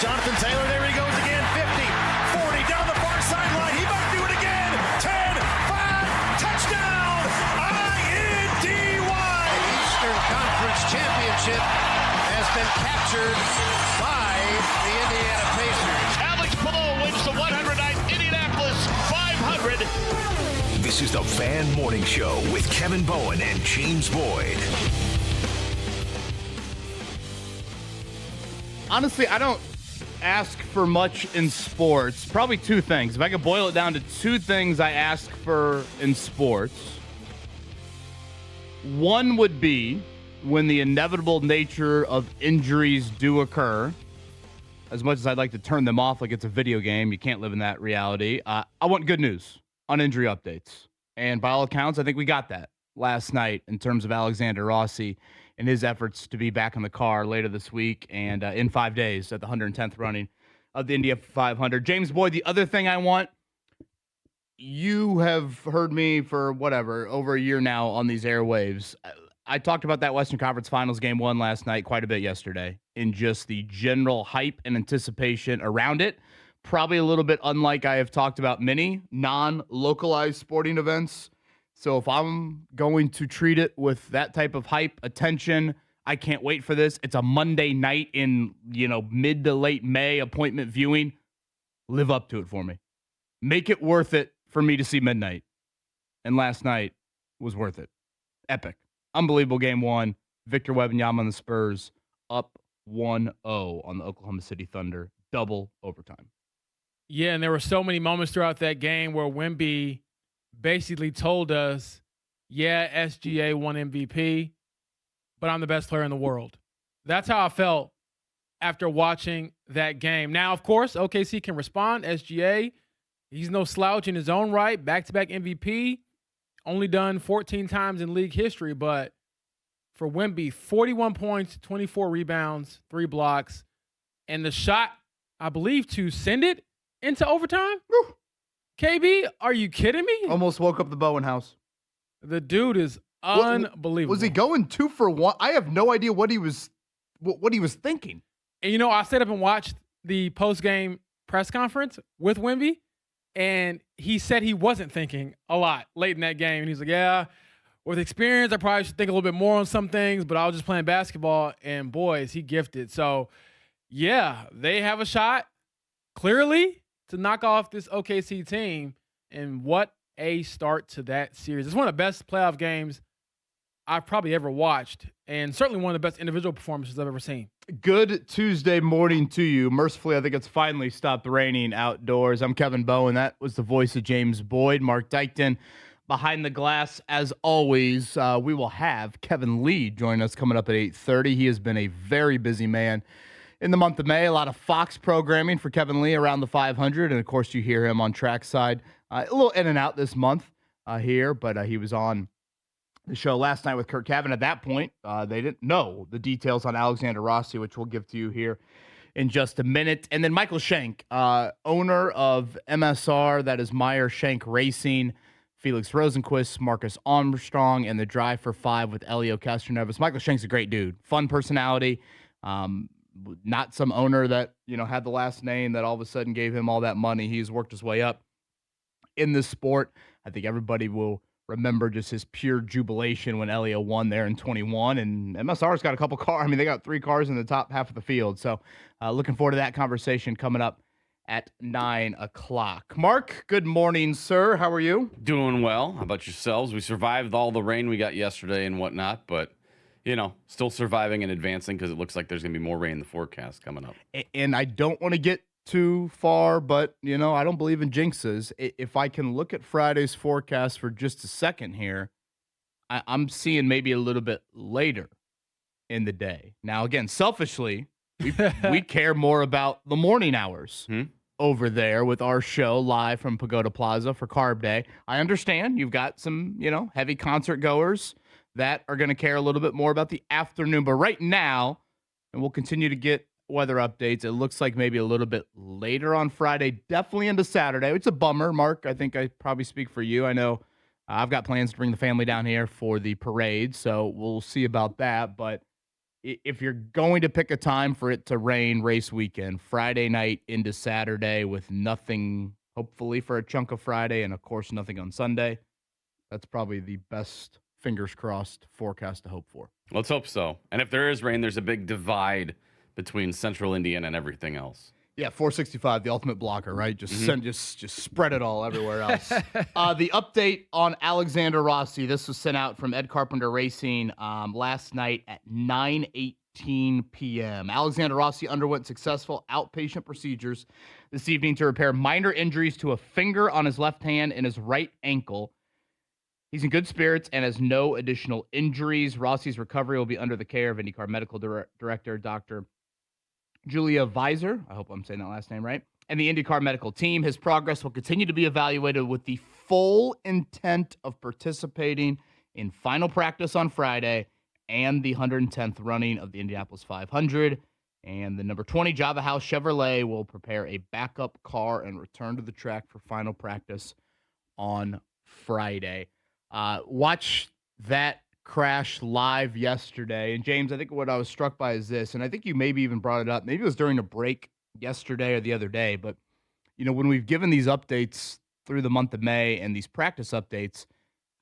Jonathan Taylor, there he goes again. 50, 40, down the far sideline. He might do it again. 10, 5, touchdown. INDY. The Eastern Conference Championship has been captured by the Indiana Pacers. Alex Pillow wins the 109th Indianapolis 500. This is the Fan Morning Show with Kevin Bowen and James Boyd. Honestly, I don't ask for much in sports. Probably two things. If I could boil it down to two things I ask for in sports, one would be when the inevitable nature of injuries do occur. As much as I'd like to turn them off like it's a video game, you can't live in that reality. I want good news on injury updates. And by all accounts, I think we got that last night in terms of Alexander Rossi and his efforts to be back in the car later this week and in 5 days at the 110th running of the Indy 500. James Boyd, the other thing I want, you have heard me for over a year now on these airwaves. I talked about that Western Conference Finals game one last night quite a bit yesterday in just the general hype and anticipation around it. Probably a little bit unlike I have talked about many non-localized sporting events. So if I'm going to treat it with that type of hype, attention, I can't wait for this. It's a Monday night in, mid to late May appointment viewing. Live up to it for me. Make it worth it for me to see midnight. And last night was worth it. Epic. Unbelievable game one. Victor Wembanyama on the Spurs up 1-0 on the Oklahoma City Thunder. Double overtime. Yeah, and there were so many moments throughout that game where Wemby basically told us, yeah, SGA won MVP, but I'm the best player in the world. That's how I felt after watching that game. Now, of course, OKC can respond. SGA, he's no slouch in his own right. Back-to-back MVP, only done 14 times in league history. But for Wemby, 41 points, 24 rebounds, 3 blocks, and the shot, I believe, to send it into overtime? Woo. KB, are you kidding me? Almost woke up the Bowen house. The dude is unbelievable. Was he going 2 for 1? I have no idea what he was thinking. And, I stayed up and watched the post-game press conference with Wemby, and he said he wasn't thinking a lot late in that game. And he's like, yeah, with experience, I probably should think a little bit more on some things, but I was just playing basketball, and boy, is he gifted. So, yeah, they have a shot, clearly, to knock off this OKC team, and what a start to that series. It's one of the best playoff games I've probably ever watched, and certainly one of the best individual performances I've ever seen. Good Tuesday morning to you. Mercifully, I think it's finally stopped raining outdoors. I'm Kevin Bowen. That was the voice of James Boyd. Mark Dykton behind the glass. As always, we will have Kevin Lee join us coming up at 8:30. He has been a very busy man in the month of May. A lot of Fox programming for Kevin Lee around the 500. And, of course, you hear him on trackside. A little in and out this month here, but he was on the show last night with Kirk Cavan. At that point, they didn't know the details on Alexander Rossi, which we'll give to you here in just a minute. And then Michael Shank, owner of MSR, that is Meyer Shank Racing, Felix Rosenquist, Marcus Armstrong, and the Drive for 5 with Elio Castroneves. Michael Shank's a great dude. Fun personality. Not some owner that, had the last name that all of a sudden gave him all that money. He's worked his way up in this sport. I think everybody will remember just his pure jubilation when Elio won there in 21. And MSR's got a couple cars. They got 3 cars in the top half of the field. So looking forward to that conversation coming up at 9 o'clock. Mark, good morning, sir. How are you? Doing well. How about yourselves? We survived all the rain we got yesterday and whatnot, but still surviving and advancing because it looks like there's going to be more rain in the forecast coming up. And I don't want to get too far, but, I don't believe in jinxes. If I can look at Friday's forecast for just a second here, I'm seeing maybe a little bit later in the day. Now, again, selfishly, we care more about the morning hours over there with our show live from Pagoda Plaza for Carb Day. I understand you've got some, heavy concert goers that are going to care a little bit more about the afternoon. But right now, and we'll continue to get weather updates, it looks like maybe a little bit later on Friday, definitely into Saturday. It's a bummer, Mark. I think I probably speak for you. I know I've got plans to bring the family down here for the parade, so we'll see about that. But if you're going to pick a time for it to rain race weekend, Friday night into Saturday with nothing, hopefully for a chunk of Friday, and of course nothing on Sunday, that's probably the best, fingers crossed, forecast to hope for. Let's hope so. And if there is rain, there's a big divide between central Indiana and everything else. Yeah, 465, the ultimate blocker, right? Just spread it all everywhere else. The update on Alexander Rossi. This was sent out from Ed Carpenter Racing last night at 9:18 p.m. Alexander Rossi underwent successful outpatient procedures this evening to repair minor injuries to a finger on his left hand and his right ankle. He's in good spirits and has no additional injuries. Rossi's recovery will be under the care of IndyCar Medical Director Dr. Julia Visor, I hope I'm saying that last name right, and the IndyCar medical team. His progress will continue to be evaluated with the full intent of participating in final practice on Friday and the 110th running of the Indianapolis 500. And the number 20 Java House Chevrolet will prepare a backup car and return to the track for final practice on Friday. Watch that crash live yesterday. And James, I think what I was struck by is this, and I think you maybe even brought it up. Maybe it was during a break yesterday or the other day, but when we've given these updates through the month of May and these practice updates,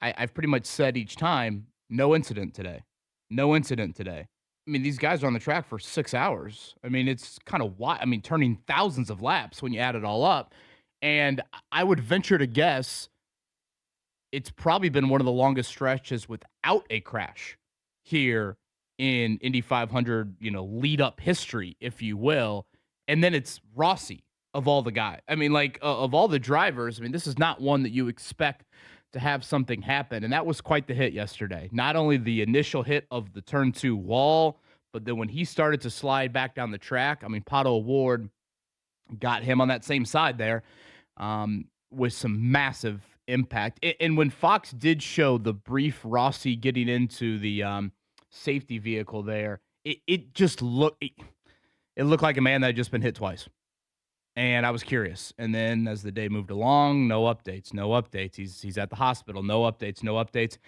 I've pretty much said each time, no incident today. No incident today. I mean, these guys are on the track for 6 hours. I mean, it's kind of wild. I mean, turning thousands of laps when you add it all up. And I would venture to guess it's probably been one of the longest stretches without a crash here in Indy 500, lead up history, if you will. And then it's Rossi of all the guys. I mean, of all the drivers, I mean, this is not one that you expect to have something happen. And that was quite the hit yesterday. Not only the initial hit of the turn 2 wall, but then when he started to slide back down the track, I mean, Pato O'Ward got him on that same side there with some massive impact. And when Fox did show the brief Rossi getting into the safety vehicle there, it just looked like a man that had just been hit twice. And I was curious. And then as the day moved along, no updates. He's at the hospital, no updates.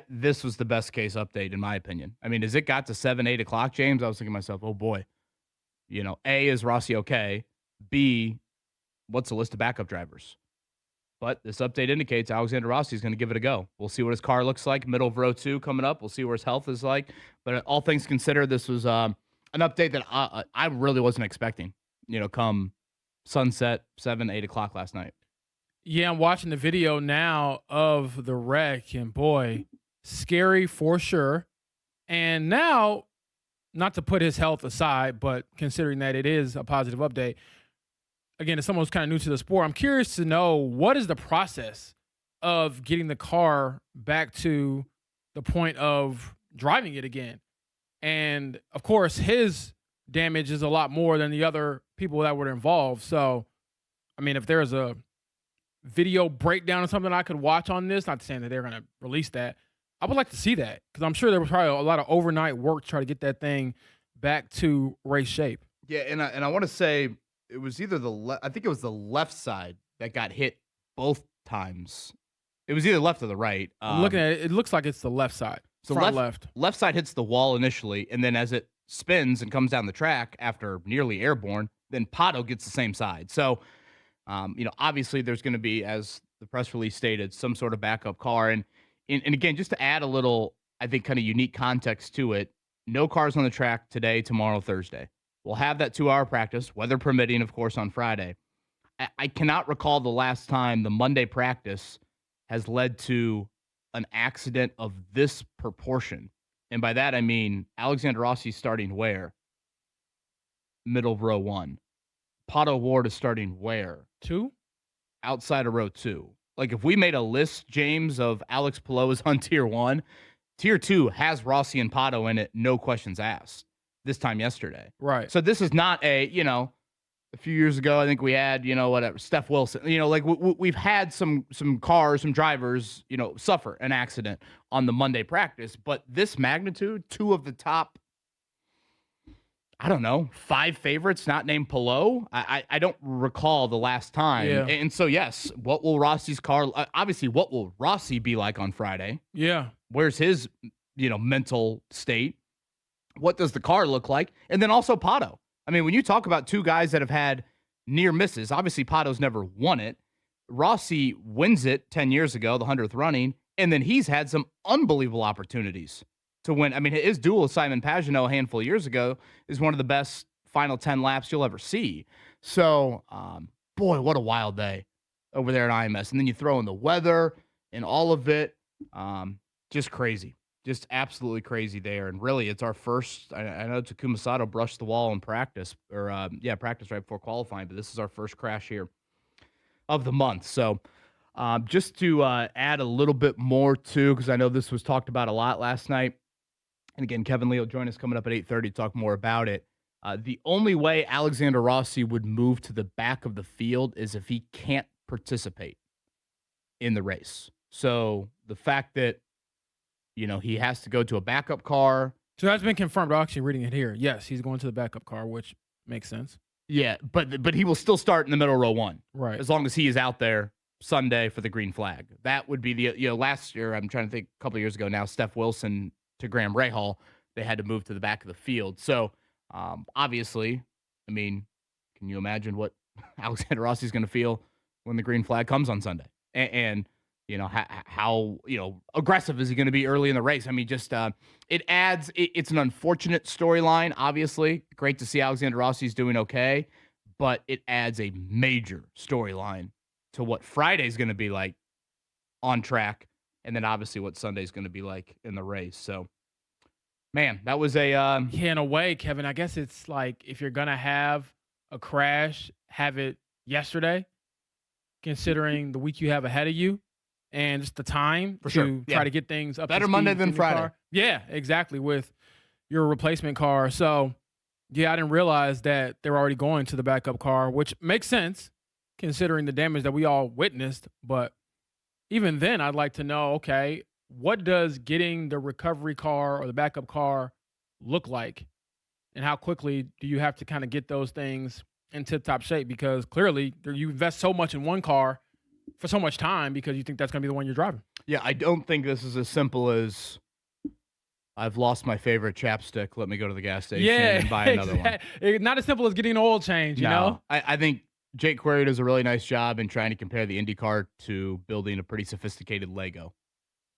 This was the best case update in my opinion. I mean, as it got to 7, 8 o'clock, James, I was thinking to myself, oh boy, A, is Rossi okay? B, what's the list of backup drivers? But this update indicates Alexander Rossi is going to give it a go. We'll see what his car looks like. Middle of row 2 coming up. We'll see where his health is like. But all things considered, this was an update that I really wasn't expecting, come sunset, 7, 8 o'clock last night. Yeah, I'm watching the video now of the wreck, and boy, scary for sure. And now, not to put his health aside, but considering that it is a positive update, again, as someone who's kind of new to the sport, I'm curious to know what is the process of getting the car back to the point of driving it again. And of course, his damage is a lot more than the other people that were involved. So, I mean, if there's a video breakdown or something I could watch on this, not saying that they're going to release that, I would like to see that because I'm sure there was probably a lot of overnight work to try to get that thing back to race shape. Yeah, and I want to say it was either I think it was the left side that got hit both times. It was either left or the right. I'm looking at it. It looks like it's the left side. So left side hits the wall initially, and then as it spins and comes down the track after nearly airborne, then Pato gets the same side. So, obviously there's going to be, as the press release stated, some sort of backup car. And again, just to add a little, I think, kind of unique context to it, no cars on the track today, tomorrow, Thursday. We'll have that 2-hour practice, weather permitting, of course, on Friday. I cannot recall the last time the Monday practice has led to an accident of this proportion. And by that, I mean Alexander Rossi starting where? Middle of row 1. Pato Ward is starting where? 2? Outside of row 2. Like if we made a list, James, of Alex Palou is on tier 1, tier 2 has Rossi and Pato in it, no questions asked. This time yesterday. Right. So this is not a few years ago, I think we had, Steph Wilson, we've had some cars, some drivers, suffer an accident on the Monday practice, but this magnitude, 2 of the top, 5 favorites not named Palou. I don't recall the last time. Yeah. And so, yes, what will Rossi's car, obviously, what will Rossi be like on Friday? Yeah. Where's his, mental state? What does the car look like? And then also Pato. I mean, when you talk about two guys that have had near misses, obviously Pato's never won it. Rossi wins it 10 years ago, the 100th running, and then he's had some unbelievable opportunities to win. I mean, his duel with Simon Pagenaud a handful of years ago is one of the best final 10 laps you'll ever see. So, boy, what a wild day over there at IMS. And then you throw in the weather and all of it. Just crazy. Just absolutely crazy there. And really, it's our first. I know Takuma Sato brushed the wall in practice, practice right before qualifying, but this is our first crash here of the month. So, just to add a little bit more too, because I know this was talked about a lot last night. And again, Kevin Lee will join us coming up at 8:30 to talk more about it. The only way Alexander Rossi would move to the back of the field is if he can't participate in the race. So the fact that, he has to go to a backup car. So that's been confirmed. I'm actually reading it here. Yes, he's going to the backup car, which makes sense. Yeah, but he will still start in the middle row one. Right. As long as he is out there Sunday for the green flag. That would be last year, I'm trying to think, a couple of years ago now, Steph Wilson to Graham Rahal, they had to move to the back of the field. So, obviously, I mean, can you imagine what Alexander Rossi is going to feel when the green flag comes on Sunday? And how aggressive is he going to be early in the race? I mean, just it's an unfortunate storyline, obviously. Great to see Alexander Rossi's doing okay, but it adds a major storyline to what Friday's going to be like on track, and then obviously what Sunday's going to be like in the race. So, man, that was in a way, Kevin, I guess it's like if you're going to have a crash, have it yesterday, considering the week you have ahead of you and just the time try to get things up. Better to Monday than Friday. Car. Yeah, exactly, with your replacement car. So, yeah, I didn't realize that they were already going to the backup car, which makes sense considering the damage that we all witnessed. But even then, I'd like to know, okay, what does getting the recovery car or the backup car look like? And how quickly do you have to kind of get those things in tip-top shape? Because clearly you invest so much in one car for so much time because you think that's going to be the one you're driving. Yeah, I don't think this is as simple as I've lost my favorite chapstick. Let me go to the gas station and buy another one. Not as simple as getting an oil change, you know? I think Jake Query does a really nice job in trying to compare the Indy car to building a pretty sophisticated Lego.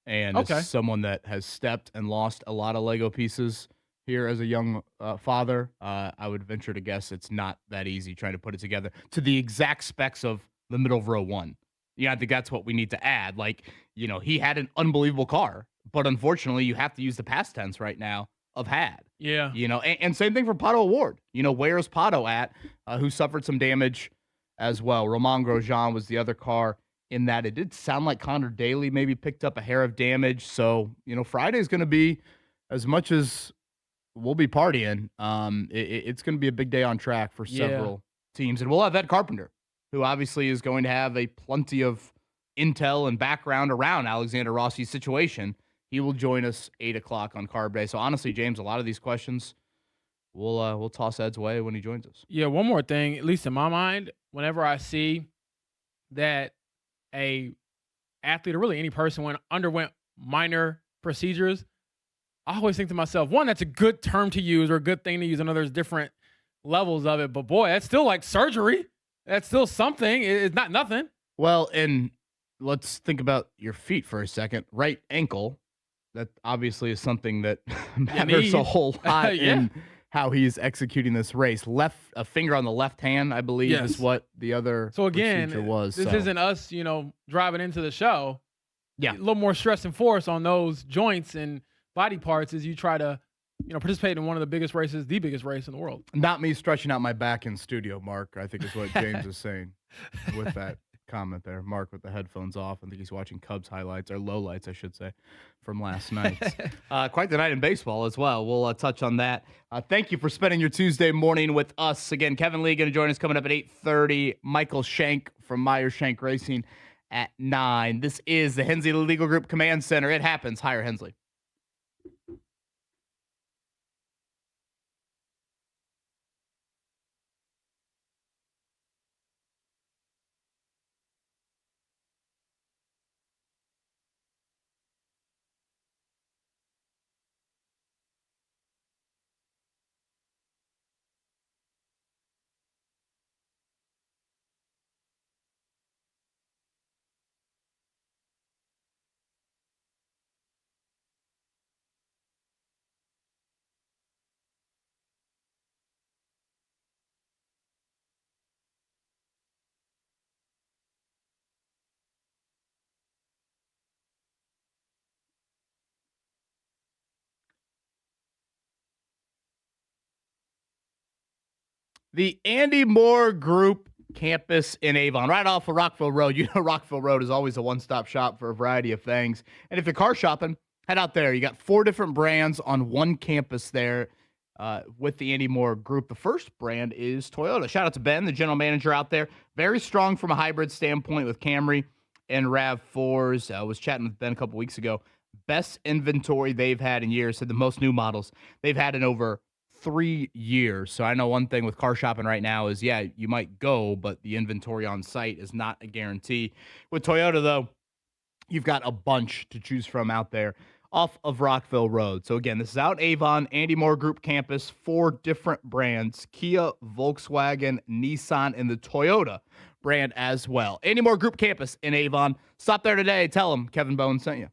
And as someone that has stepped and lost a lot of Lego pieces here as a young father, I would venture to guess it's not that easy trying to put it together to the exact specs of the middle of row one. Yeah, I think that's what we need to add. Like, he had an unbelievable car, but unfortunately, you have to use the past tense right now of had. Yeah. And same thing for Pato Award. Where's Pato at, who suffered some damage as well. Romain Grosjean was the other car in that. It did sound like Connor Daly maybe picked up a hair of damage. So, Friday's going to be, as much as we'll be partying, it's going to be a big day on track for several teams. And we'll have Ed Carpenter, who obviously is going to have a plenty of intel and background around Alexander Rossi's situation. He will join us 8 o'clock on Carb Day. So honestly, James, a lot of these questions we'll toss Ed's way when he joins us. Yeah, one more thing, at least in my mind, whenever I see that a athlete or really any person underwent minor procedures, I always think to myself, one, that's a good term to use or a good thing to use. I know there's different levels of it, but boy, that's still like surgery. That's still something. It's not nothing. Well, and let's think about your feet for a second. Right ankle, that obviously is something that matters a whole lot in how he's executing this race. A finger on the left hand, I believe, is what the other procedure was. This isn't us, driving into the show. Yeah. A little more stress and force on those joints and body parts as you try to participate in one of the biggest races, the biggest race in the world. Not me stretching out my back in studio, Mark, I think is what James is saying with that comment there. Mark with the headphones off. I think he's watching Cubs highlights, or lowlights, I should say, from last night. Quite the night in baseball as well. We'll touch on that. Thank you for spending your Tuesday morning with us. Again, Kevin Lee going to join us coming up at 8:30. Michael Shank from Meyer Shank Racing at 9. This is the Hensley Legal Group Command Center. It happens. Hire Hensley. The Andy Moore Group campus in Avon, right off of Rockville Road. You know, Rockville Road is always a one-stop shop for a variety of things. And if you're car shopping, head out there. You got 4 different brands on one campus there with the Andy Moore Group. The first brand is Toyota. Shout out to Ben, the general manager out there. Very strong from a hybrid standpoint with Camry and RAV4s. I was chatting with Ben a couple weeks ago. Best inventory they've had in years. Said the most new models they've had in over 3 years. So I know one thing with car shopping right now is, yeah, you might go, but the inventory on site is not a guarantee. With Toyota, though, you've got a bunch to choose from out there off of Rockville Road. So again, this is out Avon, Andy Moore Group campus, 4 different brands: Kia, Volkswagen, Nissan, and the Toyota brand as well. Andy Moore Group campus in Avon. Stop there today. Tell them Kevin Bowen sent you.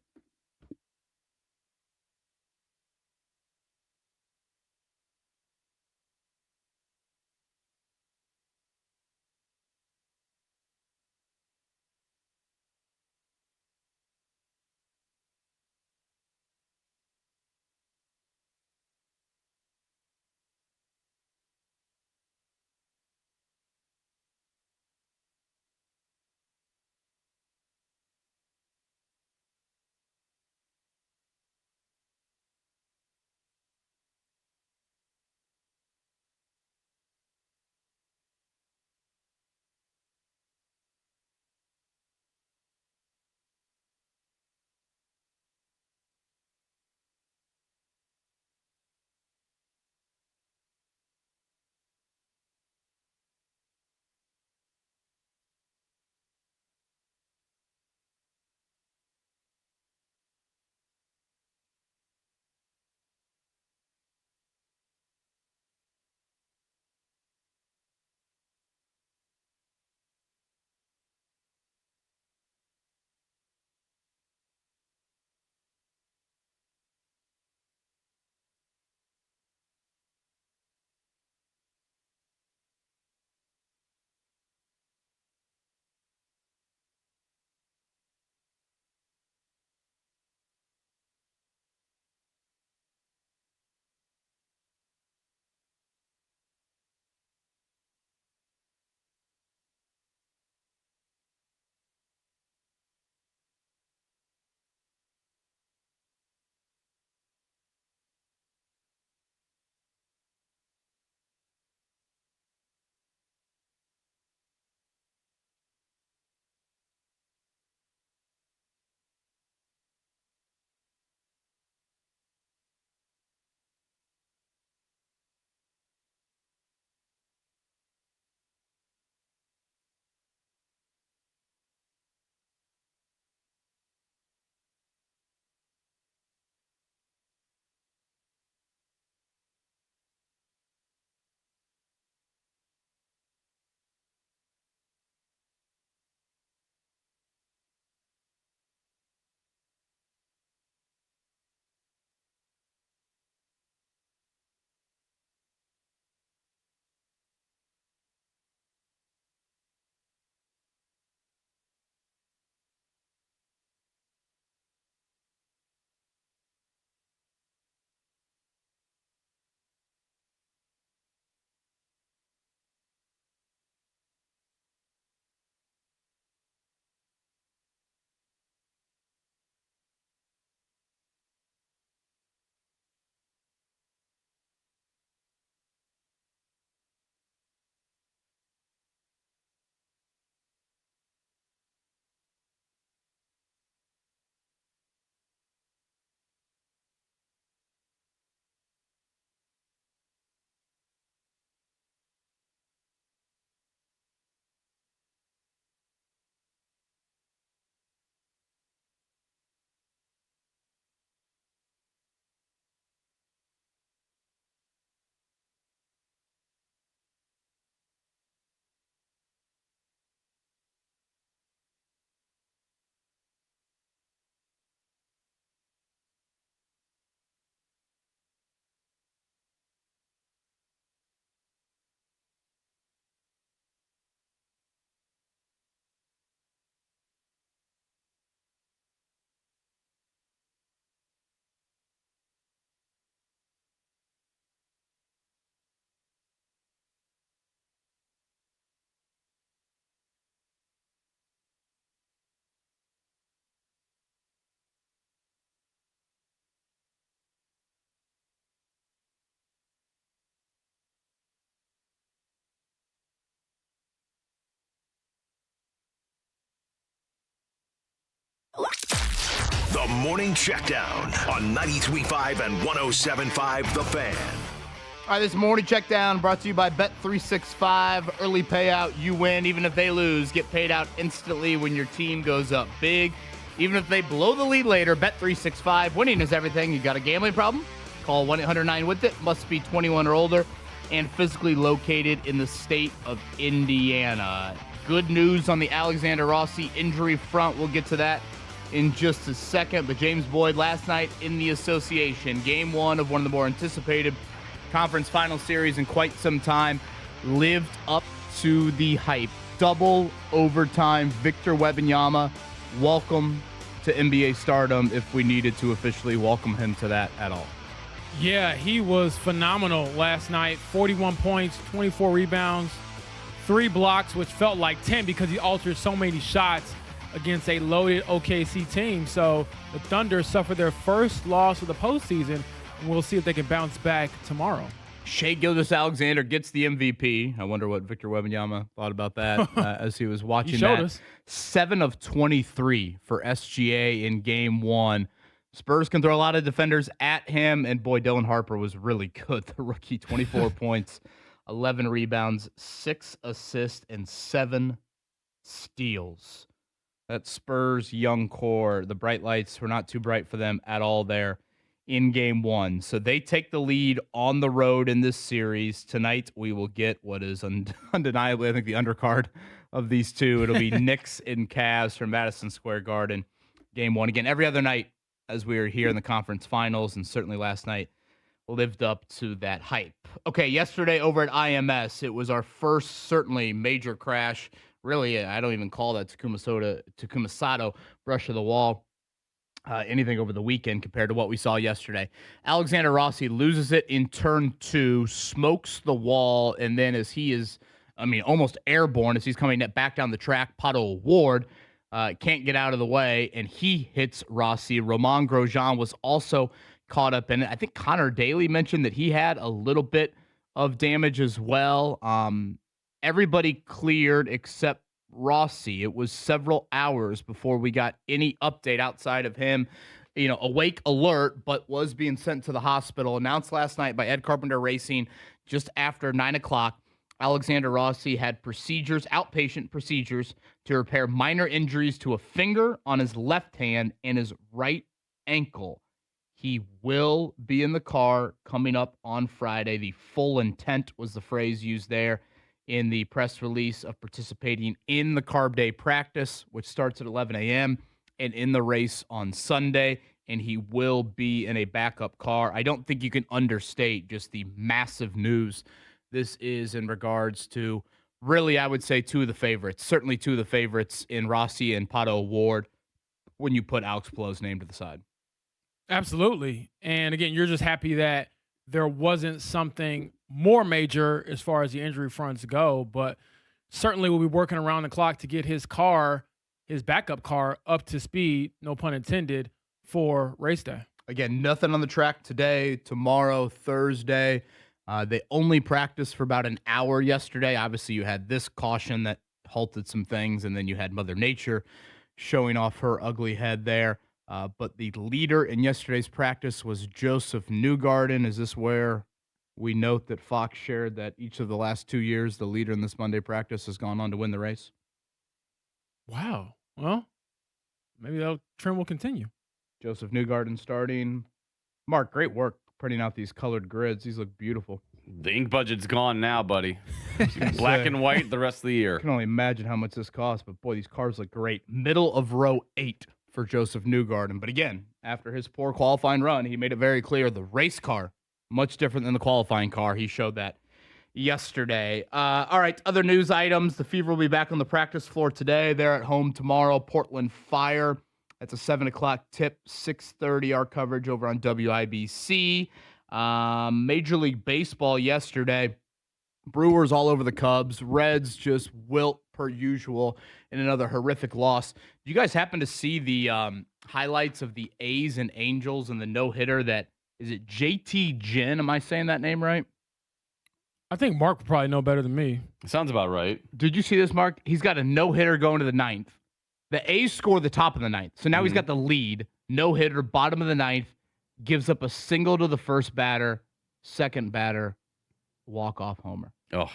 The Morning Checkdown on 93.5 and 107.5 The Fan. All right, this morning check down brought to you by Bet365. Early payout, you win. Even if they lose, get paid out instantly when your team goes up big. Even if they blow the lead later, Bet365. Winning is everything. You got a gambling problem? Call 1-800-9-WITH-IT. Must be 21 or older and physically located in the state of Indiana. Good news on the Alexander Rossi injury front. We'll get to that in just a second. But James Boyd last night in the association, game one of one of the more anticipated conference final series in quite some time, lived up to the hype. Double overtime. Victor Wembanyama, welcome to NBA stardom, if we needed to officially welcome him to that at all. Yeah, he was phenomenal last night. 41 points, 24 rebounds, 3 blocks, which felt like 10 because he altered so many shots against a loaded OKC team. So the Thunder suffered their first loss of the postseason. We'll see if they can bounce back tomorrow. Shai Gilgeous-Alexander gets the MVP. I wonder what Victor Wembanyama thought about that as he was watching showed that. us. 7 of 23 for SGA in game one. Spurs can throw a lot of defenders at him, and boy, Dylan Harper was really good. The rookie, 24 points, 11 rebounds, 6 assists, and 7 steals. That Spurs young core, the bright lights were not too bright for them at all there in game one. So they take the lead on the road in this series. Tonight we will get what is undeniably, I think, the undercard of these two. It'll be Knicks and Cavs from Madison Square Garden. Game one. Again, every other night as we were here in the conference finals, and certainly last night lived up to that hype. Okay, yesterday over at IMS, it was our first certainly major crash. Really, I don't even call that Takuma Sato brush of the wall. Anything over the weekend compared to what we saw yesterday. Alexander Rossi loses it in turn 2, smokes the wall, and then as he is, almost airborne as he's coming back down the track, Pato Ward can't get out of the way, and he hits Rossi. Romain Grosjean was also caught up in it. I think Connor Daly mentioned that he had a little bit of damage as well. Everybody cleared except Rossi. It was several hours before we got any update outside of him, awake alert, but was being sent to the hospital. Announced last night by Ed Carpenter Racing just after 9 o'clock. Alexander Rossi had outpatient procedures to repair minor injuries to a finger on his left hand and his right ankle. He will be in the car coming up on Friday. The full intent was the phrase used there in the press release of participating in the Carb Day practice, which starts at 11 a.m., and in the race on Sunday, and he will be in a backup car. I don't think you can understate just the massive news this is in regards to, really, I would say two of the favorites, certainly two of the favorites in Rossi and Pato Ward when you put Alex Palou's name to the side. Absolutely. And again, you're just happy that there wasn't something more major as far as the injury fronts go, but certainly we'll be working around the clock to get his backup car up to speed, no pun intended, for race day. Again, nothing on the track today, tomorrow, Thursday. They only practiced for about an hour yesterday. Obviously, you had this caution that halted some things, and then you had Mother Nature showing off her ugly head there. But the leader in yesterday's practice was Joseph Newgarden. Is this where we note that Fox shared that each of the last 2 years, the leader in this Monday practice has gone on to win the race? Wow. Well, maybe that trend will continue. Joseph Newgarden starting. Mark, great work printing out these colored grids. These look beautiful. The ink budget's gone now, buddy. Black and white the rest of the year. I can only imagine how much this costs, but boy, these cars look great. Middle of row 8 for Joseph Newgarden. But again, after his poor qualifying run, he made it very clear the race car, much different than the qualifying car. He showed that yesterday. All right, other news items. The Fever will be back on the practice floor today. They're at home tomorrow. Portland Fire. That's a 7 o'clock tip, 6:30 our coverage over on WIBC. Major League Baseball yesterday. Brewers all over the Cubs. Reds just wilt per usual in another horrific loss. Do you guys happen to see the highlights of the A's and Angels and the no-hitter that, is it JT Ginn? Am I saying that name right? I think Mark would probably know better than me. Sounds about right. Did you see this, Mark? He's got a no-hitter going to the 9th. The A's score the top of the 9th. So now he's got the lead. no hitter, bottom of the ninth, gives up a single to the first batter, second batter, walk-off homer. Oh,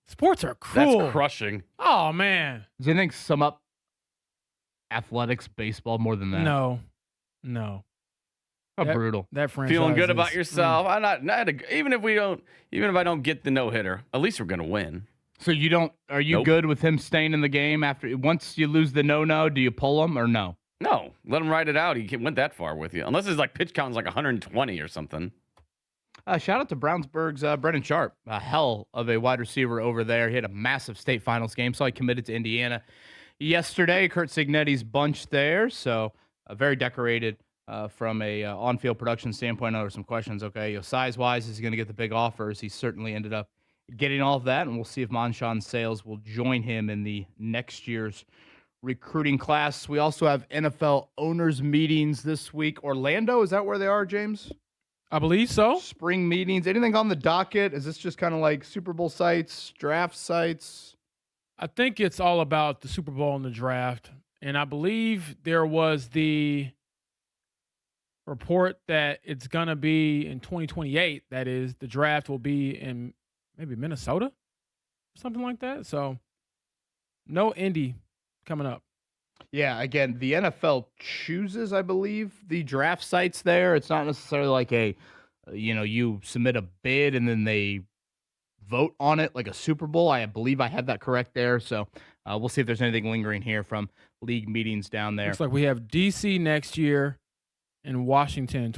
Sports are cruel. that's crushing. Oh, man. Does anything sum up athletics, baseball more than that? No. How brutal. That franchise Feeling good is- about yourself. I'm not even if I don't get the no hitter, at least we're gonna win. So are you Nope. good with him staying in the game once you lose the no, do you pull him or no? No, let him ride it out. He went that far with you, unless his pitch count's 120 or something. Shout out to Brownsburg's Brennan Sharp, a hell of a wide receiver over there. He had a massive state finals game, so he committed to Indiana yesterday. Kurt Signetti's bunch there, so very decorated from a on-field production standpoint. I know there were some questions. Okay, size-wise, is he going to get the big offers? He certainly ended up getting all of that, and we'll see if Manshawn Sales will join him in the next year's recruiting class. We also have NFL owners meetings this week. Orlando, is that where they are, James? I believe so. Spring meetings. Anything on the docket? Is this just kind of like Super Bowl sites, draft sites? I think it's all about the Super Bowl and the draft. And I believe there was the report that it's going to be in 2028. That is, the draft will be in maybe Minnesota, something like that. So no Indy coming up. Yeah, again, the NFL chooses, I believe, the draft sites there. It's not necessarily like you submit a bid and then they vote on it like a Super Bowl. I believe I had that correct there. So we'll see if there's anything lingering here from league meetings down there. Looks like we have DC next year and Washington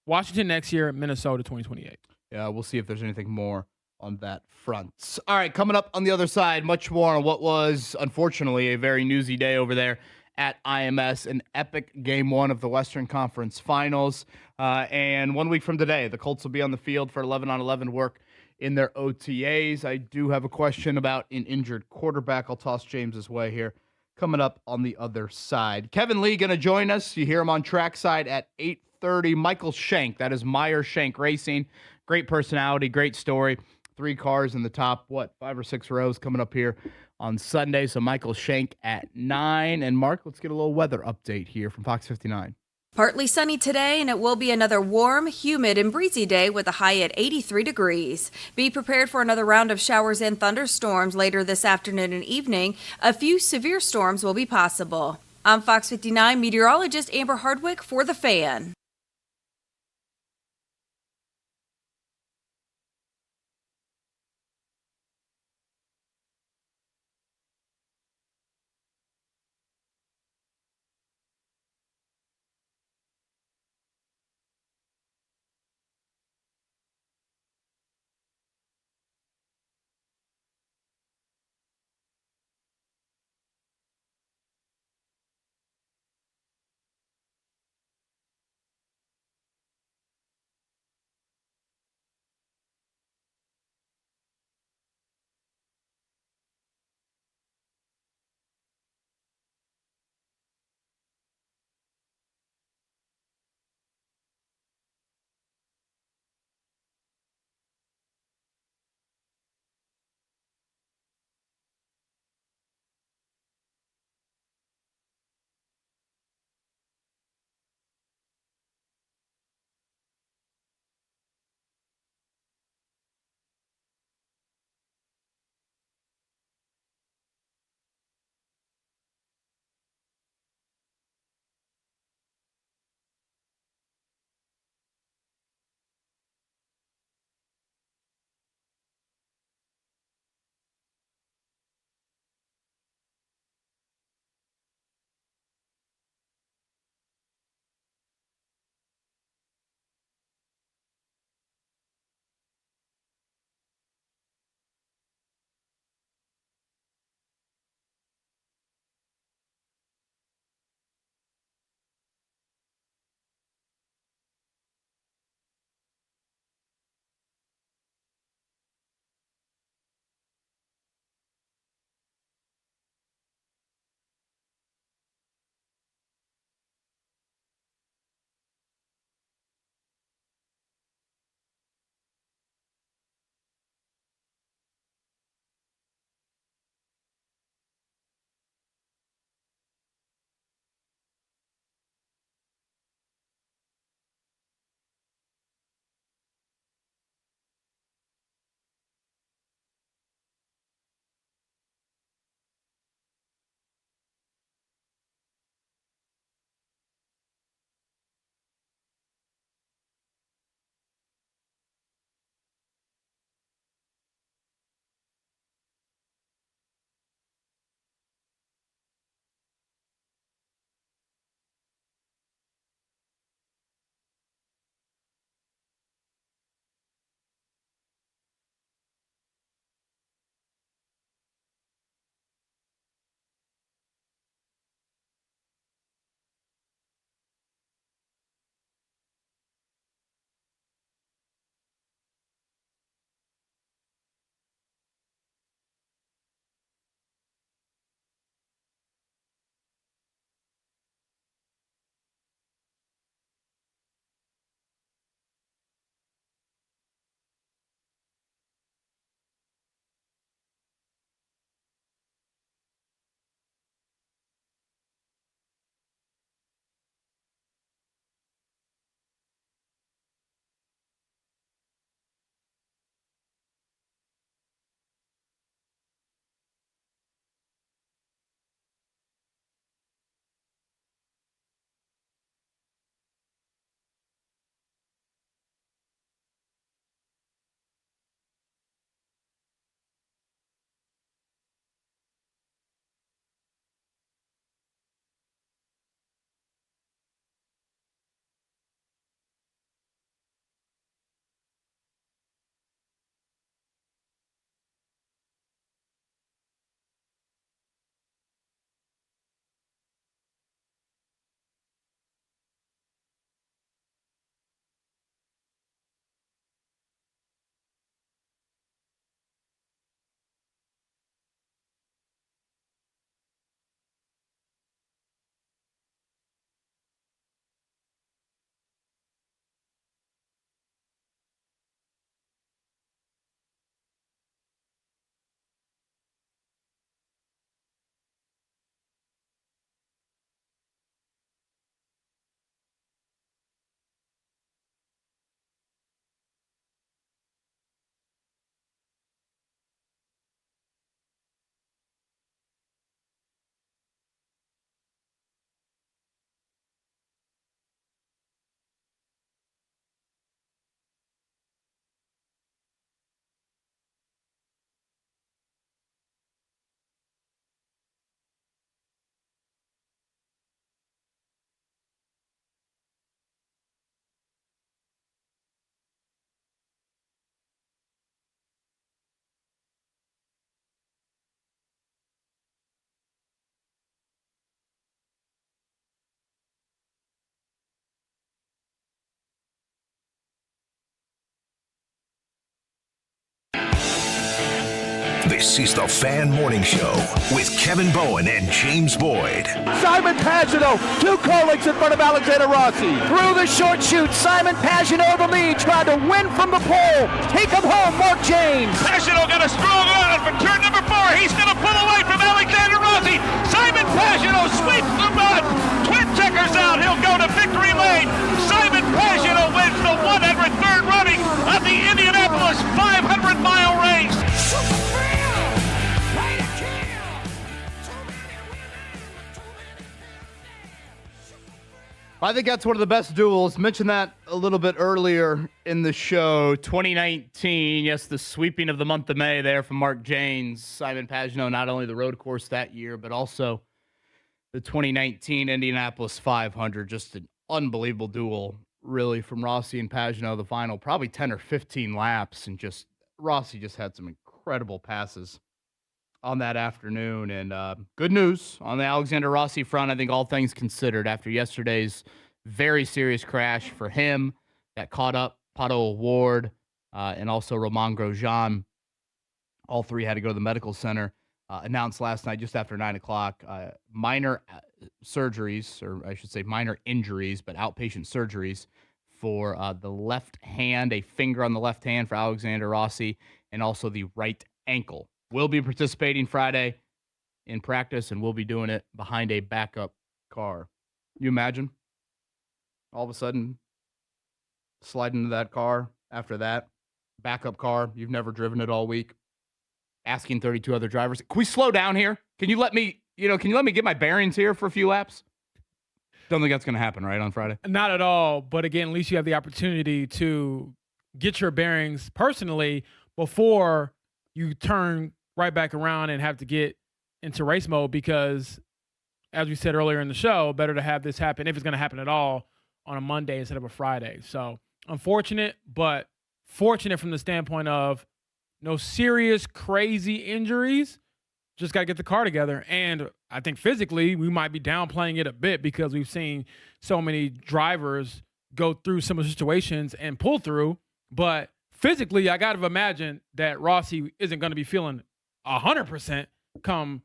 Washington next year, Minnesota 2028. Yeah, we'll see if there's anything more on that front. All right, coming up on the other side, much more on what was, unfortunately, a very newsy day over there at IMS, an epic Game 1 of the Western Conference Finals. And 1 week from today, the Colts will be on the field for 11-on-11 work in their OTAs. I do have a question about an injured quarterback. I'll toss James's way here. Coming up on the other side. Kevin Lee going to join us. You hear him on trackside at 8:30. Michael Shank, that is Meyer Shank Racing. Great personality, great story. 3 cars in the top, 5 or 6 rows coming up here on Sunday. So Michael Shank at 9. And Mark, let's get a little weather update here from Fox 59. Partly sunny today, and it will be another warm, humid, and breezy day with a high at 83 degrees. Be prepared for another round of showers and thunderstorms later this afternoon and evening. A few severe storms will be possible. I'm Fox 59 meteorologist Amber Hardwick for The Fan. This is the Fan Morning Show with Kevin Bowen and James Boyd. Simon Pagino, 2 Colts in front of Alexander Rossi. Through the short shoot, Simon Pagino the lead, trying to win from the pole. Take him home, Mark James. Pagino got a strong run for turn number 4. He's going to pull away from Alexander Rossi. Simon Pagino sweeps the mud. Twin checkers out. He'll go to victory lane. Simon Pagino wins the 103rd running of the Indianapolis 500-mile race. I think that's one of the best duels. Mentioned that a little bit earlier in the show. 2019, yes, the sweeping of the month of May there from Mark James. Simon Pagino, not only the road course that year, but also the 2019 Indianapolis 500. Just an unbelievable duel, really, from Rossi and Pagino. The final, probably 10 or 15 laps, and just Rossi just had some incredible passes on that afternoon. And good news on the Alexander Rossi front, I think all things considered, after yesterday's very serious crash for him that caught up Pato Award and also Romain Grosjean. All three had to go to the medical center. Announced last night just after 9 o'clock, minor surgeries, or I should say minor injuries, but outpatient surgeries for the left hand, a finger on the left hand for Alexander Rossi, and also the right ankle. Will be participating Friday in practice, and we'll be doing it behind a backup car. You imagine? All of a sudden, slide into that car after that. Backup car. You've never driven it all week. Asking 32 other drivers, can we slow down here? Can you let me get my bearings here for a few laps? Don't think that's going to happen, right, on Friday? Not at all. But again, at least you have the opportunity to get your bearings personally before you turn right back around and have to get into race mode, because as we said earlier in the show, better to have this happen, if it's going to happen at all, on a Monday instead of a Friday. So unfortunate, but fortunate from the standpoint of no serious, crazy injuries. Just got to get the car together. And I think physically we might be downplaying it a bit because we've seen so many drivers go through similar situations and pull through. But physically, I got to imagine that Rossi isn't going to be feeling 100% come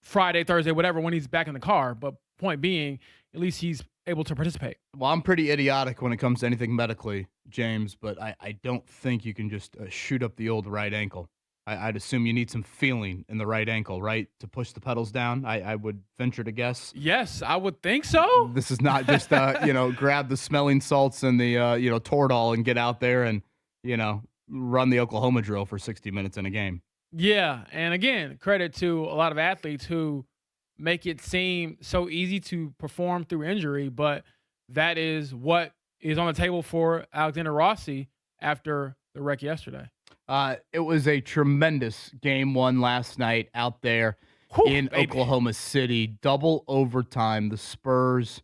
Friday, Thursday, whatever, when he's back in the car. But point being, at least he's able to participate. Well, I'm pretty idiotic when it comes to anything medically, James, but I don't think you can just shoot up the old right ankle. I'd assume you need some feeling in the right ankle, right, to push the pedals down. I would venture to guess. Yes, I would think so. This is not just, grab the smelling salts and the, Toradol and get out there and, run the Oklahoma drill for 60 minutes in a game. Yeah, and again, credit to a lot of athletes who make it seem so easy to perform through injury, but that is what is on the table for Alexander Rossi after the wreck yesterday. It was a tremendous game one last night out there in Oklahoma City. Double overtime, the Spurs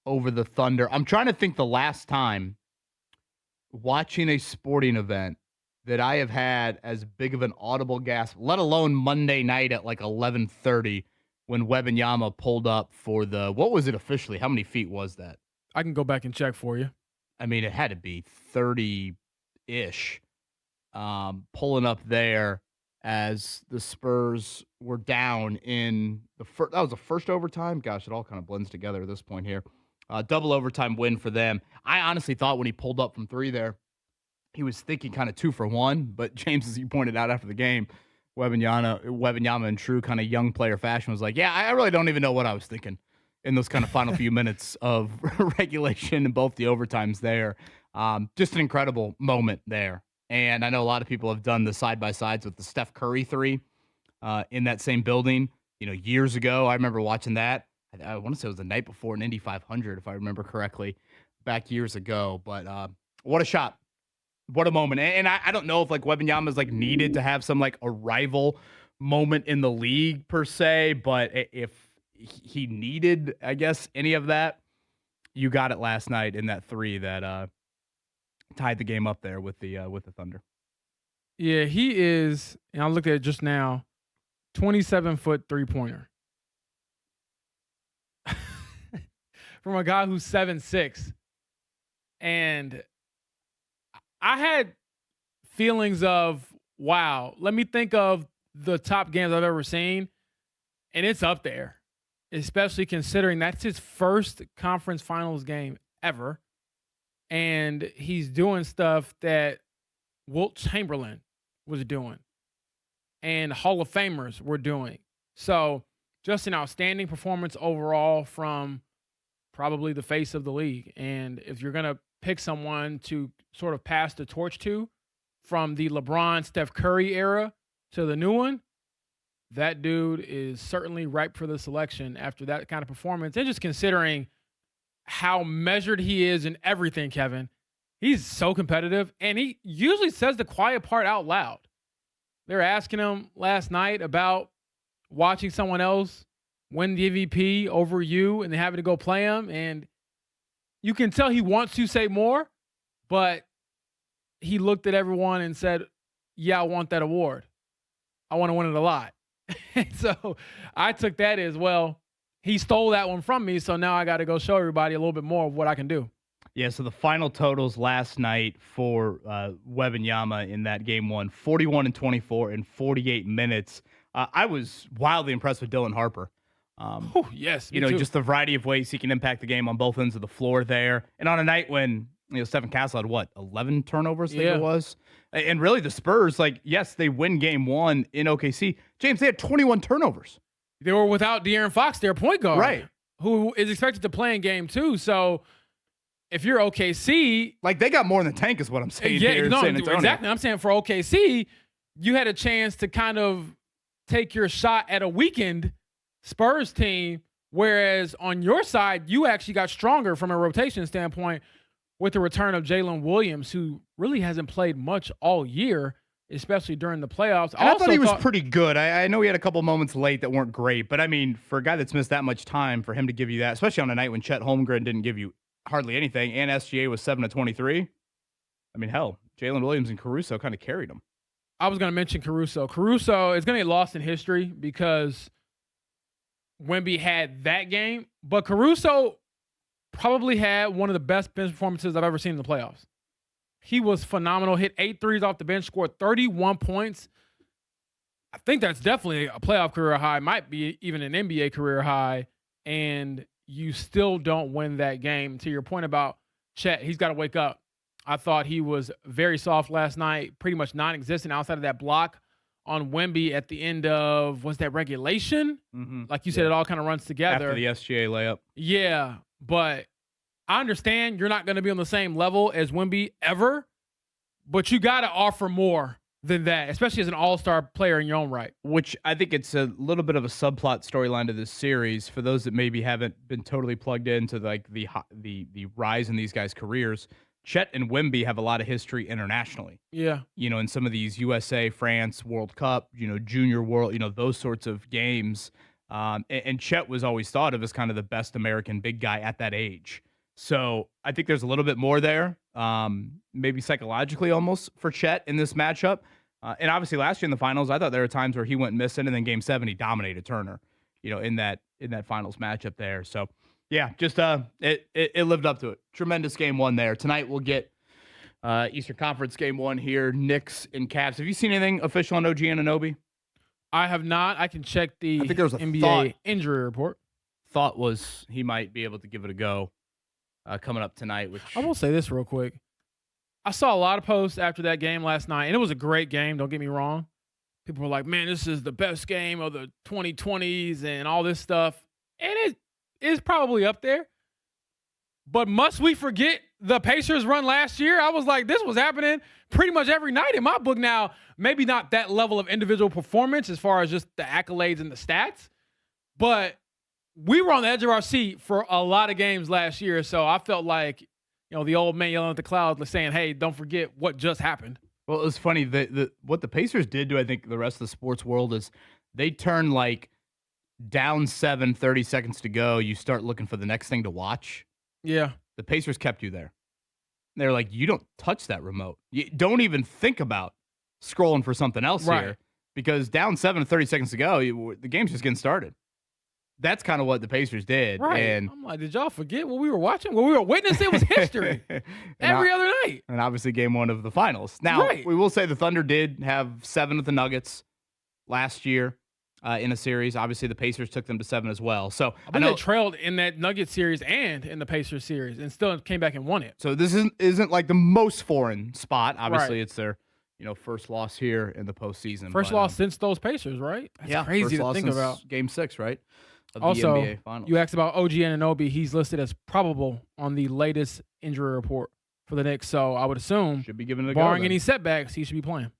over the Thunder. I'm trying to think the last time watching a sporting event that I have had as big of an audible gasp, let alone Monday night at like 11:30 when Wembanyama pulled up for the, what was it officially? How many feet was that? I can go back and check for you. I mean, it had to be 30-ish. Pulling up there as the Spurs were down in the first. That was the first overtime. Gosh, it all kind of blends together at this point here. Double overtime win for them. I honestly thought when he pulled up from three there, he was thinking kind of 2 for 1. But James, as you pointed out after the game, Wembanyama in true kind of young player fashion was like, yeah, I really don't even know what I was thinking in those kind of final few minutes of regulation and both the overtimes there. Just an incredible moment there. And I know a lot of people have done the side-by-sides with the Steph Curry 3 in that same building. Years ago, I remember watching that. I want to say it was the night before an Indy 500, if I remember correctly, back years ago. But what a shot. What a moment. And I don't know if, Wembanyama is, needed to have some, arrival moment in the league, per se. But if he needed, I guess, any of that, you got it last night in that 3 that tied the game up there with the Thunder. Yeah, he is, and I looked at it just now, 27-foot three-pointer. From a guy who's 7'6". And I had feelings of, wow, let me think of the top games I've ever seen, and it's up there, especially considering that's his first conference finals game ever, and he's doing stuff that Wilt Chamberlain was doing and Hall of Famers were doing. So just an outstanding performance overall from probably the face of the league. And if you're going to pick someone to sort of pass the torch to from the LeBron, Steph Curry era to the new one, that dude is certainly ripe for the selection after that kind of performance. And just considering how measured he is in everything, Kevin, he's so competitive, and he usually says the quiet part out loud. They're asking him last night about watching someone else win the MVP over you and then having to go play him, and you can tell he wants to say more, but he looked at everyone and said, yeah, I want that award. I want to win it a lot. So I took that as, well, he stole that one from me, so now I got to go show everybody a little bit more of what I can do. Yeah, so the final totals last night for Wembanyama in that game one, 41-24 in 48 minutes. I was wildly impressed with Dylan Harper. Yes, you know, just the variety of ways he can impact the game on both ends of the floor there. And on a night when, you know, Stephen Castle had 11 turnovers, I think it was. And really the Spurs, like, yes, they win game one in OKC. James, they had 21 turnovers. They were without De'Aaron Fox, their point guard. Right. Who is expected to play in game two. So if you're OKC, like, they got more in the tank is what I'm saying. Yeah, here no, in San Antonio. exactly. I'm saying for OKC, you had a chance to kind of take your shot at a weakened Spurs team, whereas on your side, you actually got stronger from a rotation standpoint with the return of Jalen Williams, who really hasn't played much all year, especially during the playoffs. I thought he was pretty good. I know he had a couple moments late that weren't great, but I mean, for a guy that's missed that much time, for him to give you that, especially on a night when Chet Holmgren didn't give you hardly anything, and SGA was 7-23. I mean, hell, Jalen Williams and Caruso kind of carried him. I was going to mention Caruso. Caruso is going to get lost in history because Wemby had that game, but Caruso probably had one of the best bench performances I've ever seen in the playoffs. He was phenomenal, hit 8 threes off the bench, scored 31 points. I think that's definitely a playoff career high, might be even an NBA career high, and you still don't win that game. To your point about Chet, he's got to wake up. I thought he was very soft last night, pretty much non-existent outside of that block on Wemby at the end of, was that regulation? Mm-hmm. Like you said, it all kind of runs together. After the SGA layup. Yeah, but I understand you're not going to be on the same level as Wemby ever, but you got to offer more than that, especially as an all-star player in your own right. Which I think it's a little bit of a subplot storyline to this series for those that maybe haven't been totally plugged into like the rise in these guys' careers. Chet and Wemby have a lot of history internationally. Yeah. You know, in some of these USA, France, World Cup, you know, Junior World, you know, those sorts of games. And Chet was always thought of as kind of the best American big guy at that age. So I think there's a little bit more there, maybe psychologically almost for Chet in this matchup. And obviously last year in the finals, I thought there were times where he went missing, and then Game 7 he dominated Turner, you know, in that finals matchup there. So yeah, just it lived up to it. Tremendous game one there. Tonight we'll get Eastern Conference game one here, Knicks and Cavs. Have you seen anything official on OG Anunoby? I have not. I can check the I think there was a NBA injury report. Thought was he might be able to give it a go coming up tonight. Which I will say this real quick. I saw a lot of posts after that game last night, and it was a great game, don't get me wrong. People were like, man, this is the best game of the 2020s and all this stuff. And it is probably up there. But must we forget the Pacers run last year? I was like, this was happening pretty much every night in my book. Now, maybe not that level of individual performance as far as just the accolades and the stats, but we were on the edge of our seat for a lot of games last year. So I felt like, you know, the old man yelling at the clouds saying, hey, don't forget what just happened. Well, it was funny. What the Pacers did to, I think, the rest of the sports world is they turned like down 7, 30 seconds to go. You start looking for the next thing to watch. Yeah. The Pacers kept you there. They're like, you don't touch that remote. You don't even think about scrolling for something else here, because down 7 to 30 seconds to go, the game's just getting started. That's kind of what the Pacers did. Right. And I'm like, did y'all forget what we were watching? What we were witnessing was history every other night. And obviously game one of the finals. Now, we will say the Thunder did have 7 of the Nuggets. last year in a series. Obviously, the Pacers took them to 7 as well. So I believe they trailed in that Nuggets series and in the Pacers series, and still came back and won it. So this isn't like the most foreign spot. Obviously, Right. It's their first loss here in the postseason. First loss since those Pacers, right? That's crazy first to loss think since about. Game 6, right? Of Also, the NBA Finals. you asked about OG Anunoby. He's listed as probable on the latest injury report for the Knicks. So I would assume, should be given a go. barring then. any setbacks, he should be playing.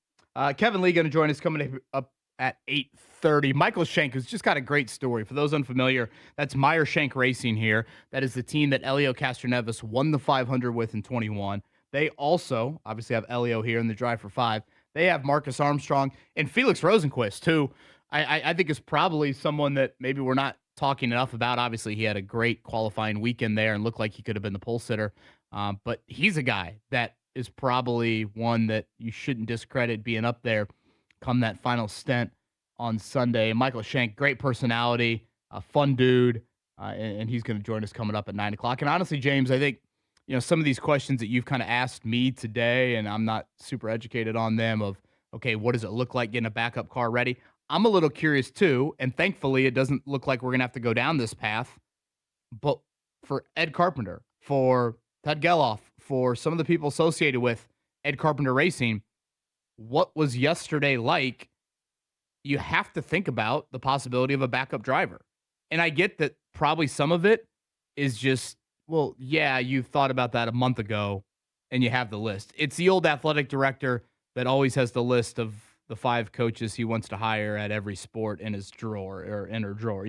Kevin Lee going to join us coming up at 8:30. Michael Shank, who's just got a great story. For those unfamiliar, that's Meyer Shank Racing here. That is the team that Elio Castroneves won the 500 with in 21. They also, obviously, have Elio here in the drive for 5. They have Marcus Armstrong and Felix Rosenquist, who I think is probably someone that maybe we're not talking enough about. Obviously, he had a great qualifying weekend there and looked like he could have been the pole sitter. But he's a guy that is probably one that you shouldn't discredit being up there come that final stint on Sunday. Michael Shank, great personality, a fun dude, and he's going to join us coming up at 9 o'clock. And honestly, James, I think some of these questions that you've kind of asked me today, and I'm not super educated on them, of, okay, what does it look like getting a backup car ready? I'm a little curious too, and thankfully it doesn't look like we're going to have to go down this path. But for Ed Carpenter, for Ted Geloff, for some of the people associated with Ed Carpenter Racing, what was yesterday like? You have to think about the possibility of a backup driver. And I get that probably some of it is just, well, yeah, you thought about that a month ago and you have the list. It's the old athletic director that always has the list of the 5 coaches he wants to hire at every sport in his drawer or in her drawer.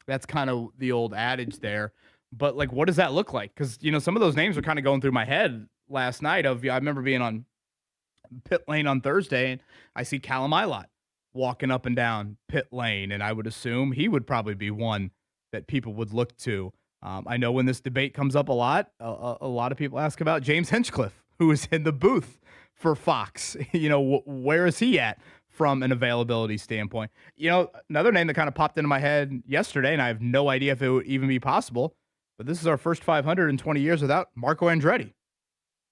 That's kind of the old adage there. But like, what does that look like? Because, some of those names are kind of going through my head last night. I remember being on pit lane on Thursday and I see Callum Ilott walking up and down pit lane. And I would assume he would probably be one that people would look to. I know when this debate comes up a lot of people ask about James Hinchcliffe, who is in the booth for Fox. Where is he at from an availability standpoint? Another name that kind of popped into my head yesterday, and I have no idea if it would even be possible, but this is our first 500 in 20 years without Marco Andretti.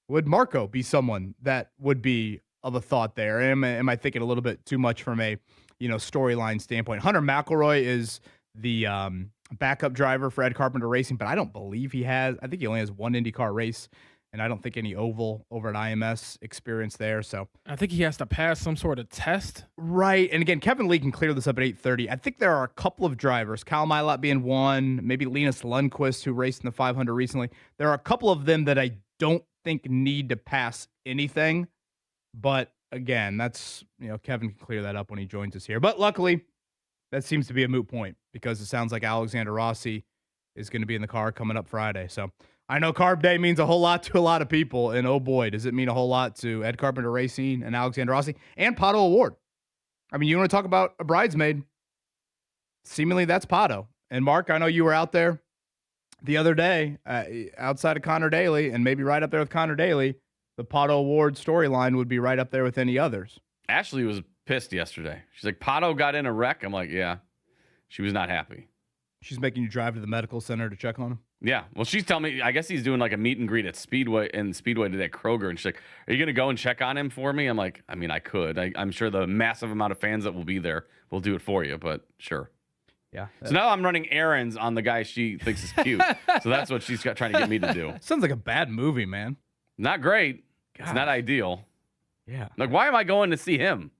Would Marco be someone that would be of a thought there? Am I thinking a little bit too much from a, storyline standpoint? Hunter McElroy is the backup driver for Ed Carpenter Racing, but I don't believe I think he only has one IndyCar race, and I don't think any oval over at IMS experience there. So I think he has to pass some sort of test. Right. And again, Kevin Lee can clear this up at 8:30. I think there are a couple of drivers, Callum Ilott being one, maybe Linus Lundqvist, who raced in the 500 recently. There are a couple of them that I don't think need to pass anything. But again, that's, Kevin can clear that up when he joins us here. But luckily, that seems to be a moot point because it sounds like Alexander Rossi is going to be in the car coming up Friday. So I know Carb Day means a whole lot to a lot of people. And oh boy, does it mean a whole lot to Ed Carpenter Racing and Alexander Rossi and Pato Award. I mean, you want to talk about a bridesmaid? Seemingly that's Pato. And Mark, I know you were out there the other day outside of Connor Daly and maybe right up there with Connor Daly. The Pato Award storyline would be right up there with any others. Ashley was pissed yesterday. She's like, Pato got in a wreck. I'm like, yeah. She was not happy. She's making you drive to the medical center to check on him? Yeah. Well, she's telling me, I guess he's doing like a meet and greet at Speedway today at Kroger. And she's like, are you going to go and check on him for me? I'm like, I mean, I could. I'm sure the massive amount of fans that will be there will do it for you, but sure. Yeah. So now I'm running errands on the guy she thinks is cute. So that's what she's trying to get me to do. Sounds like a bad movie, man. Not great. Gosh. It's not ideal. Yeah. Like, why am I going to see him?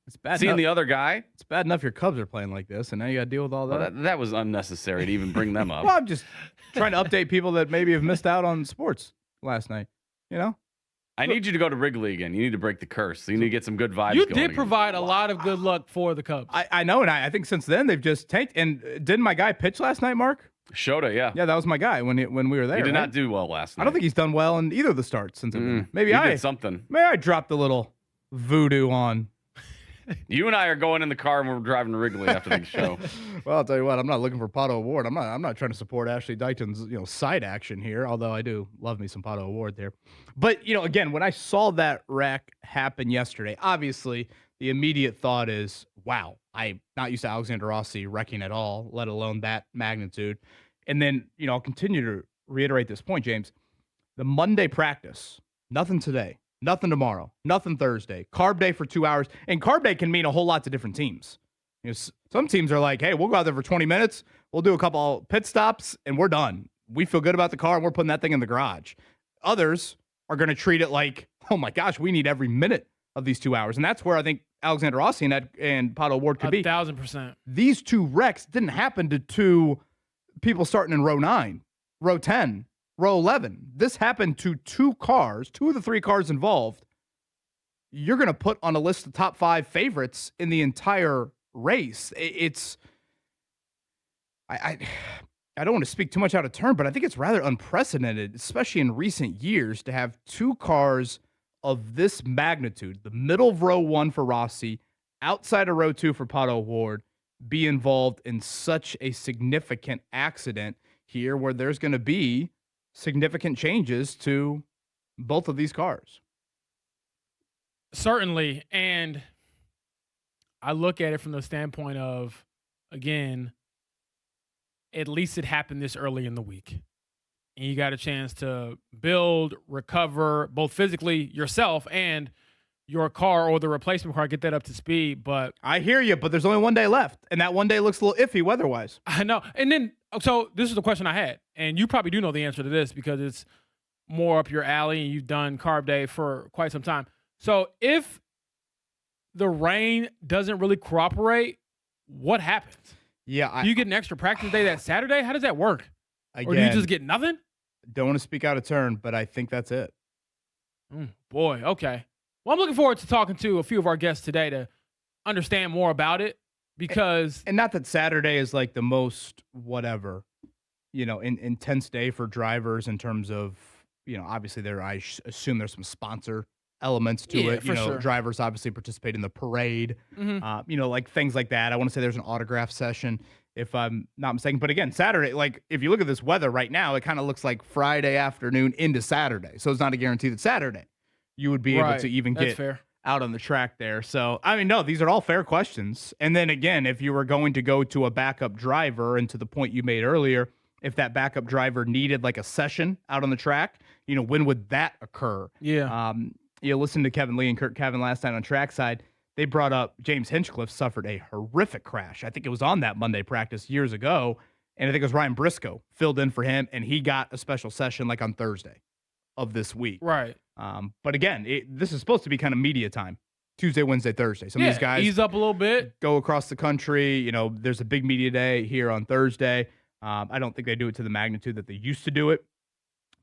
It's bad. Seeing the other guy? It's bad enough your Cubs are playing like this, and now you got to deal with all that. Well, that was unnecessary to even bring them up. Well, I'm just trying to update people that maybe have missed out on sports last night. I need you to go to Wrigley again. You need to break the curse. You need to get some good vibes You going did again. provide a lot of good luck for the Cubs. I know, and I think since then they've just tanked. And didn't my guy pitch last night, Mark? Shota, yeah. Yeah, that was my guy when we were there. He did right? not do well last night. I don't think he's done well in either of the starts since. Maybe he did something. Maybe I dropped a little voodoo on. You and I are going in the car and we're driving to Wrigley after the show. Well, I'll tell you what, I'm not looking for Pato Award. I'm not trying to support Ashley Dykton's side action here, although I do love me some Pato Award there. But again, when I saw that wreck happen yesterday, obviously the immediate thought is, wow, I'm not used to Alexander Rossi wrecking at all, let alone that magnitude. And then I'll continue to reiterate this point, James. The Monday practice, nothing today. Nothing tomorrow. Nothing Thursday. Carb day for 2 hours. And carb day can mean a whole lot to different teams. Some teams are like, hey, we'll go out there for 20 minutes. We'll do a couple pit stops, and we're done. We feel good about the car, and we're putting that thing in the garage. Others are going to treat it like, oh, my gosh, we need every minute of these 2 hours. And that's where I think Alexander Rossi and Pato O'Ward could be. 1,000%. These two wrecks didn't happen to two people starting in row 9, row 10, row 11. This happened to two cars, two of the three cars involved. You're going to put on a list of top 5 favorites in the entire race. I don't want to speak too much out of turn, but I think it's rather unprecedented, especially in recent years, to have two cars of this magnitude, the middle of row 1 for Rossi, outside of row 2 for Pato O'Ward, be involved in such a significant accident here where there's going to be significant changes to both of these cars. Certainly. And I look at it from the standpoint of, again, at least it happened this early in the week. And you got a chance to build, recover, both physically yourself and your car or the replacement car, get that up to speed. But I hear you, but there's only one day left. And that one day looks a little iffy weather-wise. I know. And then, so this is the question I had. And you probably do know the answer to this because it's more up your alley and you've done Carb Day for quite some time. So if the rain doesn't really cooperate, what happens? Yeah. Do you get an extra practice day that Saturday? How does that work? Again, or do you just get nothing? Don't want to speak out of turn, but I think that's it. Boy, okay. Well, I'm looking forward to talking to a few of our guests today to understand more about it because... And not that Saturday is like the most whatever, intense day for drivers in terms of, obviously I assume there's some sponsor elements to it. Sure. Drivers obviously participate in the parade, like things like that. I want to say there's an autograph session if I'm not mistaken. But again, Saturday, like if you look at this weather right now, it kind of looks like Friday afternoon into Saturday. So it's not a guarantee that Saturday you would be able to even get out on the track there. So, no, these are all fair questions. And then again, if you were going to go to a backup driver, and to the point you made earlier, if that backup driver needed like a session out on the track, when would that occur? Yeah. You listened to Kevin Lee and Kurt Kevin last night on Trackside. They brought up James Hinchcliffe suffered a horrific crash. I think it was on that Monday practice years ago. And I think it was Ryan Briscoe filled in for him, and he got a special session like on Thursday of this week. Right. But again, this is supposed to be kind of media time. Tuesday, Wednesday, Thursday. Some of these guys ease up a little bit. Go across the country. There's a big media day here on Thursday. I don't think they do it to the magnitude that they used to do it.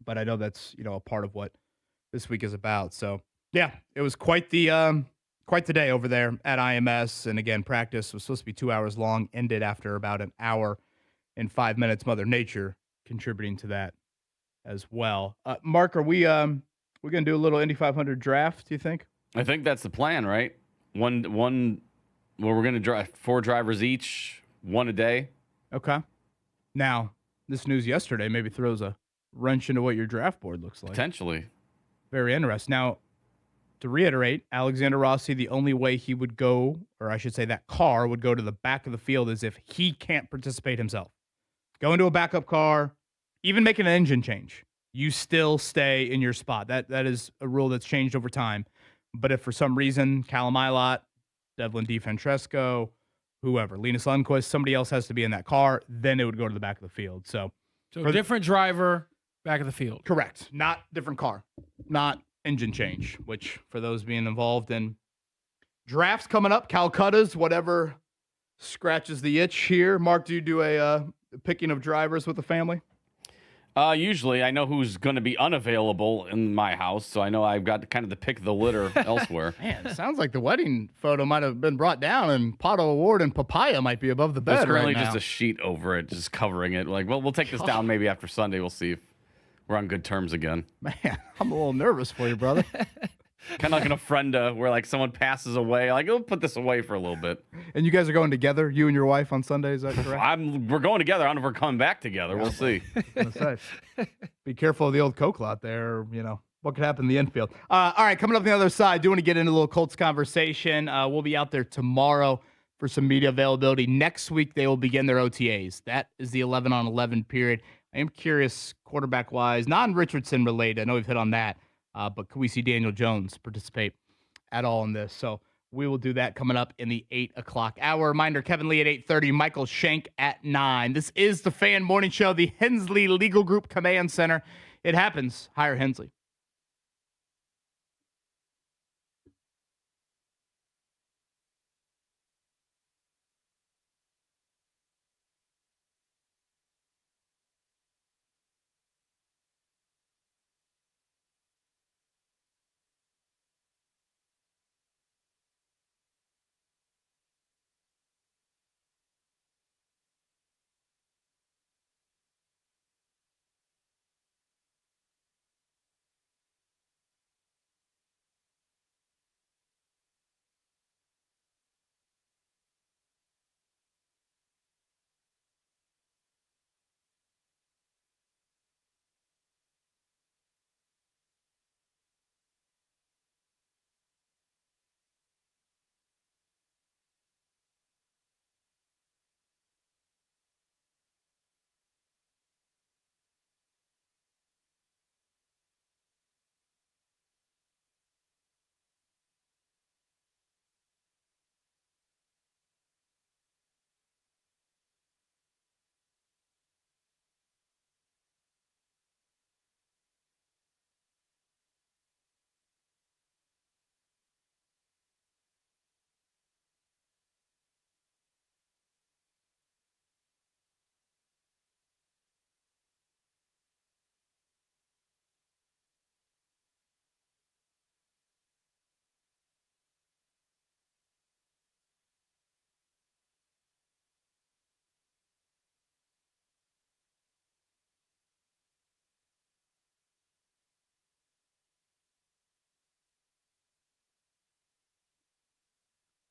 But I know that's, a part of what this week is about. So, yeah, it was quite the day over there at IMS. And again, practice was supposed to be 2 hours long, ended after about an hour and 5 minutes. Mother Nature contributing to that as well. Mark, are we going to do a little Indy 500 draft, do you think? I think that's the plan, right? One where we're going to drive 4 drivers each, one a day. Okay. Now, this news yesterday maybe throws a wrench into what your draft board looks like. Potentially. Very interesting. Now, to reiterate, Alexander Rossi, the only way he would go, or I should say that car would go to the back of the field, is if he can't participate himself. Go into a backup car, even making an engine change, you still stay in your spot. That is a rule that's changed over time. But if for some reason, Callum Ilott, Devlin DeFrancesco, whoever, Linus Lundqvist, somebody else has to be in that car, then it would go to the back of the field. So different driver, back of the field. Correct. Not different car. Not engine change, which for those being involved in drafts coming up, Calcutta's, whatever scratches the itch here. Mark, do you do a picking of drivers with the family? Usually I know who's going to be unavailable in my house, so I know I've got kind of the pick of the litter elsewhere. Man, it sounds like the wedding photo might have been brought down, and Pato O'Ward and Papaya might be above the bed. There's currently right now. just a sheet over it, just covering it. Like, well, we'll take this down maybe after Sunday. We'll see if we're on good terms again. Man, I'm a little nervous for you, brother. Kind of like an ofrenda where like someone passes away. Like, we'll put this away for a little bit. And you guys are going together, you and your wife, on Sunday, is that correct? We're going together. I don't know if we're coming back together. We'll see. Be careful of the old coke lot there. What could happen in the infield. All right, coming up on the other side, do want to get into a little Colts conversation. We'll be out there tomorrow for some media availability. Next week, they will begin their OTAs. That is the 11-on-11 period. I am curious, quarterback-wise, non-Richardson related. I know we've hit on that. But could we see Daniel Jones participate at all in this? So We will do that coming up in the 8 o'clock hour. Reminder, Kevin Lee at 8:30, Michael Shank at 9. This is the Fan Morning Show, the Hensley Legal Group Command Center. It happens. Hire Hensley.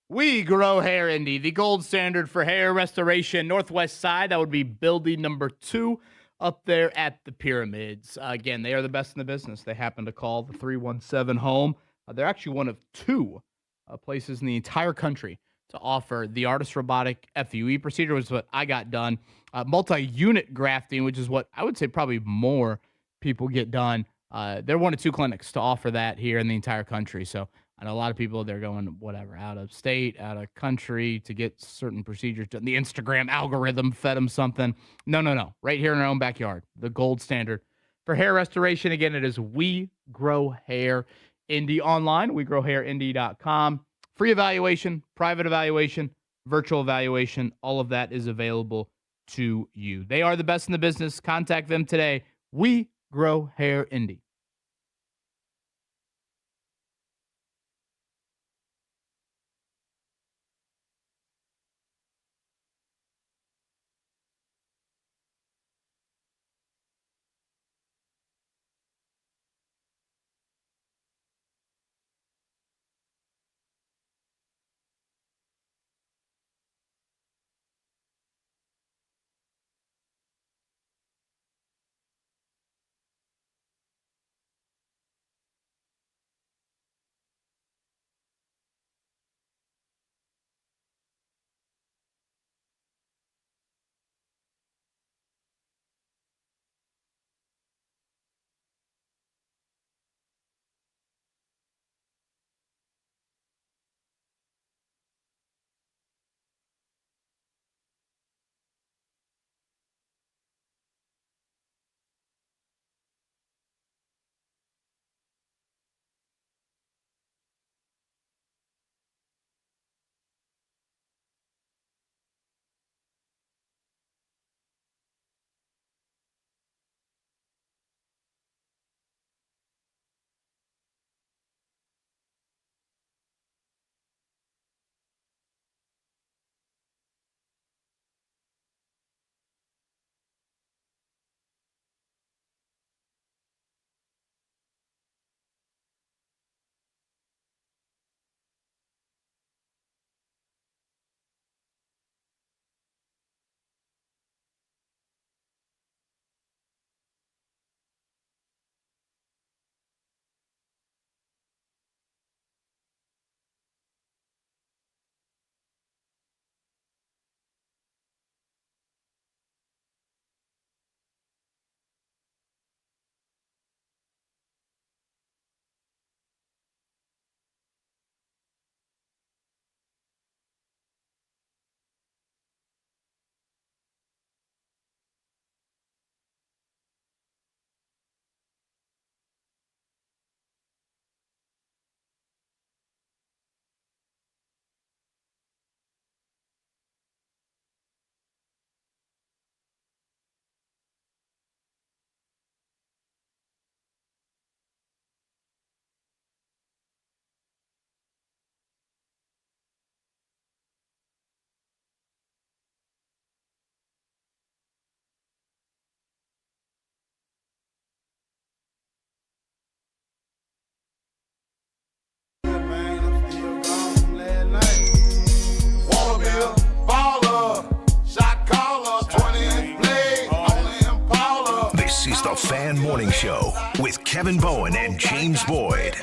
We grow hair, Indy, the gold standard for hair restoration. Northwest side, that would be building number 2 up there at the Pyramids. Again, they are the best in the business. They happen to call the 317 home. They're actually one of 2 places in the entire country to offer the artist robotic FUE procedure, which is what I got done. Multi-unit grafting, which is what I would say probably more people get done. They're one of 2 clinics to offer that here in the entire country. So I know a lot of people, they're going, whatever, out of state, out of country to get certain procedures done. The Instagram algorithm fed them something. No. Right here in our own backyard, the gold standard for hair restoration. Again, it is We Grow Hair Indy online, wegrowhairindy.com. Free evaluation, private evaluation, virtual evaluation. All of that is available to you. They are the best in the business. Contact them today. We Grow Hair Indy. Fan Morning Show with Kevin Bowen and James Boyd.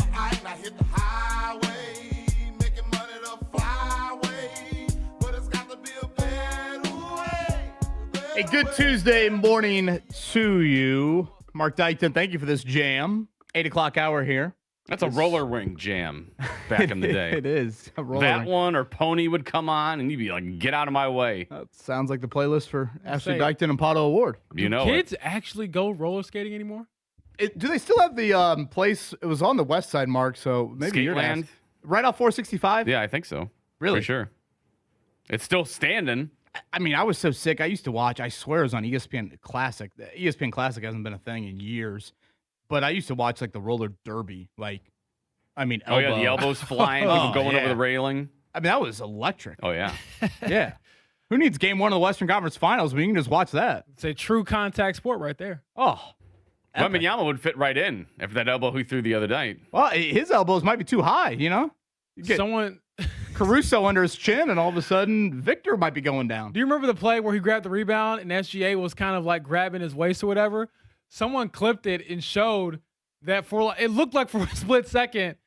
A good Tuesday morning to you. Mark Dykton, thank you for this jam. 8 o'clock hour here. That's a roller rink jam back in the day. It is. A roller That rink. one or Pony would come on, and you'd be like, get out of my way. That sounds like the playlist for Ashley say- Dykton and Pato Award. You know Kids it. actually go roller skating anymore? Do they still have the place? It was on the west side, Mark, so maybe you're Skateland? right off 465? Yeah, I think so. Really? For sure. It's still standing. I mean, I was so sick. I used to watch, I swear it was on ESPN Classic. The ESPN Classic hasn't been a thing in years. But I used to watch, like, the roller derby. Like, I mean, Oh, yeah, the elbows flying, people going over yeah. the railing. I mean, that was electric. Oh, yeah. Yeah. Who needs game one of the Western Conference Finals when you can just watch that? It's a true contact sport right there. Oh. epic. Wembanyama would fit right in after that elbow he threw the other night. Well, his elbows might be too high, you know? You get Someone, Caruso under his chin, and all of a sudden, Victor might be going down. do you remember the play where he grabbed the rebound and SGA was kind of like grabbing his waist or whatever? Someone clipped it and showed that it looked like for a split second,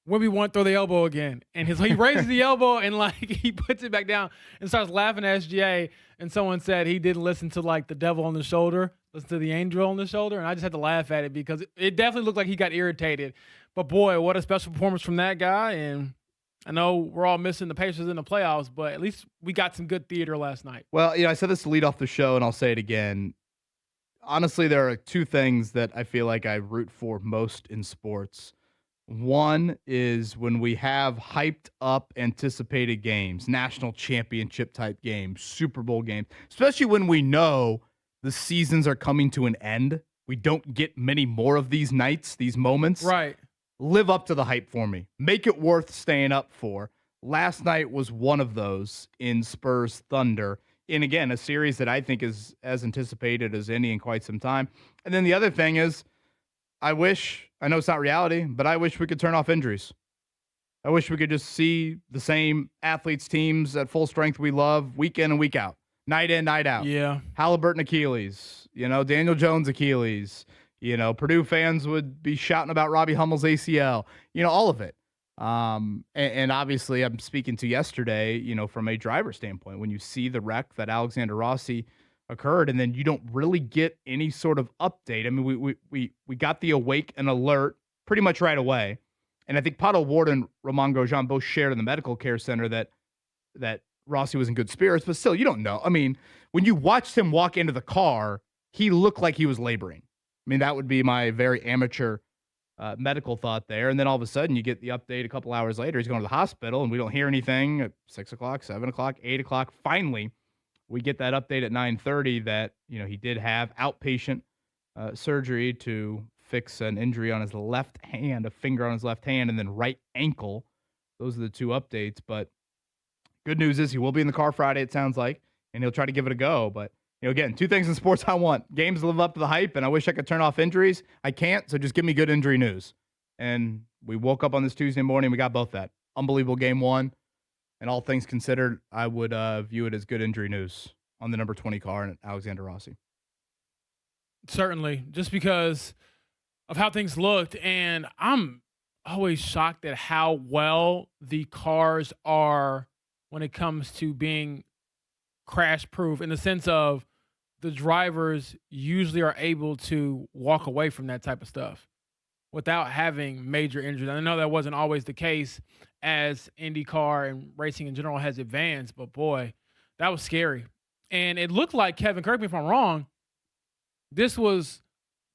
Wemby won't throw the elbow again. And he raises the elbow and like he puts it back down and starts laughing at SGA. And someone said he didn't listen to like the devil on the shoulder, listen to the angel on the shoulder. And I just had to laugh at it because it definitely looked like he got irritated. But boy, what a special performance from that guy. And I know we're all missing the Pacers in the playoffs, but at least we got some good theater last night. Well, I said this to lead off the show, and I'll say it again. Honestly, there are two things that I feel like I root for most in sports. One is when we have hyped up, anticipated games, national championship type games, Super Bowl games, especially when we know the seasons are coming to an end. We don't get many more of these nights, these moments. Right. Live up to the hype for me. Make it worth staying up for. Last night was one of those in Spurs Thunder. And again, a series that I think is as anticipated as any in quite some time. And then the other thing is, I know it's not reality, but I wish we could turn off injuries. I wish we could just see the same athletes, teams at full strength we love week in and week out, night in, night out. Yeah. Halliburton Achilles, Daniel Jones Achilles, Purdue fans would be shouting about Robbie Hummel's ACL, all of it. And obviously I'm speaking to yesterday, from a driver standpoint, when you see the wreck that Alexander Rossi occurred, and then you don't really get any sort of update. I mean, we got the awake and alert pretty much right away. And I think Pato Ward and Ramon Grosjean both shared in the medical care center that Rossi was in good spirits, but still, you don't know. I mean, when you watched him walk into the car, he looked like he was laboring. I mean, that would be my very amateur medical thought there. And then all of a sudden you get the update a couple hours later, he's going to the hospital and we don't hear anything at 6 o'clock, 7 o'clock, 8 o'clock. Finally, we get that update at 9:30 that, he did have outpatient surgery to fix an injury on his left hand, a finger on his left hand, and then right ankle. Those are the two updates. But good news is he will be in the car Friday, it sounds like, and he'll try to give it a go. But, again, two things in sports I want. Games live up to the hype, and I wish I could turn off injuries. I can't, so just give me good injury news. And we woke up on this Tuesday morning, we got both that. Unbelievable game one. And all things considered, I would view it as good injury news on the number 20 car and Alexander Rossi. Certainly, just because of how things looked. And I'm always shocked at how well the cars are when it comes to being crash proof, in the sense of the drivers usually are able to walk away from that type of stuff without having major injuries. I know that wasn't always the case as IndyCar and racing in general has advanced, but boy, that was scary. And it looked like, Kevin, correct me if I'm wrong, this was,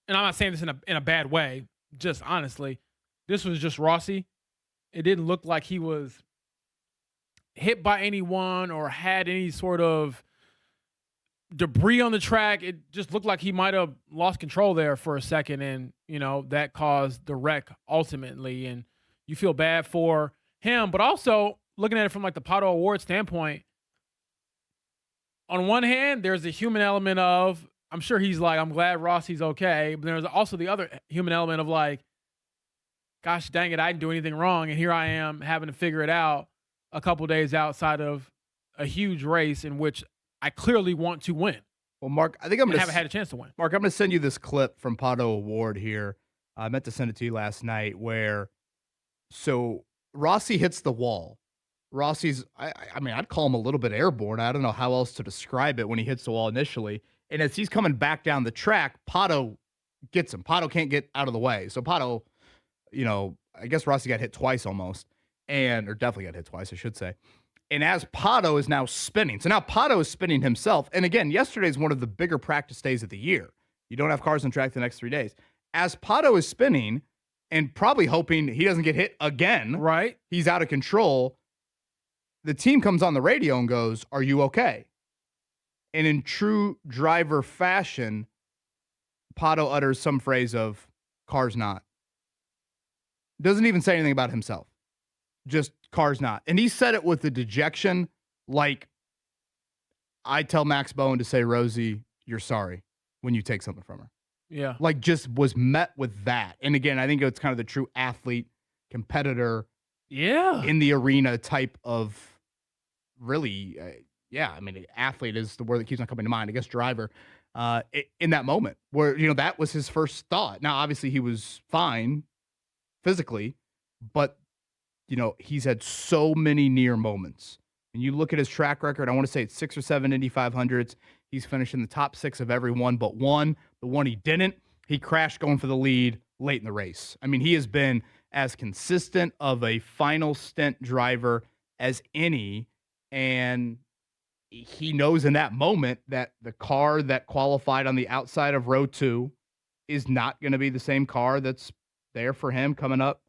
and I'm not saying this in a bad way, just honestly, this was just Rossi. It didn't look like he was hit by anyone or had any sort of debris on the track. It just looked like he might have lost control there for a second, and that caused the wreck ultimately. And you feel bad for him, but also looking at it from like the Pato Award standpoint, on one hand, there's a human element of, I'm sure he's like, I'm glad Rossi's okay, but there's also the other human element of like, gosh dang it, I didn't do anything wrong, and here I am having to figure it out a couple days outside of a huge race in which I clearly want to win. Well, Mark, I think I'm going to haven't had a chance to win. Mark, I'm going to send you this clip from Pato Award here. I meant to send it to you last night so Rossi hits the wall. Rossi's, I mean, I'd call him a little bit airborne. I don't know how else to describe it when he hits the wall initially. And as he's coming back down the track, Pato gets him. Pato can't get out of the way. So Pato, I guess Rossi got hit twice almost, or definitely got hit twice, I should say. And as Pato is now spinning, so now Pato is spinning himself. And again, yesterday is one of the bigger practice days of the year. You don't have cars on track the next 3 days. As Pato is spinning and probably hoping he doesn't get hit again, right? He's out of control. The team comes on the radio and goes, "Are you okay?" And in true driver fashion, Pato utters some phrase of, "Car's not." Doesn't even say anything about himself. Just, "Car's not." And he said it with a dejection, like I tell Max Bowen to say, "Rosie, you're sorry," when you take something from her. Yeah. Like, just was met with that. And again, I think it's kind of the true athlete, competitor, in the arena type of really, I mean, athlete is the word that keeps on coming to mind. I guess driver, in that moment where, that was his first thought. Now, obviously he was fine physically, but he's had so many near moments. And you look at his track record, I want to say it's 6 or 7 Indy 500s. He's finished in the top 6 of every one but one. The one he didn't, he crashed going for the lead late in the race. I mean, he has been as consistent of a final stint driver as any. And he knows in that moment that the car that qualified on the outside of row 2 is not going to be the same car that's there for him coming up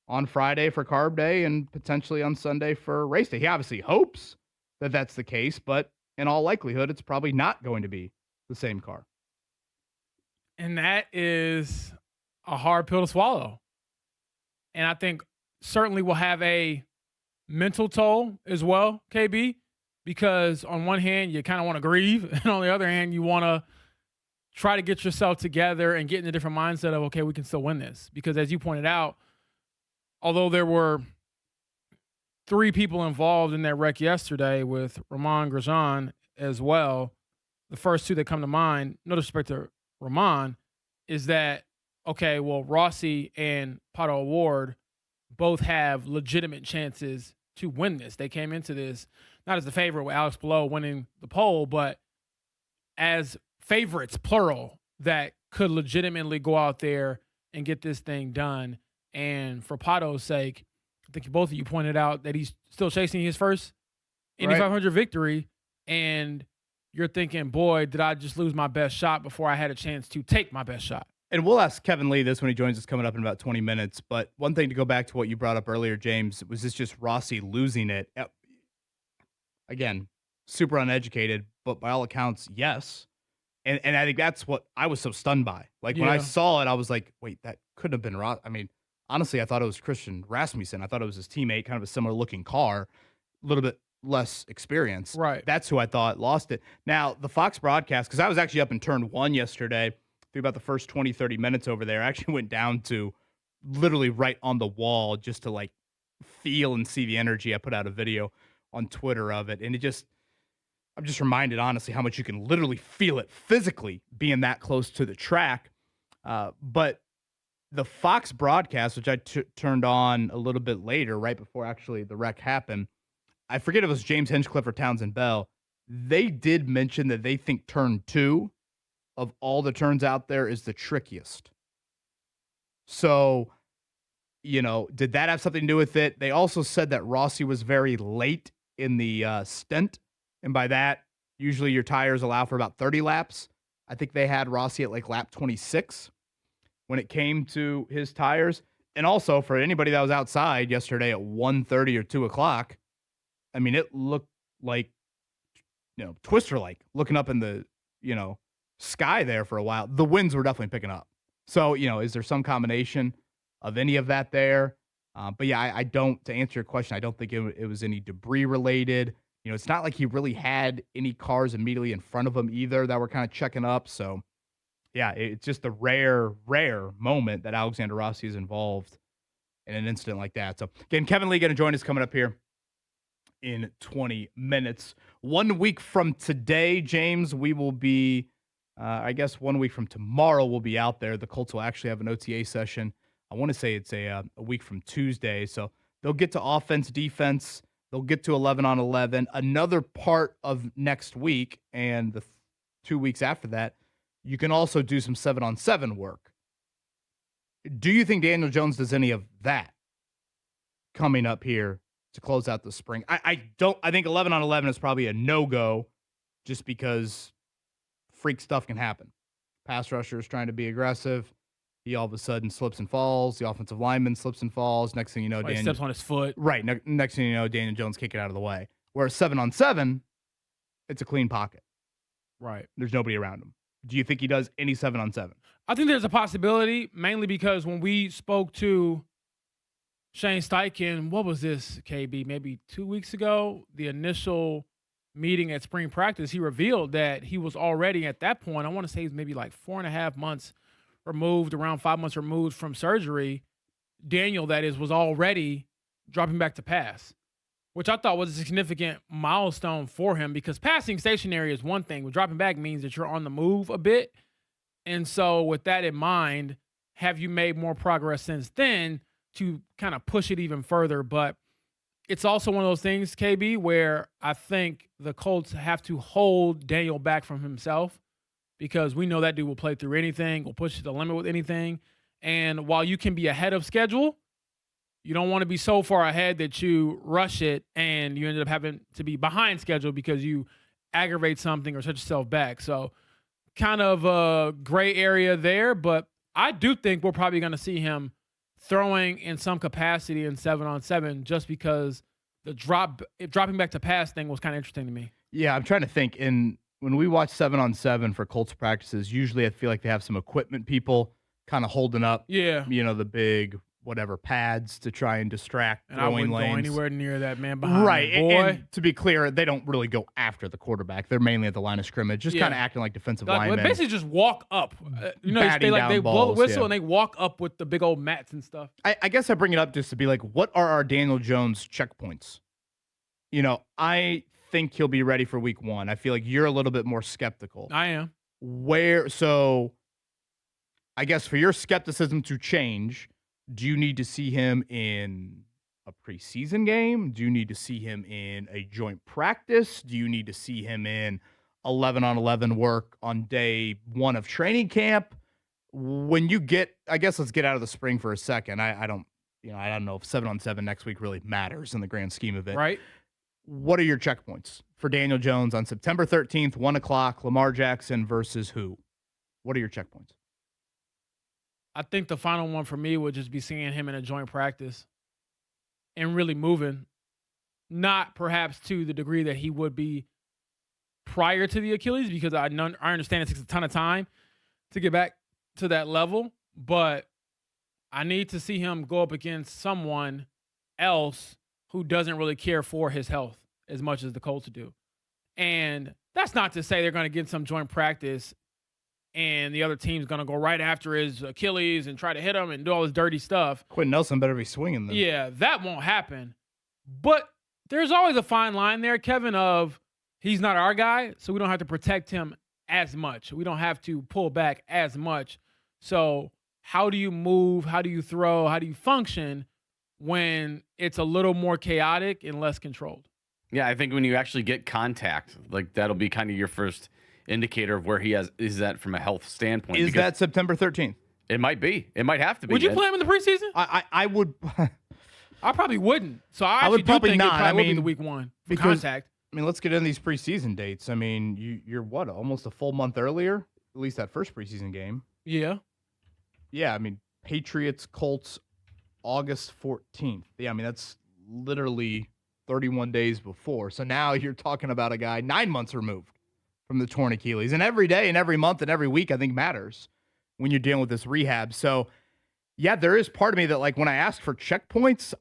on Friday for carb day and potentially on Sunday for race day. He obviously hopes that that's the case, but in all likelihood, it's probably not going to be the same car. And that is a hard pill to swallow. And I think certainly will have a mental toll as well, KB, because on one hand, you kind of want to grieve. And on the other hand, you want to try to get yourself together and get in a different mindset of, okay, we can still win this. Because as you pointed out, although there were 3 people involved in that wreck yesterday with Ramon Grosjean as well, the first 2 that come to mind, no disrespect to Ramon, is that, okay, well, Rossi and Pato Award both have legitimate chances to win this. They came into this not as the favorite with Alex Palou winning the pole, but as favorites, plural, that could legitimately go out there and get this thing done. And for Pato's sake, I think both of you pointed out that he's still chasing his first Indy 500 victory. And you're thinking, boy, did I just lose my best shot before I had a chance to take my best shot. And we'll ask Kevin Lee this when he joins us coming up in about 20 minutes. But one thing to go back to what you brought up earlier, James, was this just Rossi losing it? Again, super uneducated, but by all accounts, yes. And I think that's what I was so stunned by. Like, when I saw it, I was like, wait, that couldn't have been Rossi. I mean, honestly, I thought it was Christian Rasmussen. I thought it was his teammate, kind of a similar looking car, a little bit less experience. Right. That's who I thought lost it. Now, the Fox broadcast, because I was actually up in turn 1 yesterday, through about the first 20, 30 minutes over there, I actually went down to literally right on the wall just to like feel and see the energy. I put out a video on Twitter of it. And I'm just reminded, honestly, how much you can literally feel it physically being that close to the track. But the Fox broadcast, which I turned on a little bit later, right before actually the wreck happened, I forget if it was James Hinchcliffe or Townsend Bell, they did mention that they think turn 2 of all the turns out there is the trickiest. So, did that have something to do with it? They also said that Rossi was very late in the stint. And by that, usually your tires allow for about 30 laps. I think they had Rossi at like lap 26 when it came to his tires. And also, for anybody that was outside yesterday at 1:30 or 2 o'clock, I mean, it looked like, Twister-like, looking up in the, sky there for a while. The winds were definitely picking up. So, is there some combination of any of that there? But yeah, I don't, to answer your question, I don't think it was any debris related. It's not like he really had any cars immediately in front of him either that were kind of checking up. So yeah, it's just a rare moment that Alexander Rossi is involved in an incident like that. So again, Kevin Lee going to join us coming up here in 20 minutes. 1 week from today, James, we will be, I guess 1 week from tomorrow, we'll be out there. The Colts will actually have an OTA session. I want to say it's a week from Tuesday. So they'll get to offense, defense. They'll get to 11 on 11. Another part of next week and the 2 weeks after that, you can also do some 7 on 7 work. Do you think Daniel Jones does any of that coming up here to close out the spring? I don't. I think 11 on 11 is probably a no-go just because freak stuff can happen. Pass rusher is trying to be aggressive. He all of a sudden slips and falls. The offensive lineman slips and falls. Next thing you know, he steps on his foot. Right. Next thing you know, Daniel Jones kick it out of the way. Whereas 7 on 7, it's a clean pocket. Right. There's nobody around him. Do you think he does any 7 on 7? I think there's a possibility, mainly because when we spoke to Shane Steichen, what was this, KB, maybe 2 weeks ago, the initial meeting at spring practice, he revealed that he was already at that point, I want to say he's maybe like 4.5 months removed, around 5 months removed from surgery. Daniel, that is, was already dropping back to pass, which I thought was a significant milestone for him because passing stationary is one thing, but dropping back means that you're on the move a bit. And so with that in mind, have you made more progress since then to kind of push it even further? But it's also one of those things, KB, where I think the Colts have to hold Daniel back from himself because we know that dude will play through anything, will push to the limit with anything. And while you can be ahead of schedule, you don't want to be so far ahead that you rush it and you ended up having to be behind schedule because you aggravate something or set yourself back. So kind of a gray area there, but I do think we're probably going to see him throwing in some capacity in 7 on 7 just because the dropping back to pass thing was kind of interesting to me. Yeah, I'm trying to think. When we watch 7 on 7 for Colts practices, usually I feel like they have some equipment people kind of holding up, the big whatever pads to try and distract and throwing lanes. I wouldn't go anywhere near that man behind right. me, boy. And to be clear, they don't really go after the quarterback. They're mainly at the line of scrimmage, just kind of acting like defensive linemen. They basically just walk up. They blow the whistle and they walk up with the big old mats and stuff. I guess I bring it up just to be like, what are our Daniel Jones checkpoints? I think he'll be ready for week 1. I feel like you're a little bit more skeptical. I am. So I guess for your skepticism to change, do you need to see him in a preseason game? Do you need to see him in a joint practice? Do you need to see him in 11 on 11 work on day 1 of training camp? When you get, I guess let's get out of the spring for a second. I don't know if 7 on 7 next week really matters in the grand scheme of it. Right. What are your checkpoints for Daniel Jones on September 13th, 1 o'clock, Lamar Jackson versus who? What are your checkpoints? I think the final one for me would just be seeing him in a joint practice and really moving, not perhaps to the degree that he would be prior to the Achilles, because I understand it takes a ton of time to get back to that level, but I need to see him go up against someone else who doesn't really care for his health as much as the Colts do. And that's not to say they're going to get some joint practice and the other team's going to go right after his Achilles and try to hit him and do all this dirty stuff. Quentin Nelson better be swinging them. Yeah, that won't happen. But there's always a fine line there, Kevin, of he's not our guy, so we don't have to protect him as much. We don't have to pull back as much. So how do you move? How do you throw? How do you function when it's a little more chaotic and less controlled? Yeah, I think when you actually get contact, like that'll be kind of your first indicator of where he is at from a health standpoint. Is that September 13th? It might be. It might have to be. Would you play him in the preseason? I would. I probably wouldn't. So I would probably think not. It probably will be the week 1 for contact. I mean, let's get into these preseason dates. I mean, you're what, almost a full month earlier? At least that first preseason game. Yeah. Yeah, I mean, Patriots, Colts, August 14th. Yeah, I mean, that's literally 31 days before. So now you're talking about a guy 9 months removed from the torn Achilles. And every day and every month and every week, I think, matters when you're dealing with this rehab. So, yeah, there is part of me that, like, when I ask for checkpoints,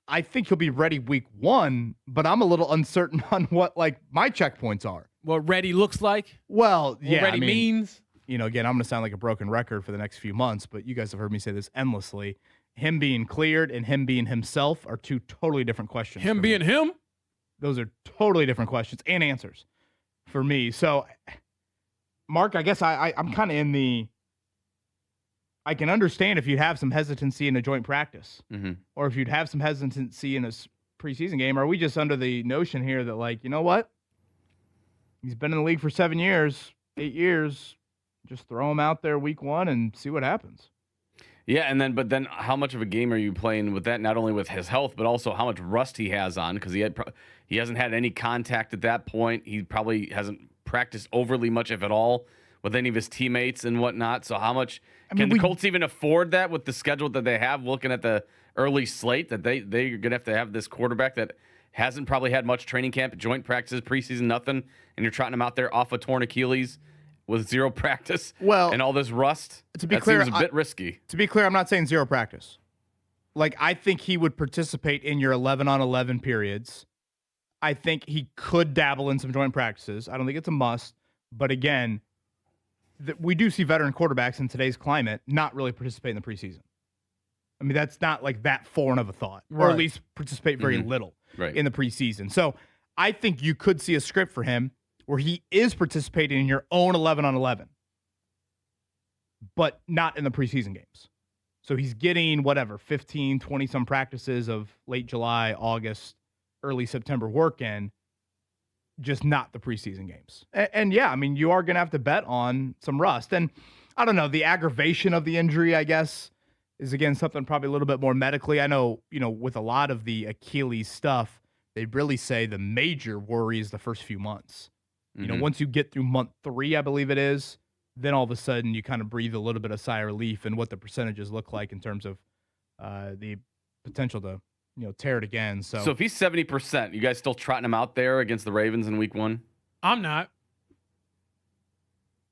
I think he'll be ready week 1, but I'm a little uncertain on what, like, my checkpoints are. What ready looks like? Well, yeah. What ready means? Again, I'm going to sound like a broken record for the next few months, but you guys have heard me say this endlessly. Him being cleared and him being himself are two totally different questions. Him being him? Those are totally different questions and answers for me. So, Mark, I guess I'm kind of in the – I can understand if you have some hesitancy in a joint practice or if you'd have some hesitancy in a preseason game. Are we just under the notion here that, like, you know what? He's been in the league for 7 years, 8 years. Just throw him out there week one and see what happens. Yeah, but then how much of a game are you playing with that? Not only with his health, but also how much rust he has on, because he hasn't had any contact at that point. He probably hasn't practiced overly much, if at all, with any of his teammates and whatnot. So how much can the Colts even afford that with the schedule that they have, looking at the early slate, that they're going to have this quarterback that hasn't probably had much training camp, joint practices, preseason, nothing, and you're trotting him out there off a torn Achilles with zero practice and all this rust? To be clear, seems a bit risky. To be clear, I'm not saying zero practice. Like, I think he would participate in your 11-on-11 periods. I think he could dabble in some joint practices. I don't think it's a must. But again, we do see veteran quarterbacks in today's climate not really participate in the preseason. I mean, that's not like that foreign of a thought, or at least participate very little in the preseason. So I think you could see a script for him where he is participating in your own 11-on-11, but not in the preseason games. So he's getting 15, 20-some practices of late July, August, early September work in, just not the preseason games. And yeah, I mean, you are going to have to bet on some rust. And I don't know, the aggravation of the injury, I guess, is, again, something probably a little bit more medically. I know, with a lot of the Achilles stuff, they really say the major worry is the first few months. Once you get through month 3, I believe it is, then all of a sudden you kind of breathe a little bit of sigh of relief and what the percentages look like in terms of the potential to, tear it again. So if he's 70%, you guys still trotting him out there against the Ravens in week 1? I'm not.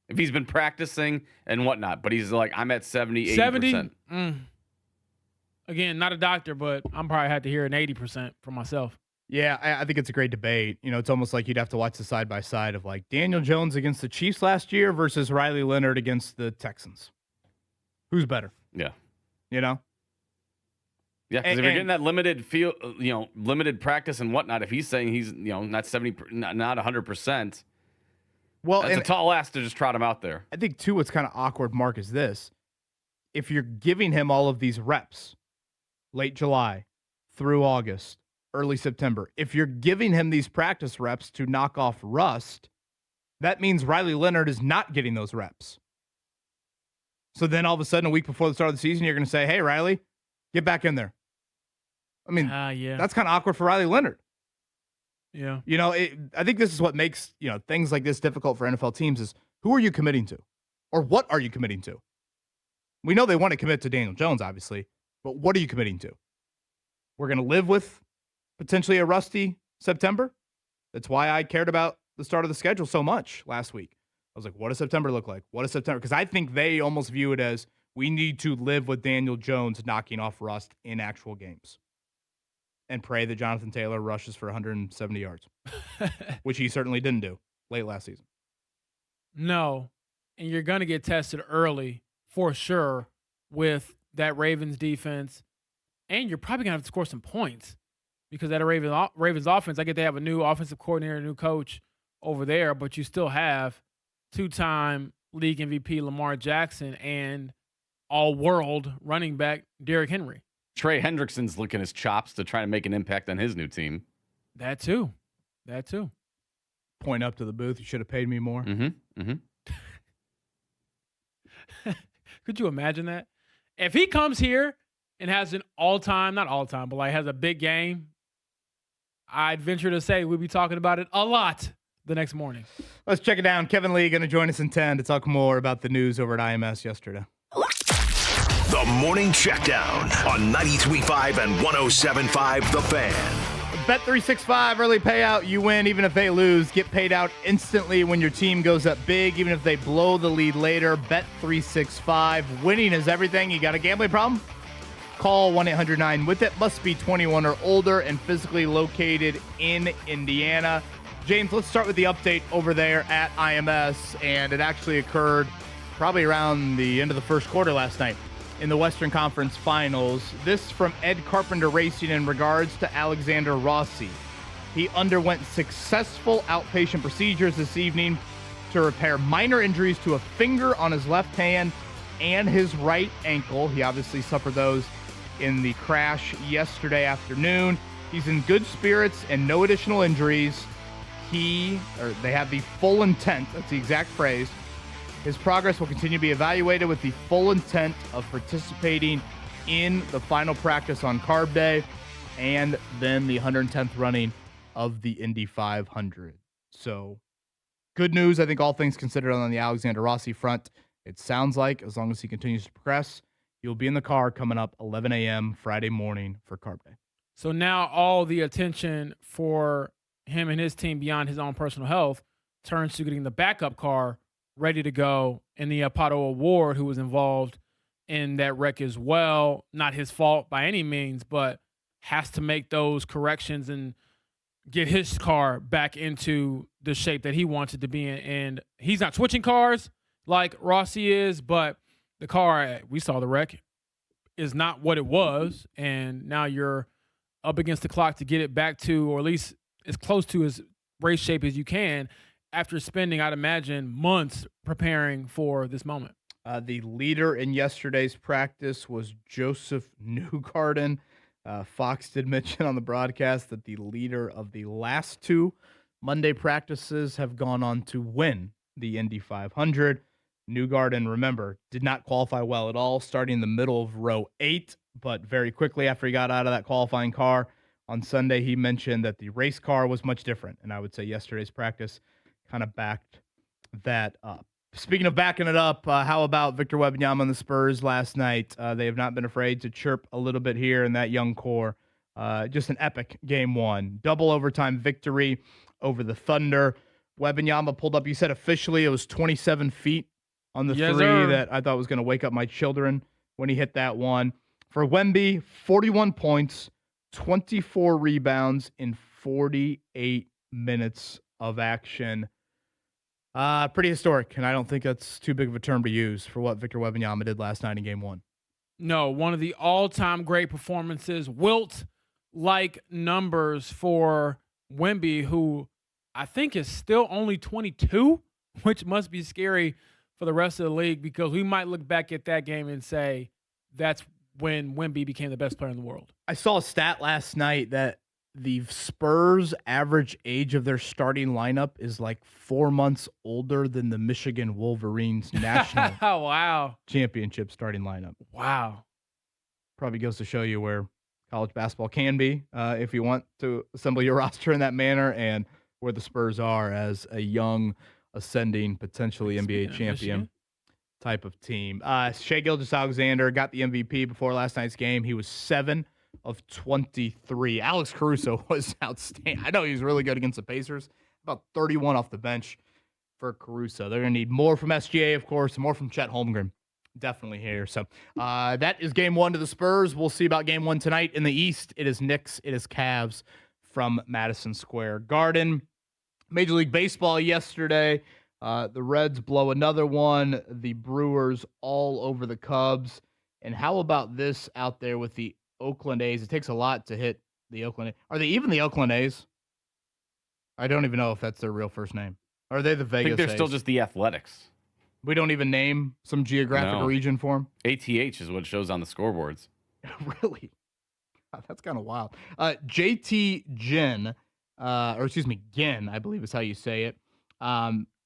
If he's been practicing and whatnot, but he's like, I'm at 70, 80%. 70? Again, not a doctor, but I'm probably had to hear an 80% for myself. Yeah, I think it's a great debate. It's almost like you'd have to watch the side-by-side of, like, Daniel Jones against the Chiefs last year versus Riley Leonard against the Texans. Who's better? Yeah. Yeah, because if you're getting that limited practice and whatnot, if he's saying he's, not 70, not 100%, well, that's a tall ask to just trot him out there. I think, too, what's kind of awkward, Mark, is this. If you're giving him all of these reps, late July through August, early September, if you're giving him these practice reps to knock off rust, that means Riley Leonard is not getting those reps. So then all of a sudden, a week before the start of the season, you're going to say, hey, Riley, get back in there. I mean, that's kind of awkward for Riley Leonard. Yeah. I think this is what makes, things like this difficult for NFL teams is, who are you committing to? Or what are you committing to? We know they want to commit to Daniel Jones, obviously, but what are you committing to? We're going to live with potentially a rusty September. That's why I cared about the start of the schedule so much last week. I was like, what does September look like? What is September? Because I think they almost view it as, we need to live with Daniel Jones knocking off rust in actual games and pray that Jonathan Taylor rushes for 170 yards, which he certainly didn't do late last season. No, and you're going to get tested early for sure with that Ravens defense, and you're probably going to have to score some points because that Ravens offense, I get they have a new offensive coordinator, a new coach over there, but you still have two-time league MVP Lamar Jackson and all-world running back Derrick Henry. Trey Hendrickson's licking his chops to try to make an impact on his new team. That too. Point up to the booth. You should have paid me more. Could you imagine that? If he comes here and has an all-time, not all-time, but like has a big game, I'd venture to say we'll be talking about it a lot the next morning. Let's check it down. Kevin Lee going to join us in 10 to talk more about the news over at IMS yesterday. The Morning Checkdown on 93.5 and 107.5 The Fan. Bet365 early payout. You win even if they lose. Get paid out instantly when your team goes up big, even if they blow the lead later. Bet365. Winning is everything. You got a gambling problem? Call 1-800-9-WITH-IT. Must be 21 or older and physically located in Indiana. James, let's start with the update over there at IMS. And it actually occurred probably around the end of the first quarter last night in the Western Conference Finals. This from Ed Carpenter Racing in regards to Alexander Rossi. He underwent successful outpatient procedures this evening to repair minor injuries to a finger on his left hand and his right ankle. He obviously suffered those in the crash yesterday afternoon. He's in good spirits and no additional injuries. They have the full intent, that's the exact phrase. His progress will continue to be evaluated with the full intent of participating in the final practice on Carb Day and then the 110th running of the Indy 500. So good news, I think, all things considered, on the Alexander Rossi front. It sounds like, as long as he continues to progress, he'll be in the car coming up 11 a.m. Friday morning for Carb Day. So now all the attention for him and his team beyond his own personal health turns to getting the backup car ready to go. And the Pato Award, who was involved in that wreck as well, not his fault by any means, but has to make those corrections and get his car back into the shape that he wants it to be in. And he's not switching cars like Rossi is, but the car, we saw the wreck, is not what it was. And now you're up against the clock to get it back to, or at least as close to his race shape as you can, after spending, I'd imagine, months preparing for this moment. The leader in yesterday's practice was Joseph Newgarden. Fox did mention on the broadcast that the leader of the last two Monday practices have gone on to win the Indy 500. Newgarden, remember, did not qualify well at all, starting in the middle of row 8, but very quickly after he got out of that qualifying car on Sunday, he mentioned that the race car was much different, and I would say yesterday's practice kind of backed that up. Speaking of backing it up, how about Victor Wembanyama and the Spurs last night? They have not been afraid to chirp a little bit here in that young core. Just an epic game one. Double overtime victory over the Thunder. Wembanyama pulled up, you said officially it was 27 feet on the Yes, three sir. that I thought was going to wake up my children when he hit that one. For Wemby, 41 points, 24 rebounds in 48 minutes of action. Pretty historic, and I don't think that's too big of a term to use for what Victor Wembanyama did last night in game one. No, one of the all-time great performances. Wilt-like numbers for Wemby, who I think is still only 22, which must be scary for the rest of the league, because we might look back at that game and say that's when Wemby became the best player in the world. I saw a stat last night that the Spurs' average age of their starting lineup is like 4 months older than the Michigan Wolverines national Wow. championship starting lineup. Wow. Probably goes to show you where college basketball can be if you want to assemble your roster in that manner, and where the Spurs are as a young, ascending, potentially NBA champion type of team. Shai Gilgeous-Alexander got the MVP before last night's game. He was 7 of 23. Alex Caruso was outstanding. I know he was really good against the Pacers. About 31 off the bench for Caruso. They're going to need more from SGA, of course, and more from Chet Holmgren. Definitely here. So that is game one to the Spurs. We'll see about game one tonight. In the East, it is Knicks, it is Cavs from Madison Square Garden. Major League Baseball yesterday. The Reds blow another one. The Brewers all over the Cubs. And how about this out there with the Oakland A's? It takes a lot to hit the Oakland A's. Are they even the Oakland A's? I don't even know if that's their real first name. Or are they the I Vegas think they're A's? still just the Athletics. We don't even name some geographic region for them? ATH is what it shows on the scoreboards. Really? God, that's kind of wild. JT Ginn, Ginn, I believe is how you say it.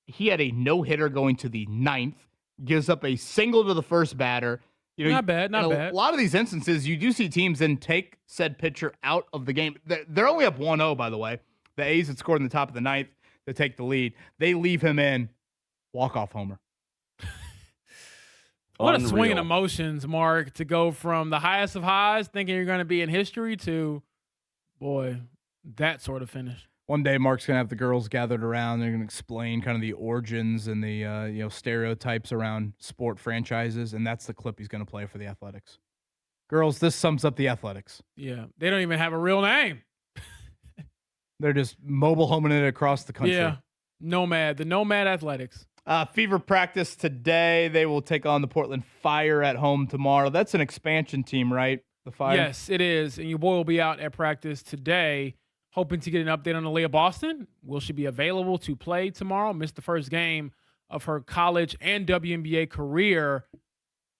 He had a no-hitter going to the 9th, gives up a single to the first batter. Not bad. A lot of these instances, you do see teams then take said pitcher out of the game. They're only up 1-0, by the way. The A's had scored in the top of the 9th to take the lead. They leave him in, walk-off homer. What a swing in emotions, Mark, to go from the highest of highs, thinking you're going to be in history, to, boy, that sort of finish. One day, Mark's going to have the girls gathered around. They're going to explain kind of the origins and the stereotypes around sport franchises, and that's the clip he's going to play for the Athletics. Girls, this sums up the Athletics. Yeah, they don't even have a real name. They're just mobile homing it across the country. Yeah, the Nomad Athletics. Fever practice today. They will take on the Portland Fire at home tomorrow. That's an expansion team, right? The Fire? Yes, it is. And your boy will be out at practice today. hoping to get an update on Aaliyah Boston. Will she be available to play tomorrow? Missed the first game of her college and WNBA career.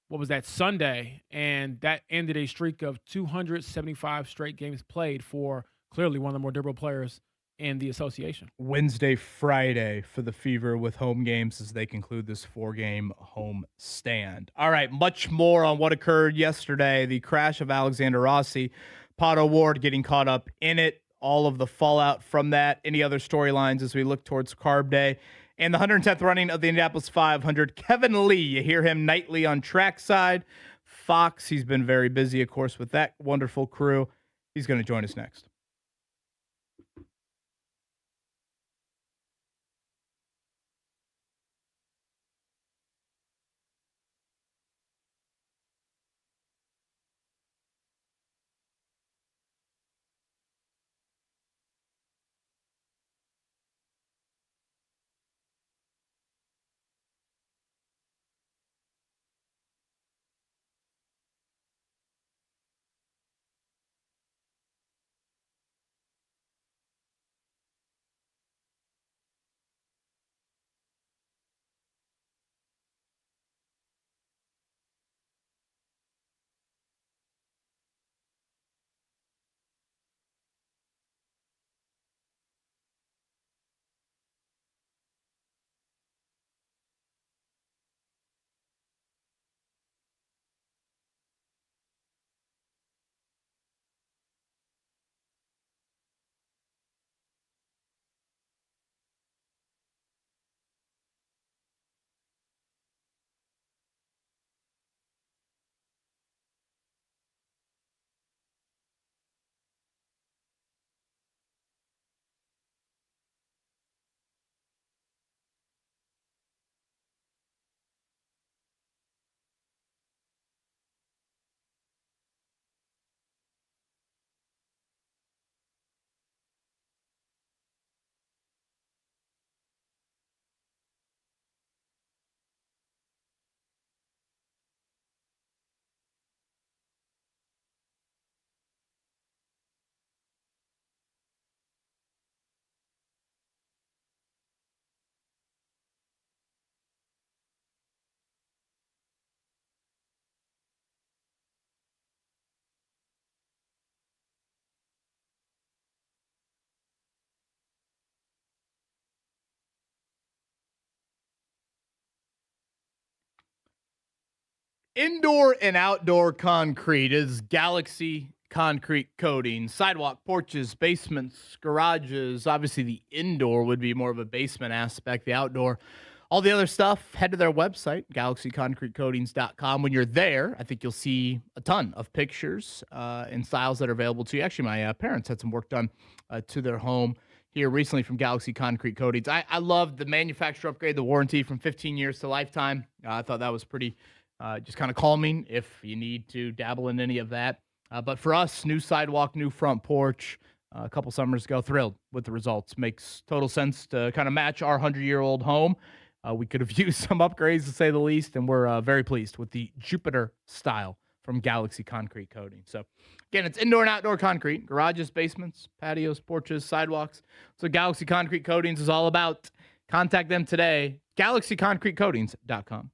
What was that, Sunday? And that ended a streak of 275 straight games played for clearly one of the more durable players in the association. Wednesday, Friday for the Fever with home games as they conclude this 4-game home stand. All right, much more on what occurred yesterday. The crash of Alexander Rossi, Pato Ward getting caught up in it, all of the fallout from that, any other storylines as we look towards Carb Day, and the 110th running of the Indianapolis 500. Kevin Lee, you hear him nightly on trackside. Fox, he's been very busy, of course, with that wonderful crew. He's going to join us next. Indoor and outdoor concrete is Galaxy Concrete Coating. Sidewalk, porches, basements, garages. Obviously, the indoor would be more of a basement aspect. The outdoor, all the other stuff, head to their website, galaxyconcretecoatings.com. When you're there, I think you'll see a ton of pictures and styles that are available to you. Actually, my parents had some work done to their home here recently from Galaxy Concrete Coatings. I love the manufacturer upgrade, the warranty from 15 years to lifetime. I thought that was pretty just kind of calming if you need to dabble in any of that. But for us, new sidewalk, new front porch, a couple summers ago, thrilled with the results. Makes total sense to kind of match our 100-year-old home. We could have used some upgrades, to say the least, and we're very pleased with the Jupiter style from Galaxy Concrete Coating. So, again, it's indoor and outdoor concrete, garages, basements, patios, porches, sidewalks. So Galaxy Concrete Coatings is all about. Contact them today, galaxyconcretecoatings.com.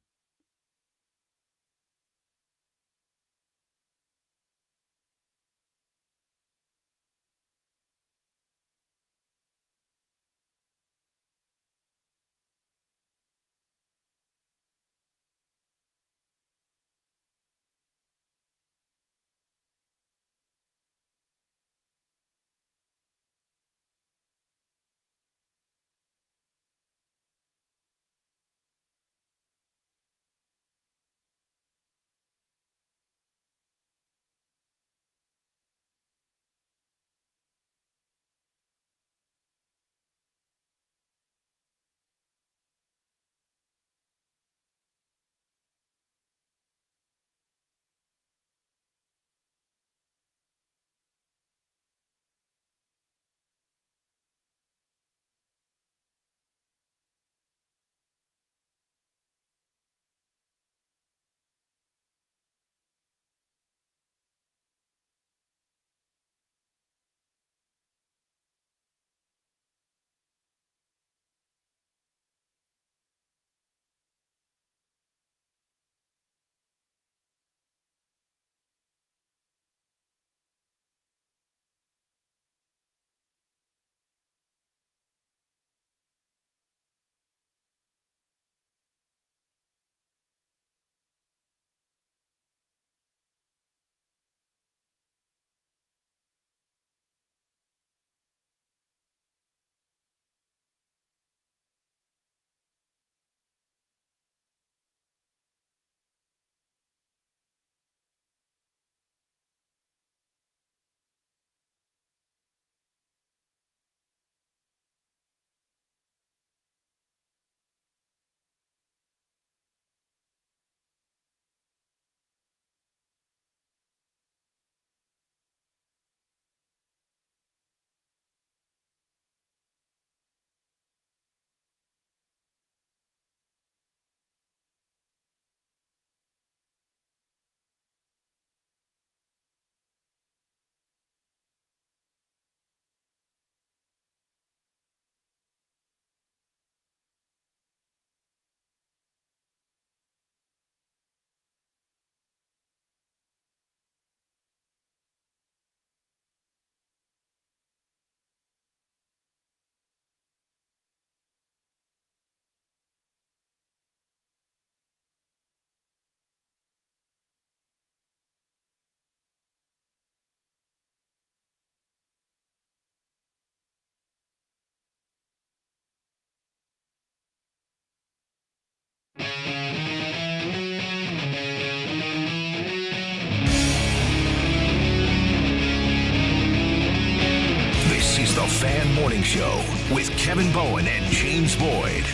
Morning Show with Kevin Bowen and James Boyd.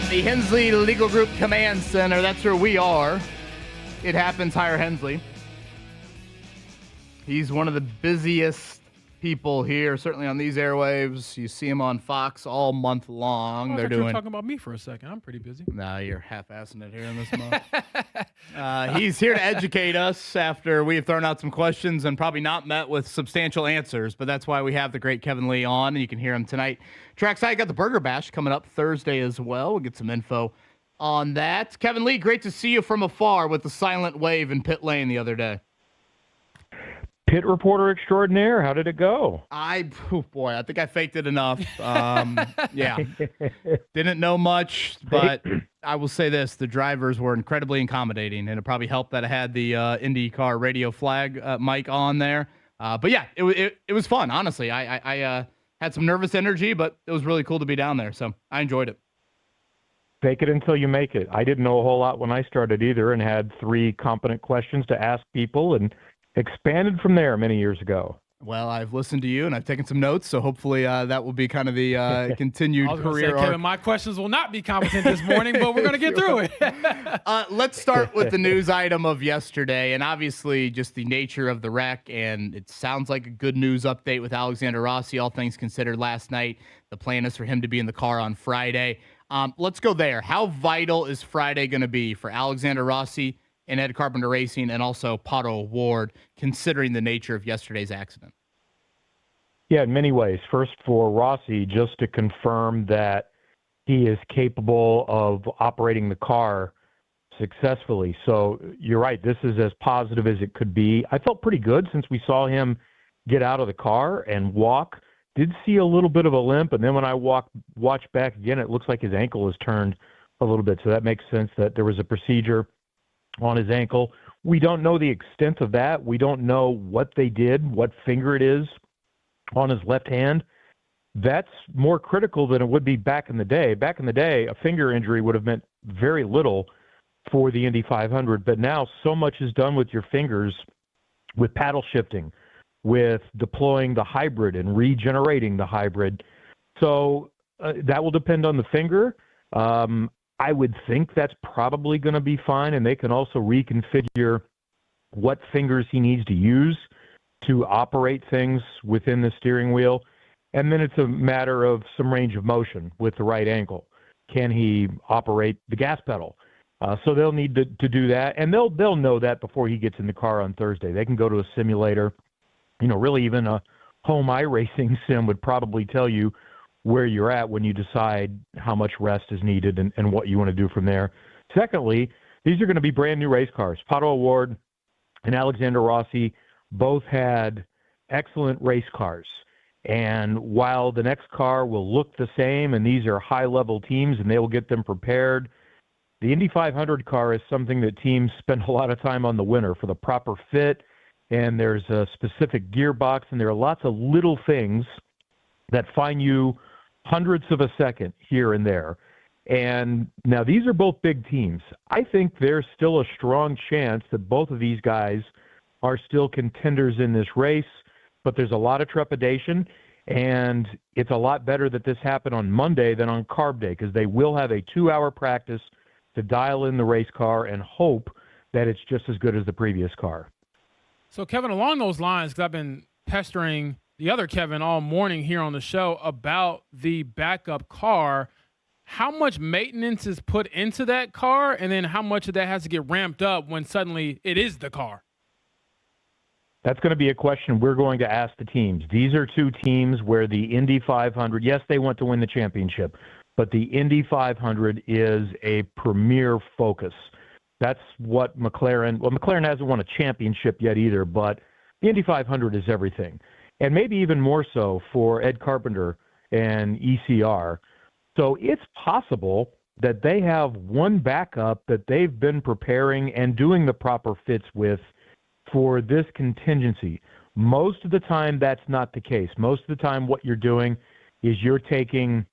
The Hensley Legal Group Command Center, that's where we are. It happens, hire Hensley. He's one of the busiest people here, certainly on these airwaves. You see him on Fox all month long. I thought you were talking about me for a second. I'm pretty busy. Nah, you're half-assing it here in this month. He's here to educate us after we have thrown out some questions and probably not met with substantial answers, but that's why we have the great Kevin Lee on, and you can hear him tonight. Trackside got the Burger Bash coming up Thursday as well. We'll get some info on that. Kevin Lee, great to see you from afar with the silent wave in pit lane the other day. Pit reporter extraordinaire. How did it go? I think I faked it enough. Yeah. Didn't know much, but I will say this. The drivers were incredibly accommodating, and it probably helped that I had the IndyCar radio flag mic on there. But yeah, it was fun, honestly. I had some nervous energy, but it was really cool to be down there, so I enjoyed it. Fake it until you make it. I didn't know a whole lot when I started either, and had 3 competent questions to ask people, and expanded from there many years ago. Well, I've listened to you and I've taken some notes, so hopefully that will be kind of the continued career arc. Kevin, my questions will not be competent this morning, but we're going to get through it. Let's start with the news item of yesterday, and obviously just the nature of the wreck, and it sounds like a good news update with Alexander Rossi, all things considered last night. The plan is for him to be in the car on Friday. Let's go there. How vital is Friday going to be for Alexander Rossi and Ed Carpenter Racing, and also Pato O'Ward, considering the nature of yesterday's accident? Yeah, in many ways. First, for Rossi, just to confirm that he is capable of operating the car successfully. So you're right, this is as positive as it could be. I felt pretty good since we saw him get out of the car and walk. Did see a little bit of a limp, and then when I watched back again, it looks like his ankle is turned a little bit. So that makes sense that there was a procedure on his ankle. We don't know the extent of that. We don't know what they did, what finger it is on his left hand. That's more critical than it would be back in the day. Back in the day, a finger injury would have meant very little for the Indy 500, but now so much is done with your fingers, with paddle shifting, with deploying the hybrid and regenerating the hybrid. So that will depend on the finger. I would think that's probably going to be fine, and they can also reconfigure what fingers he needs to use to operate things within the steering wheel. And then it's a matter of some range of motion with the right ankle. Can he operate the gas pedal? So they'll need to do that, and they'll know that before he gets in the car on Thursday. They can go to a simulator. Really even a home iRacing sim would probably tell you where you're at when you decide how much rest is needed and what you want to do from there. Secondly, these are going to be brand new race cars. Pato O'Ward and Alexander Rossi both had excellent race cars. And while the next car will look the same, and these are high-level teams and they will get them prepared, the Indy 500 car is something that teams spend a lot of time on the winter for the proper fit, and there's a specific gearbox, and there are lots of little things that find you hundredths of a second here and there. And now these are both big teams. I think there's still a strong chance that both of these guys are still contenders in this race, but there's a lot of trepidation, and it's a lot better that this happened on Monday than on Carb Day, because they will have a 2-hour practice to dial in the race car and hope that it's just as good as the previous car. So, Kevin, along those lines, because I've been pestering the other Kevin all morning here on the show about the backup car, how much maintenance is put into that car, and then how much of that has to get ramped up when suddenly it is the car? That's going to be a question we're going to ask the teams. These are 2 teams where the Indy 500, yes, they want to win the championship, but the Indy 500 is a premier focus. That's what McLaren hasn't won a championship yet either, but the Indy 500 is everything. And maybe even more so for Ed Carpenter and ECR. So it's possible that they have one backup that they've been preparing and doing the proper fits with for this contingency. Most of the time, that's not the case. Most of the time, what you're doing is you're taking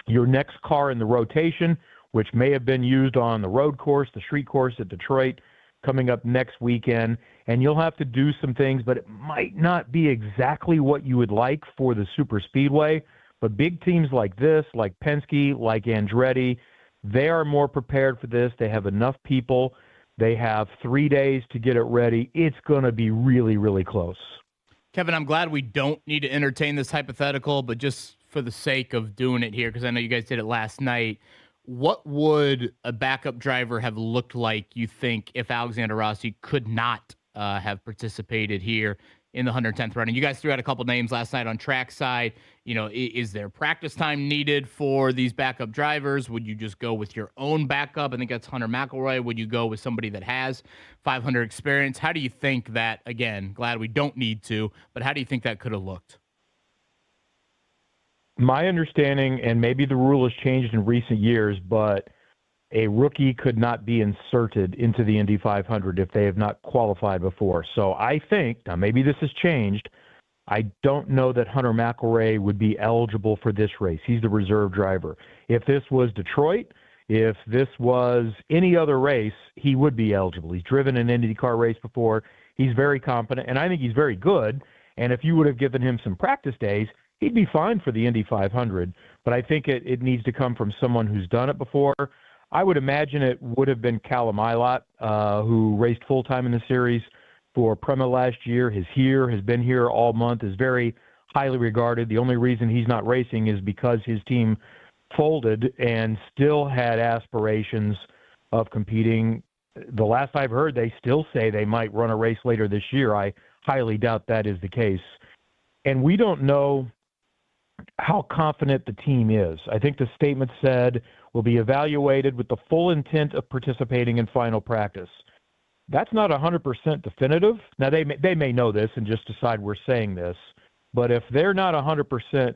your next car in the rotation, which may have been used on the road course, the street course at Detroit, coming up next weekend, and you'll have to do some things, but it might not be exactly what you would like for the super speedway. But big teams like this, like Penske, like Andretti, they are more prepared for this. They have enough people. They have 3 days to get it ready. It's going to be really, really close. Kevin, I'm glad we don't need to entertain this hypothetical, but just for the sake of doing it here, because I know you guys did it last night, what would a backup driver have looked like, you think, if Alexander Rossi could not have participated here in the 110th run? And you guys threw out a couple names last night on trackside. You know, is there practice time needed for these backup drivers? Would you just go with your own backup? I think that's Hunter McElroy. Would you go with somebody that has 500 experience? How do you think that, again, glad we don't need to, but how do you think that could have looked? My understanding, and maybe the rule has changed in recent years, but a rookie could not be inserted into the Indy 500 if they have not qualified before. So I think, now maybe this has changed, I don't know that Hunter McElroy would be eligible for this race. He's the reserve driver. If this was Detroit, if this was any other race, he would be eligible. He's driven an IndyCar race before. He's very competent, and I think he's very good. And if you would have given him some practice days, he'd be fine for the Indy 500. But I think it needs to come from someone who's done it before. I would imagine it would have been Callum Ilott, who raced full-time in the series for Prema last year, has been here all month, is very highly regarded. The only reason he's not racing is because his team folded and still had aspirations of competing. The last I've heard, they still say they might run a race later this year. I highly doubt that is the case. And we don't know how confident the team is. I think the statement said will be evaluated with the full intent of participating in final practice. That's not 100% definitive. Now, they may know this and just decide we're saying this, but if they're not 100%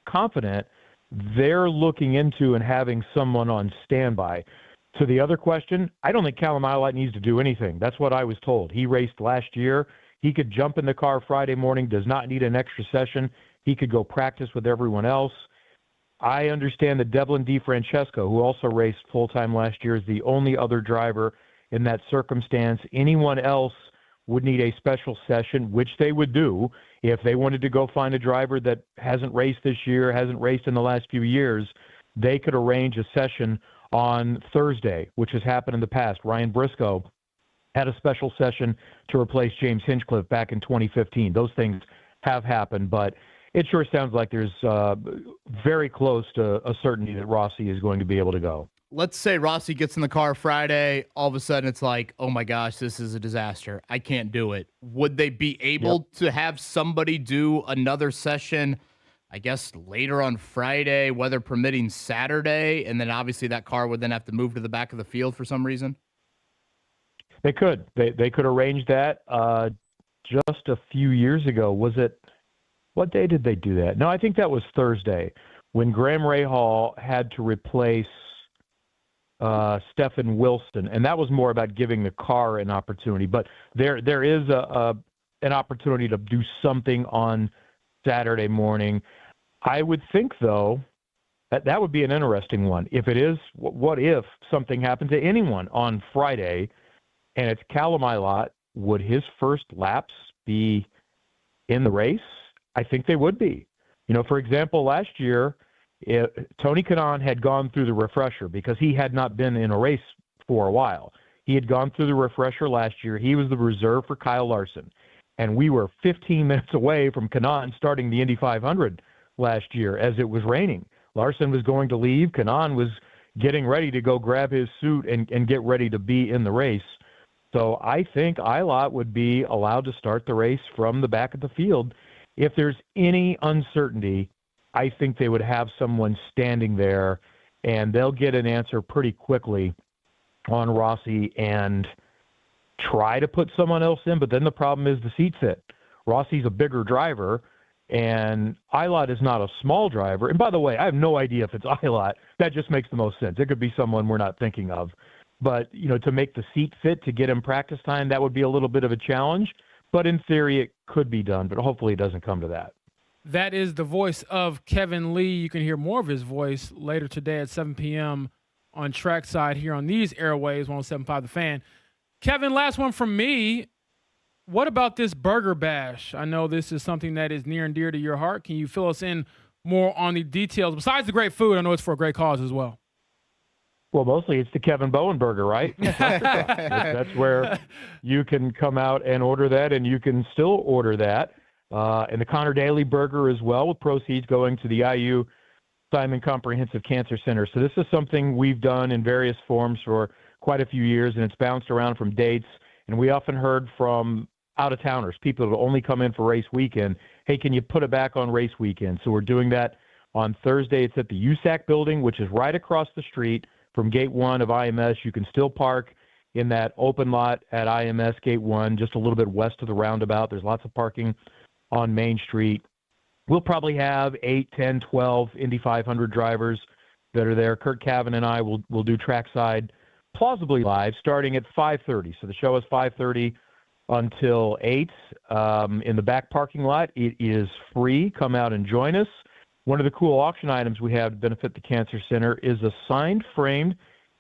confident, they're looking into and having someone on standby. To the other question, I don't think Callum Ilott needs to do anything. That's what I was told. He raced last year. He could jump in the car Friday morning, does not need an extra session. He could go practice with everyone else. I understand that Devlin DeFrancesco, who also raced full-time last year, is the only other driver in that circumstance. Anyone else would need a special session, which they would do if they wanted to go find a driver that hasn't raced this year, hasn't raced in the last few years. They could arrange a session on Thursday, which has happened in the past. Ryan Briscoe had a special session to replace James Hinchcliffe back in 2015. Those things have happened, but it sure sounds like there's very close to a certainty that Rossi is going to be able to go. Let's say Rossi gets in the car Friday. All of a sudden, it's like, oh my gosh, this is a disaster. I can't do it. Would they be able to have somebody do another session, I guess, later on Friday, weather permitting Saturday? And then obviously that car would then have to move to the back of the field for some reason? They could. They could arrange that. Just a few years ago, was it? What day did they do that? No, I think that was Thursday when Graham Rahal had to replace Stephen Wilson, and that was more about giving the car an opportunity. But there is an opportunity to do something on Saturday morning. I would think, though, that would be an interesting one. If it is, what if something happened to anyone on Friday, and it's Callum Ilott? Would his first laps be in the race? I think they would be. You know, for example, last year, Tony Kanaan had gone through the refresher because he had not been in a race for a while. He had gone through the refresher last year. He was the reserve for Kyle Larson. And we were 15 minutes away from Kanaan starting the Indy 500 last year as it was raining. Larson was going to leave. Kanaan was getting ready to go grab his suit and get ready to be in the race. So I think Ilott would be allowed to start the race from the back of the field. If there's any uncertainty, I think they would have someone standing there, and they'll get an answer pretty quickly on Rossi and try to put someone else in. But then the problem is the seat fit. Rossi's a bigger driver, and Ilott is not a small driver. And by the way, I have no idea if it's Ilott. That just makes the most sense. It could be someone we're not thinking of. But, you know, to make the seat fit, to get him practice time, that would be a little bit of a challenge. But in theory, it could be done. But hopefully it doesn't come to that. That is the voice of Kevin Lee. You can hear more of his voice later today at 7 p.m. on Trackside here on these airwaves, 107.5 The Fan. Kevin, last one from me. What about this Burger Bash? I know this is something that is near and dear to your heart. Can you fill us in more on the details? Besides the great food, I know it's for a great cause as well. Well, mostly it's the Kevin Bowen burger, right? That's where you can come out and order that, and you can still order that. And the Connor Daly burger as well, with proceeds going to the IU Simon Comprehensive Cancer Center. So this is something we've done in various forms for quite a few years, and it's bounced around from dates. And we often heard from out-of-towners, people that only come in for race weekend, hey, can you put it back on race weekend? So we're doing that on Thursday. It's at the USAC building, which is right across the street from Gate 1 of IMS. You can still park in that open lot at IMS Gate 1, just a little bit west of the roundabout. There's lots of parking on Main Street. We'll probably have 8, 10, 12 Indy 500 drivers that are there. Kurt Cavan and I will do trackside, plausibly live, starting at 5:30. So the show is 5:30 until 8 in the back parking lot. It is free. Come out and join us. One of the cool auction items we have to benefit the Cancer Center is a signed, framed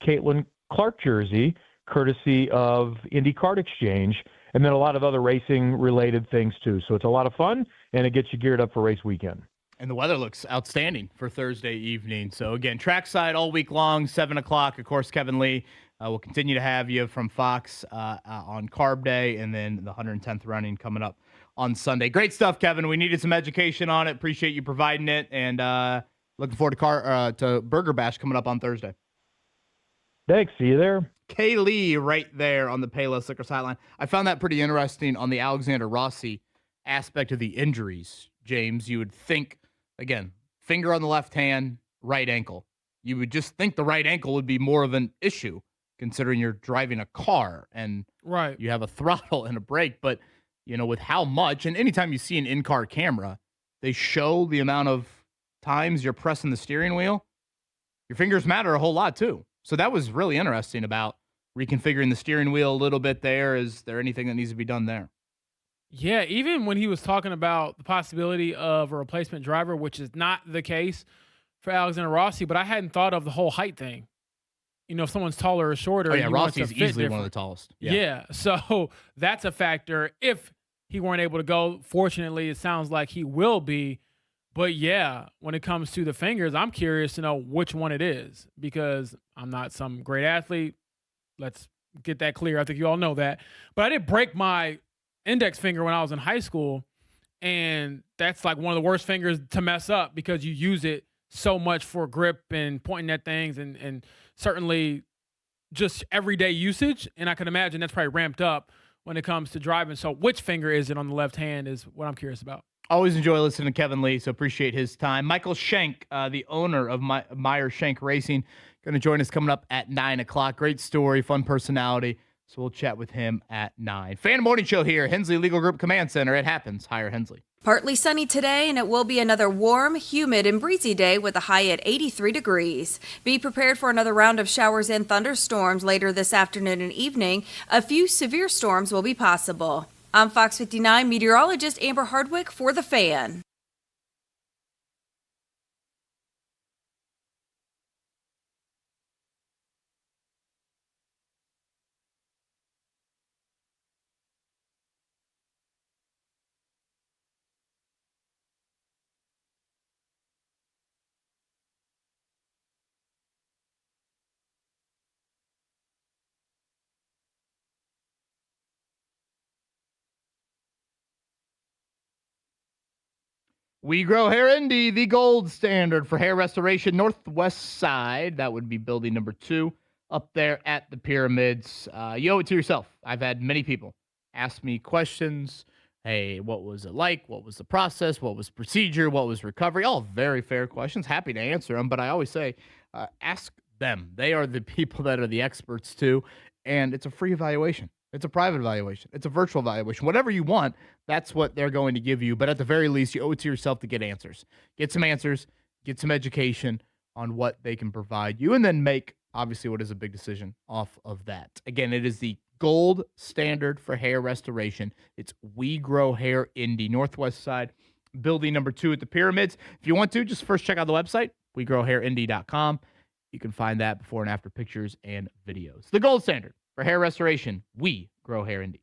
Caitlin Clark jersey, courtesy of Indy Card Exchange, and then a lot of other racing-related things, too. So it's a lot of fun, and it gets you geared up for race weekend. And the weather looks outstanding for Thursday evening. So, again, trackside all week long, 7 o'clock. Of course, Kevin Lee will continue to have you from Fox on Carb Day, and then the 110th running coming up on Sunday. Great stuff, Kevin. We needed some education on it. Appreciate you providing it, and looking forward to Burger Bash coming up on Thursday. Thanks. See you there. Kay Lee right there on the Payless Liquor sideline. I found that pretty interesting on the Alexander Rossi aspect of the injuries, James. You would think, again, finger on the left hand, right ankle. You would just think the right ankle would be more of an issue considering you're driving a car and right, you have a throttle and a brake. But, you know, with how much, and anytime you see an in-car camera, they show the amount of times you're pressing the steering wheel. Your fingers matter a whole lot too. So that was really interesting about reconfiguring the steering wheel a little bit there. Is there anything that needs to be done there? Yeah, even when he was talking about the possibility of a replacement driver, which is not the case for Alexander Rossi, but I hadn't thought of the whole height thing. You know, if someone's taller or shorter. Oh, yeah, Rossi's easily one of the tallest. Yeah, so that's a factor if he weren't able to go. Fortunately, it sounds like he will be. But, yeah, when it comes to the fingers, I'm curious to know which one it is because I'm not some great athlete. Let's get that clear. I think you all know that. But I did break my index finger when I was in high school, and that's like one of the worst fingers to mess up because you use it so much for grip and pointing at things and certainly just everyday usage. And I can imagine that's probably ramped up when it comes to driving. So which finger is it on the left hand is what I'm curious about. Always enjoy listening to Kevin Lee, so appreciate his time. Michael Shank, the owner of Meyer Shank Racing, going to join us coming up at 9 o'clock. Great story, fun personality. So we'll chat with him at 9. Fan Morning Show here, Hensley Legal Group Command Center. It happens. Hire Hensley. Partly sunny today, and it will be another warm, humid, and breezy day with a high at 83 degrees. Be prepared for another round of showers and thunderstorms later this afternoon and evening. A few severe storms will be possible. I'm Fox 59 meteorologist Amber Hardwick for The Fan. We Grow Hair Indy, the gold standard for hair restoration, northwest side. That would be building number 2 up there at the pyramids. You owe it to yourself. I've had many people ask me questions. Hey, what was it like? What was the process? What was the procedure? What was recovery? All very fair questions. Happy to answer them. But I always say, ask them. They are the people that are the experts too. And it's a free evaluation. It's a private evaluation. It's a virtual evaluation. Whatever you want, that's what they're going to give you. But at the very least, you owe it to yourself to get answers. Get some answers, get some education on what they can provide you, and then make, obviously, what is a big decision off of that. Again, it is the gold standard for hair restoration. It's We Grow Hair Indy, northwest side, building number 2 at the pyramids. If you want to, just first check out the website, wegrowhairindy.com. You can find that before and after pictures and videos. The gold standard For hair restoration, we grow hair Indy.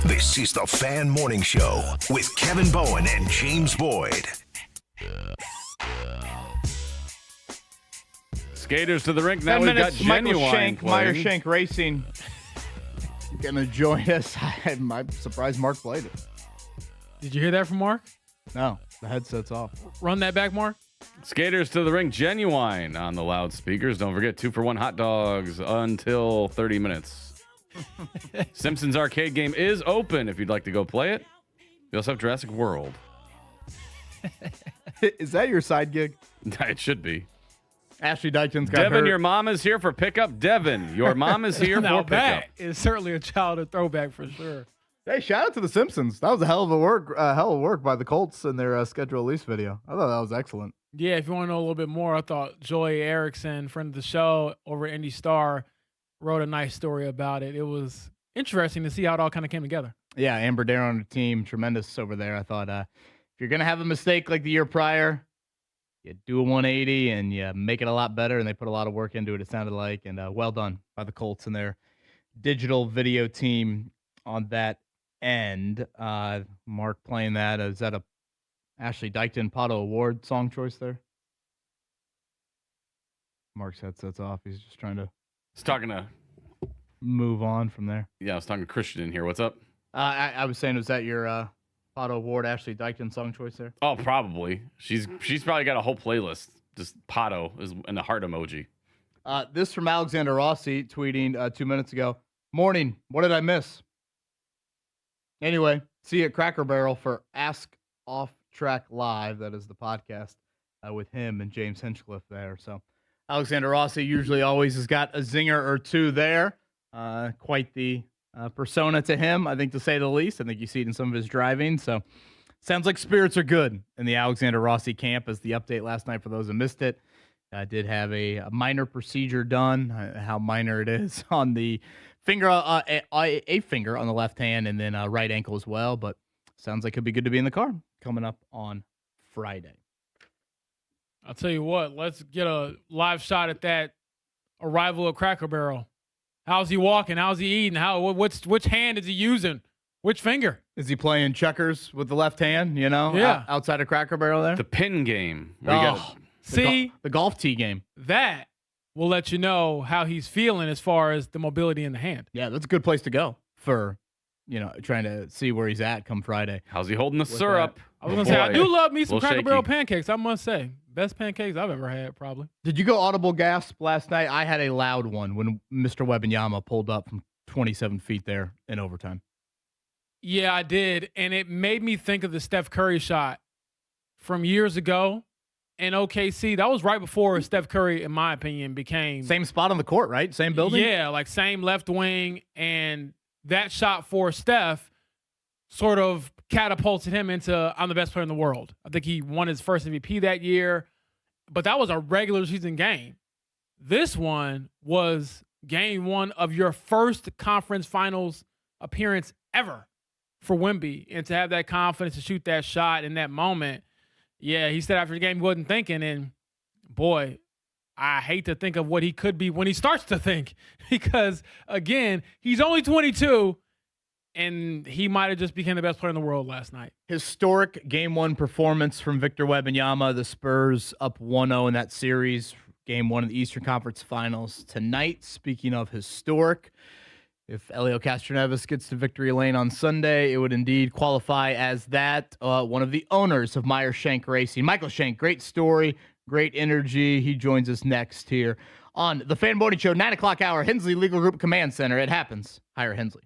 This is the Fan Morning Show with Kevin Bowen and James Boyd. Skaters to the rink. Now 10 we've got minutes, Michael Genuine Shank, Meyer playing. Shank Racing going to join us. I'm surprised Mark played it. Did you hear that from Mark? No, the headset's off. Run that back, Mark. Skaters to the rink. Genuine on the loudspeakers. Don't forget 2-for-1 hot dogs until 30 minutes. Simpsons arcade game is open if you'd like to go play it. We also have Jurassic World. Is that your side gig? It should be. Ashley Dykton's got Devin, her. your mom is here for pickup. Devin, your mom is here Now for pickup. that is certainly a childhood throwback for sure. Hey, shout out to the Simpsons. That was a hell of work by the Colts in their schedule release video. I thought that was excellent. Yeah, if you want to know a little bit more, I thought Joy Erickson, friend of the show over at Indy Star, wrote a nice story about it. It was interesting to see how it all kind of came together. Yeah, Amber Dare on the team, tremendous over there. I thought if you're going to have a mistake like the year prior, you do a 180 and you make it a lot better, and they put a lot of work into it, it sounded like, and well done by the Colts and their digital video team on that end. Mark playing that. Is that a Ashley Dykton Pato Award song choice there? Mark's headset's off. He's just trying to He's talking to move on from there. Yeah, I was talking to Christian in here. What's up? I was saying, was that your Pato Award Ashley Dykton song choice there? Oh, probably. She's probably got a whole playlist. Just Pato is and a heart emoji. This from Alexander Rossi tweeting 2 minutes ago. Morning. What did I miss? Anyway, see you at Cracker Barrel for Ask Off Track Live. That is the podcast with him and James Hinchcliffe there. So Alexander Rossi usually always has got a zinger or two there. Quite the persona to him, I think, to say the least. I think you see it in some of his driving. So sounds like spirits are good in the Alexander Rossi camp. As the update last night for those who missed it, did have a minor procedure done. How minor it is on the finger, a finger on the left hand, and then right ankle as well. But sounds like it'd be good to be in the car coming up on Friday. I'll tell you what, let's get a live shot at that arrival at Cracker Barrel. How's he walking? How's he eating? Which hand is he using? Which finger? Is he playing checkers with the left hand, Yeah. outside of Cracker Barrel there? The pin game. See? The golf tee game. That will let you know how he's feeling as far as the mobility in the hand. Yeah, that's a good place to go for, trying to see where he's at come Friday. How's he holding the syrup? I was going to say, I do love me some Little Cracker shaky. Barrel pancakes, I must say. Best pancakes I've ever had, probably. Did you go audible gasp last night? I had a loud one when Mr. Wembanyama pulled up from 27 feet there in overtime. Yeah, I did. And it made me think of the Steph Curry shot from years ago in OKC. That was right before Steph Curry, in my opinion, became... Same spot on the court, right? Same building? Yeah, like same left wing. And that shot for Steph sort of catapulted him into, I'm the best player in the world. I think he won his first MVP that year. But that was a regular season game. This one was game one of your first conference finals appearance ever for Wemby. And to have that confidence to shoot that shot in that moment, yeah, he said after the game he wasn't thinking. And boy, I hate to think of what he could be when he starts to think. Because, again, he's only 22, and he might have just became the best player in the world last night. Historic game one performance from Victor Wembanyama. The Spurs up 1-0 in that series. Game one of the Eastern Conference Finals tonight. Speaking of historic, if Elio Castroneves gets to victory lane on Sunday, it would indeed qualify as that. One of the owners of Meyer Shank Racing, Michael Shank. Great story, great energy. He joins us next here on the Fan Morning Show, 9 o'clock hour, Hensley Legal Group Command Center. It happens. Hire Hensley.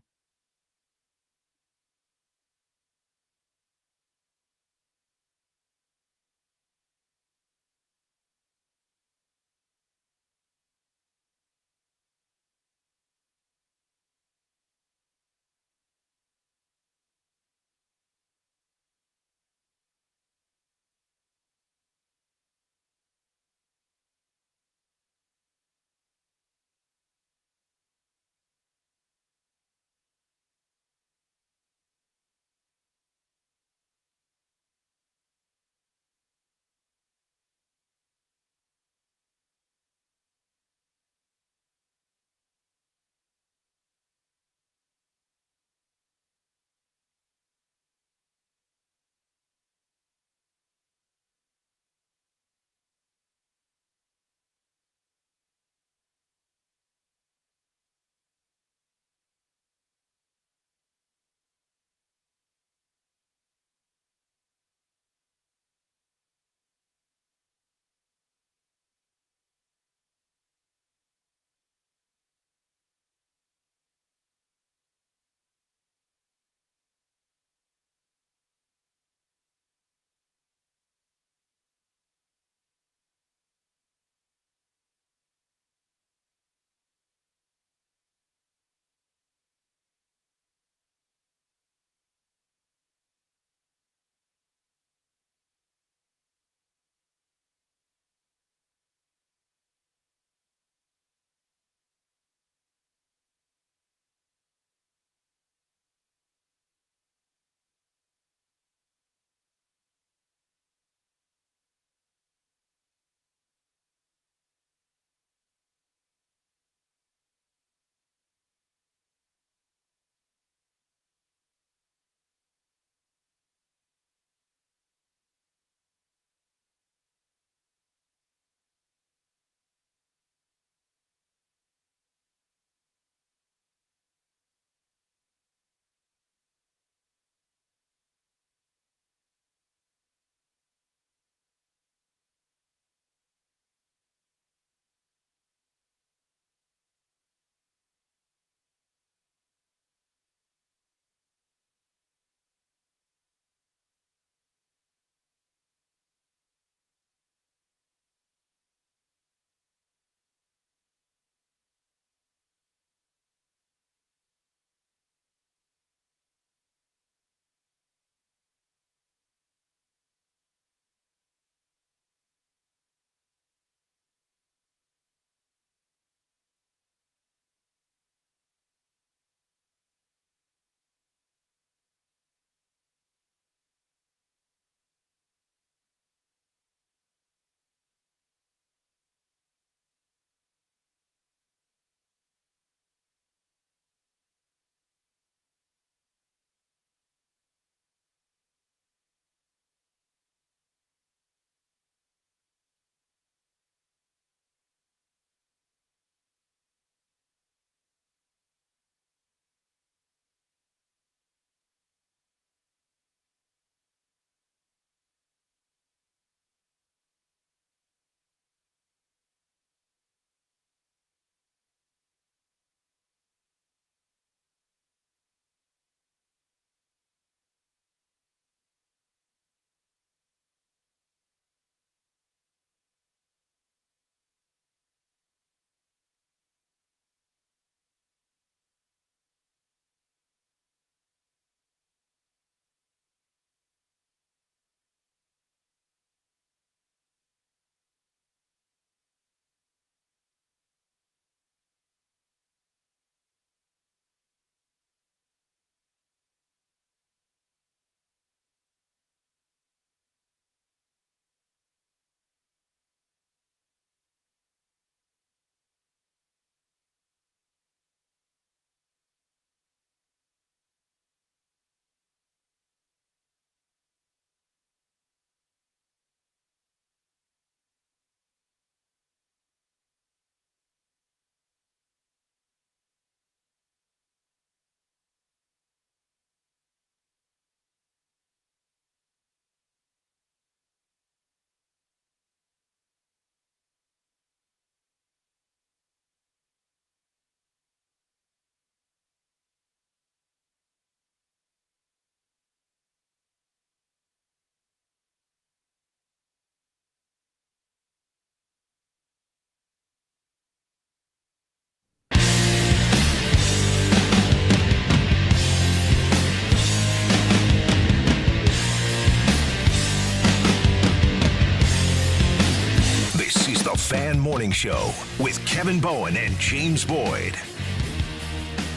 Morning Show with Kevin Bowen and James Boyd.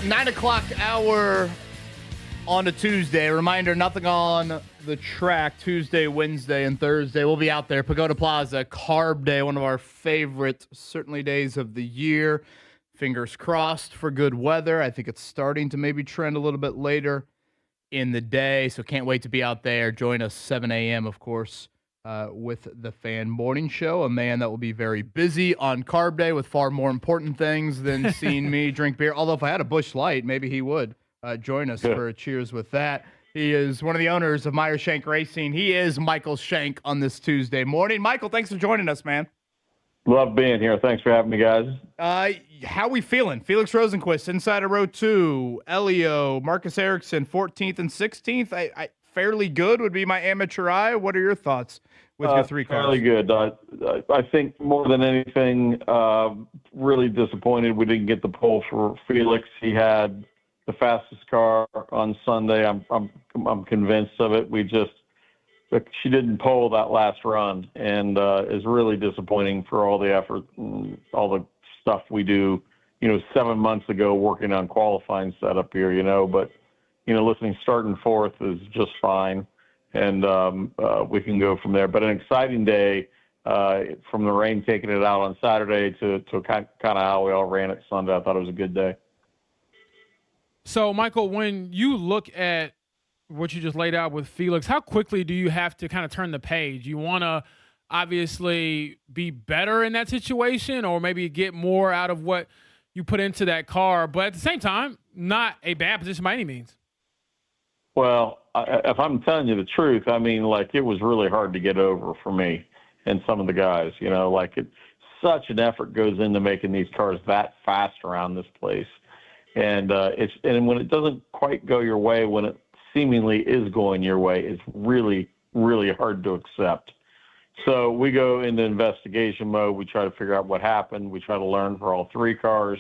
9 o'clock hour on a Tuesday. Reminder, nothing on the track Tuesday, Wednesday, and Thursday. We'll be out there. Pagoda Plaza, Carb Day, one of our favorite, certainly, days of the year. Fingers crossed for good weather. I think it's starting to maybe trend a little bit later in the day, so can't wait to be out there. Join us 7 a.m., of course, with the Fan Morning Show, a man that will be very busy on Carb Day with far more important things than seeing me drink beer. Although if I had a Busch Light, maybe he would join us for a cheers with that. He is one of the owners of Shank Racing. He is Michael Shank on this Tuesday morning. Michael, thanks for joining us, man. Love being here. Thanks for having me, guys. How we feeling? Felix Rosenquist, inside of row 2. Elio, Marcus Ericsson, 14th and 16th. I fairly good would be my amateur eye. What are your thoughts with your 3 cars? Fairly good. I think more than anything, really disappointed we didn't get the pole for Felix. He had the fastest car on Sunday. I'm convinced of it. She didn't pole that last run, and is really disappointing for all the effort and all the stuff we do, 7 months ago working on qualifying setup here, but, listening, starting fourth is just fine. And we can go from there. But an exciting day from the rain taking it out on Saturday to kind of how we all ran it Sunday. I thought it was a good day. So, Michael, when you look at what you just laid out with Felix, how quickly do you have to kind of turn the page? You want to obviously be better in that situation or maybe get more out of what you put into that car, but at the same time, not a bad position by any means. Well, if I'm telling you the truth, it was really hard to get over for me and some of the guys, such an effort goes into making these cars that fast around this place. And when it doesn't quite go your way, when it seemingly is going your way, it's really, really hard to accept. So we go into investigation mode. We try to figure out what happened. We try to learn for all 3 cars,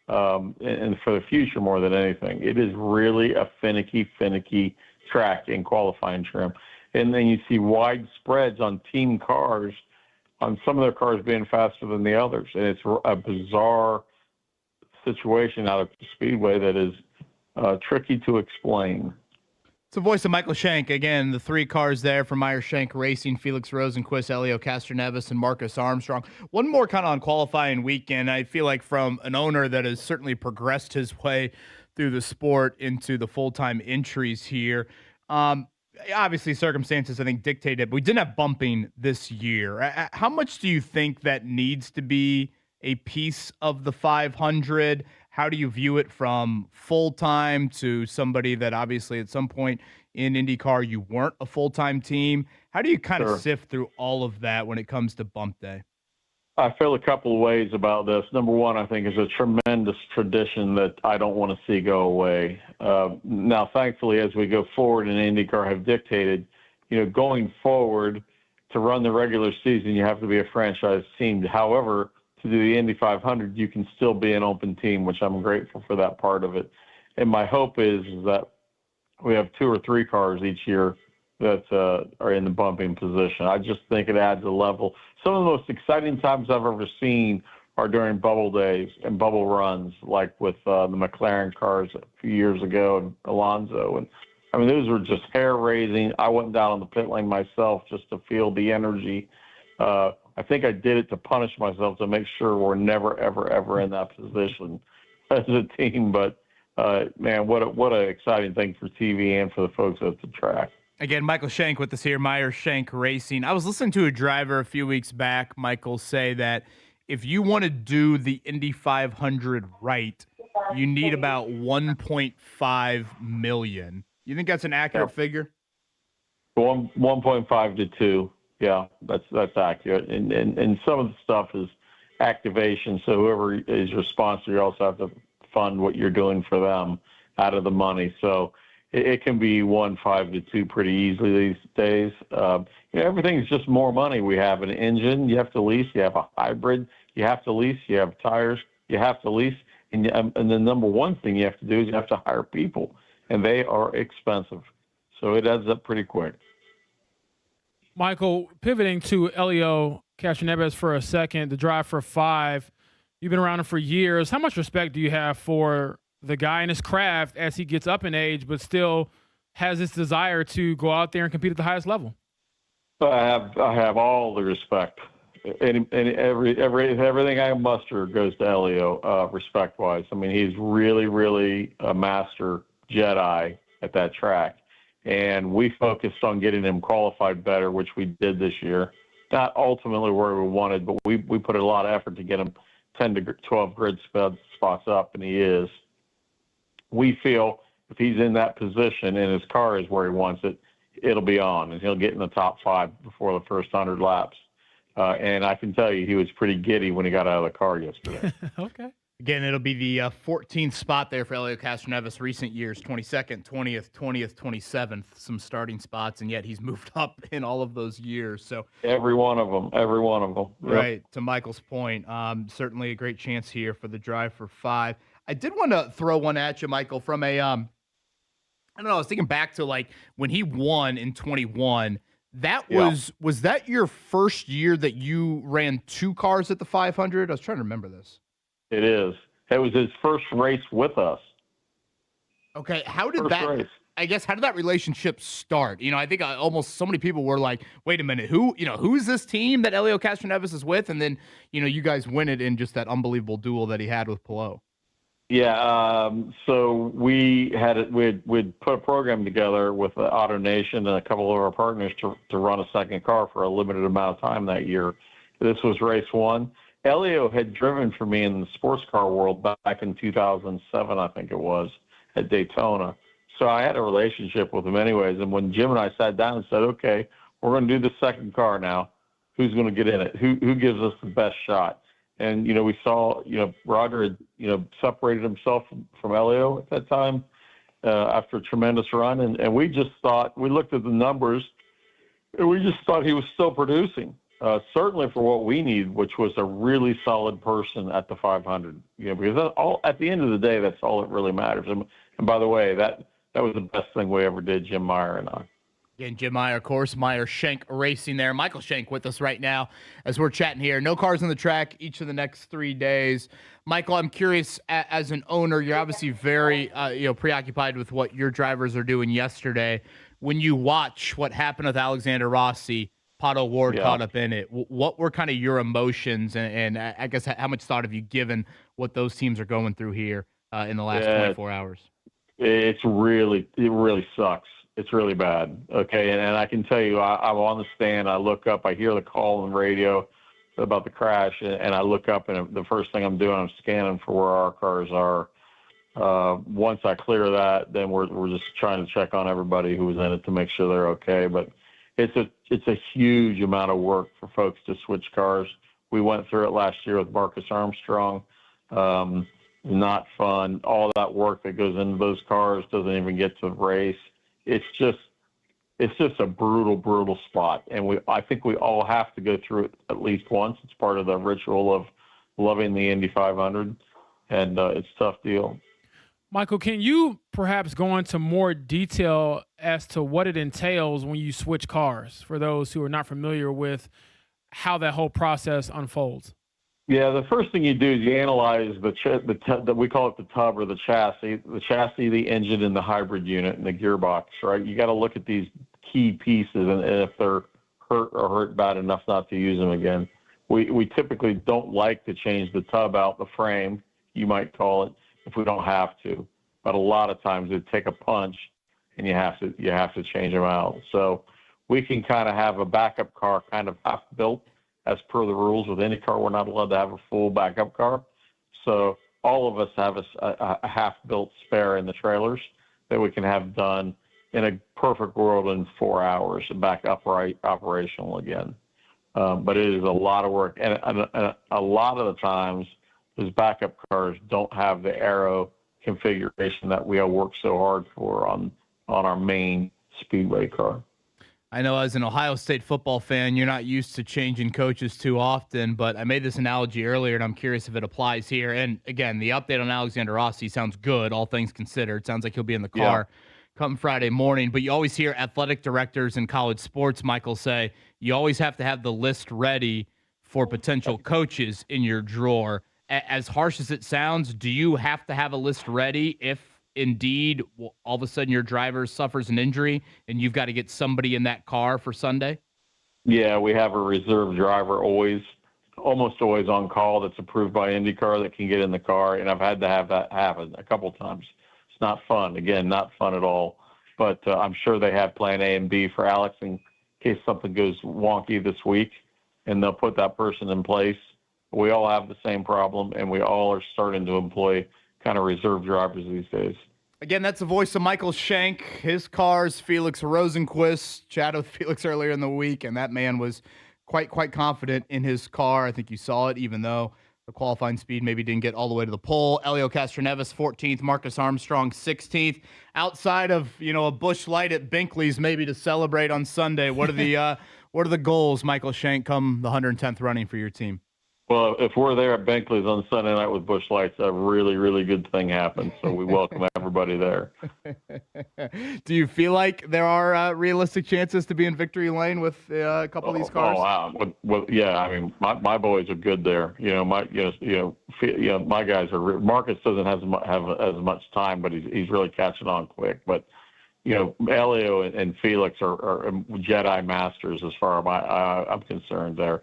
and for the future more than anything. It is really a finicky track in qualifying trim. And then you see wide spreads on team cars, on some of their cars being faster than the others. And it's a bizarre situation out of the Speedway that is tricky to explain. It's the voice of Michael Shank. Again, the 3 cars there from Shank Racing: Felix Rosenquist, Elio Castroneves, and Marcus Armstrong. One more kind of on qualifying weekend. I feel like from an owner that has certainly progressed his way through the sport into the full-time entries here. Obviously, circumstances, I think, dictated, but we didn't have bumping this year. How much do you think that needs to be a piece of the 500? How do you view it from full-time to somebody that obviously at some point in IndyCar you weren't a full-time team? How do you kind of sift through all of that when it comes to bump day? I feel a couple of ways about this. Number one, I think is a tremendous tradition that I don't want to see go away. Now, thankfully, as we go forward and IndyCar have dictated, going forward to run the regular season, you have to be a franchise team. However, to do the Indy 500, you can still be an open team, which I'm grateful for that part of it. And my hope is that we have 2 or 3 cars each year that are in the bumping position. I just think it adds a level. Some of the most exciting times I've ever seen are during bubble days and bubble runs, like with the McLaren cars a few years ago and Alonso. And those were just hair-raising. I went down on the pit lane myself just to feel the energy. I think I did it to punish myself to make sure we're never, ever, ever in that position as a team. But, man, what an exciting thing for TV and for the folks at the track. Again, Michael Shank with us here, Shank Racing. I was listening to a driver a few weeks back, Michael, say that if you want to do the Indy 500 right, you need about 1.5 million. You think that's an accurate figure? 1.5 to 2. Yeah, that's accurate. And some of the stuff is activation. So whoever is your sponsor, you also have to fund what you're doing for them out of the money. So it can be 1.5 to 2 pretty easily these days. Everything's just more money. We have an engine you have to lease. You have a hybrid you have to lease. You have tires you have to lease. And the number one thing you have to do is you have to hire people, and they are expensive. So it adds up pretty quick. Michael, pivoting to Elio Castroneves for a second. The drive for 5. You've been around him for years. How much respect do you have for the guy in his craft as he gets up in age, but still has this desire to go out there and compete at the highest level? I have all the respect. Everything I muster goes to Elio, respect-wise. I mean, he's really, really a master Jedi at that track. And we focused on getting him qualified better, which we did this year. Not ultimately where we wanted, but we put a lot of effort to get him 10 to 12 grid spots up, and he is. We feel if he's in that position and his car is where he wants it, it'll be on, and he'll get in the top 5 before the first 100 laps. And I can tell you he was pretty giddy when he got out of the car yesterday. Okay. Again, it'll be the 14th spot there for Elio Castroneves. Recent years, 22nd, 20th, 27th, some starting spots, and yet he's moved up in all of those years. So Every one of them. Yep. Right. To Michael's point, certainly a great chance here for the drive for 5. I did want to throw one at you, Michael, from a, I don't know, I was thinking back to like when he won in 21. That was that your first year that you ran 2 cars at the 500? I was trying to remember this. It is. It was his first race with us. Okay, how did First race. I guess how did that relationship start? You know, I think almost so many people were like, "Wait a minute, who's this team that Elio Castroneves is with?" And then, you guys win it in just that unbelievable duel that he had with Palou. Yeah, so we'd put a program together with Auto Nation and a couple of our partners to run a second car for a limited amount of time that year. This was race 1. Elio had driven for me in the sports car world back in 2007, I think it was, at Daytona. So I had a relationship with him anyways. And when Jim and I sat down and said, okay, we're going to do the second car now, who's going to get in it? Who gives us the best shot? And, we saw, Roger had, separated himself from Elio at that time after a tremendous run. And we just thought, we looked at the numbers, and we just thought he was still producing. Certainly for what we need, which was a really solid person at the 500, because at the end of the day, that's all that really matters. And by the way, that was the best thing we ever did, Jim Meyer and I. Again, Jim Meyer, of course, Meyer Shank Racing there. Michael Shank with us right now as we're chatting here. No cars on the track each of the next 3 days. Michael, I'm curious, as an owner, you're obviously very preoccupied with what your drivers are doing yesterday. When you watch what happened with Alexander Rossi, Pato Ward caught up in it. What were kind of your emotions, and I guess how much thought have you given what those teams are going through here in the last 24 hours? It really sucks. It's really bad. Okay, and I can tell you, I'm on the stand. I look up, I hear the call on the radio about the crash, and I look up, and the first thing I'm doing, I'm scanning for where our cars are. Once I clear that, then we're just trying to check on everybody who was in it to make sure they're okay. But it's a huge amount of work for folks to switch cars. We went through it last year with Marcus Armstrong. Not fun. All that work that goes into those cars doesn't even get to the race. It's just a brutal spot. And I think we all have to go through it at least once. It's part of the ritual of loving the Indy 500. And it's a tough deal. Michael, can you perhaps go into more detail as to what it entails when you switch cars for those who are not familiar with how that whole process unfolds? Yeah, the first thing you do is you analyze we call it the tub or the chassis, the engine, and the hybrid unit and the gearbox, right? You got to look at these key pieces, and if they're hurt bad enough not to use them again. We typically don't like to change the tub out, the frame, you might call it, if we don't have to. But a lot of times it'd take a punch, and you have to change them out. So we can kind of have a backup car kind of half built. As per the rules with any car, we're not allowed to have a full backup car. So all of us have a half-built spare in the trailers that we can have done in a perfect world in 4 hours, back upright, operational again. But it is a lot of work. And a lot of the times, those backup cars don't have the aero configuration that we all work so hard for on our main speedway car. I know as an Ohio State football fan, you're not used to changing coaches too often, but I made this analogy earlier, and I'm curious if it applies here. And again, the update on Alexander Rossi sounds good, all things considered. Sounds like he'll be in the car come Friday morning. But you always hear athletic directors in college sports, Michael, say you always have to have the list ready for potential coaches in your drawer. As harsh as it sounds, do you have to have a list ready if indeed all of a sudden your driver suffers an injury and you've got to get somebody in that car for Sunday? Yeah, we have a reserve driver almost always on call that's approved by IndyCar that can get in the car, and I've had to have that happen a couple times. It's not fun. Again, not fun at all. But I'm sure they have plan A and B for Alex in case something goes wonky this week, and they'll put that person in place. We all have the same problem, and we all are starting to employ kind of reserve drivers these days. Again, that's the voice of Michael Shank. His car's Felix Rosenquist. Chatted with Felix earlier in the week, and that man was quite confident in his car. I think you saw it, even though the qualifying speed maybe didn't get all the way to the pole. Elio Castroneves, 14th. Marcus Armstrong, 16th. Outside of, a bush light at Binkley's maybe to celebrate on Sunday, what are the goals, Michael Shank, come the 110th running for your team? Well, if we're there at Binkley's on Sunday night with bush lights, a really, really good thing happens. So we welcome everybody there. Do you feel like there are realistic chances to be in victory lane with a couple of these cars? Oh, wow. Well, yeah. I mean, my boys are good there. My guys are. Marcus doesn't have as much time, but he's really catching on quick. But Elio and Felix are Jedi masters as far as I'm concerned. There.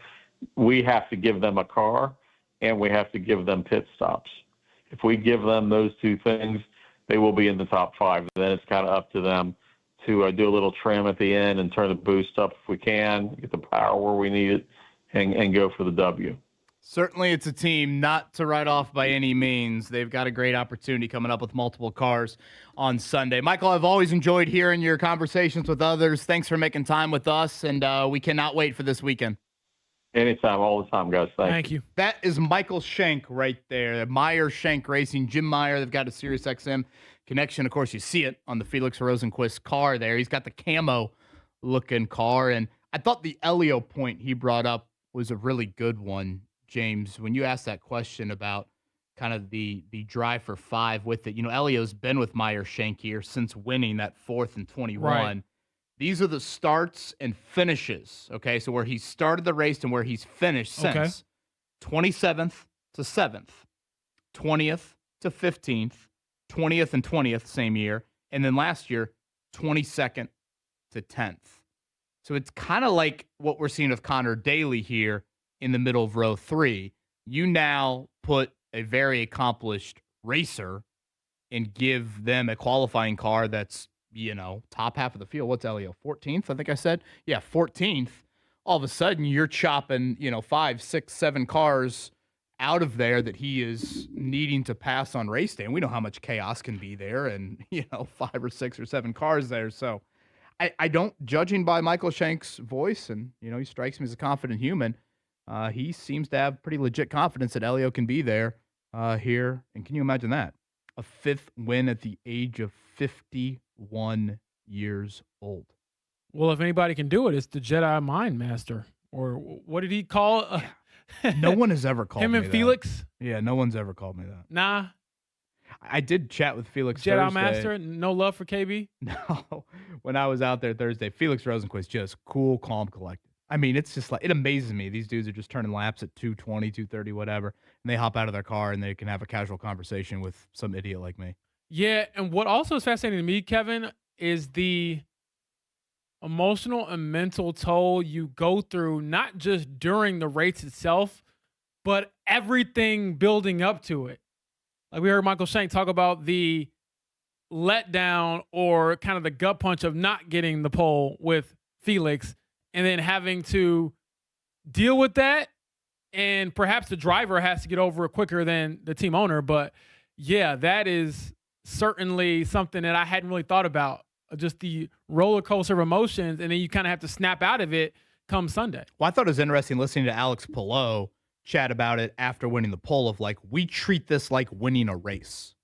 We have to give them a car, and we have to give them pit stops. If we give them those two things, they will be in the top 5. Then it's kind of up to them to do a little trim at the end and turn the boost up if we can, get the power where we need it, and go for the W. Certainly it's a team not to write off by any means. They've got a great opportunity coming up with multiple cars on Sunday. Michael, I've always enjoyed hearing your conversations with others. Thanks for making time with us, and we cannot wait for this weekend. Anytime, all the time, guys. Thank you. That is Michael Shank right there. Meyer Shank Racing. Jim Meyer, they've got a Sirius XM connection. Of course, you see it on the Felix Rosenquist car there. He's got the camo-looking car. And I thought the Elio point he brought up was a really good one, James. When you asked that question about kind of the drive for 5 with it, Elio's been with Meyer Shank here since winning that 4th and 21. Right. These are the starts and finishes, okay? So where he started the race and where he's finished since. 27th to 7th, 20th to 15th, 20th and 20th same year, and then last year, 22nd to 10th. So it's kind of like what we're seeing with Connor Daly here in the middle of row 3. You now put a very accomplished racer and give them a qualifying car that's top half of the field. What's Elio? 14th, I think I said? Yeah, 14th. All of a sudden, you're chopping, 5, 6, 7 cars out of there that he is needing to pass on race day. And we know how much chaos can be there and, 5 or 6 or 7 cars there. So I don't, judging by Michael Shank's voice, and, he strikes me as a confident human, he seems to have pretty legit confidence that Elio can be there here. And can you imagine that? A 5th win at the age of 51 years old. Well, if anybody can do it, it's the Jedi Mind Master. Or what did he call No one has ever called him me and that. Felix? Yeah, no one's ever called me that. Nah. I did chat with Felix Jedi Thursday. Master? No love for KB? No. When I was out there Thursday, Felix Rosenquist just cool, calm, collected. I mean, it's just like, it amazes me. These dudes are just turning laps at 220, 230, whatever, and they hop out of their car and they can have a casual conversation with some idiot like me. Yeah, and what also is fascinating to me, Kevin, is the emotional and mental toll you go through, not just during the race itself, but everything building up to it. Like we heard Michael Shank talk about the letdown or kind of the gut punch of not getting the pole with Felix and then having to deal with that. And perhaps the driver has to get over it quicker than the team owner. But yeah, that is certainly something that I hadn't really thought about. Just the roller coaster of emotions. And then you kind of have to snap out of it come Sunday. Well, I thought it was interesting listening to Alex Palou chat about it after winning the pole of like, we treat this like winning a race.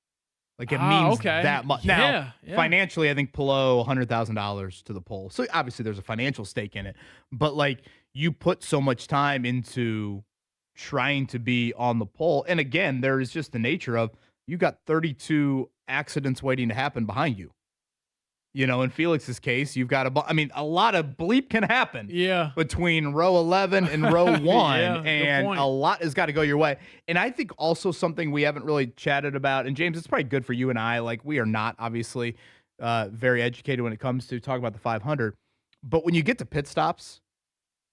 Like it means that much. Yeah, now, financially, I think Palou $100,000 to the pole. So obviously there's a financial stake in it, but like you put so much time into trying to be on the pole. And again, there is just the nature of you got 32 accidents waiting to happen behind you. In Felix's case, you've got a lot of bleep can happen between row 11 and row 1, and a lot has got to go your way. And I think also something we haven't really chatted about, and James, it's probably good for you and I, like we are not obviously very educated when it comes to talking about the 500, but when you get to pit stops,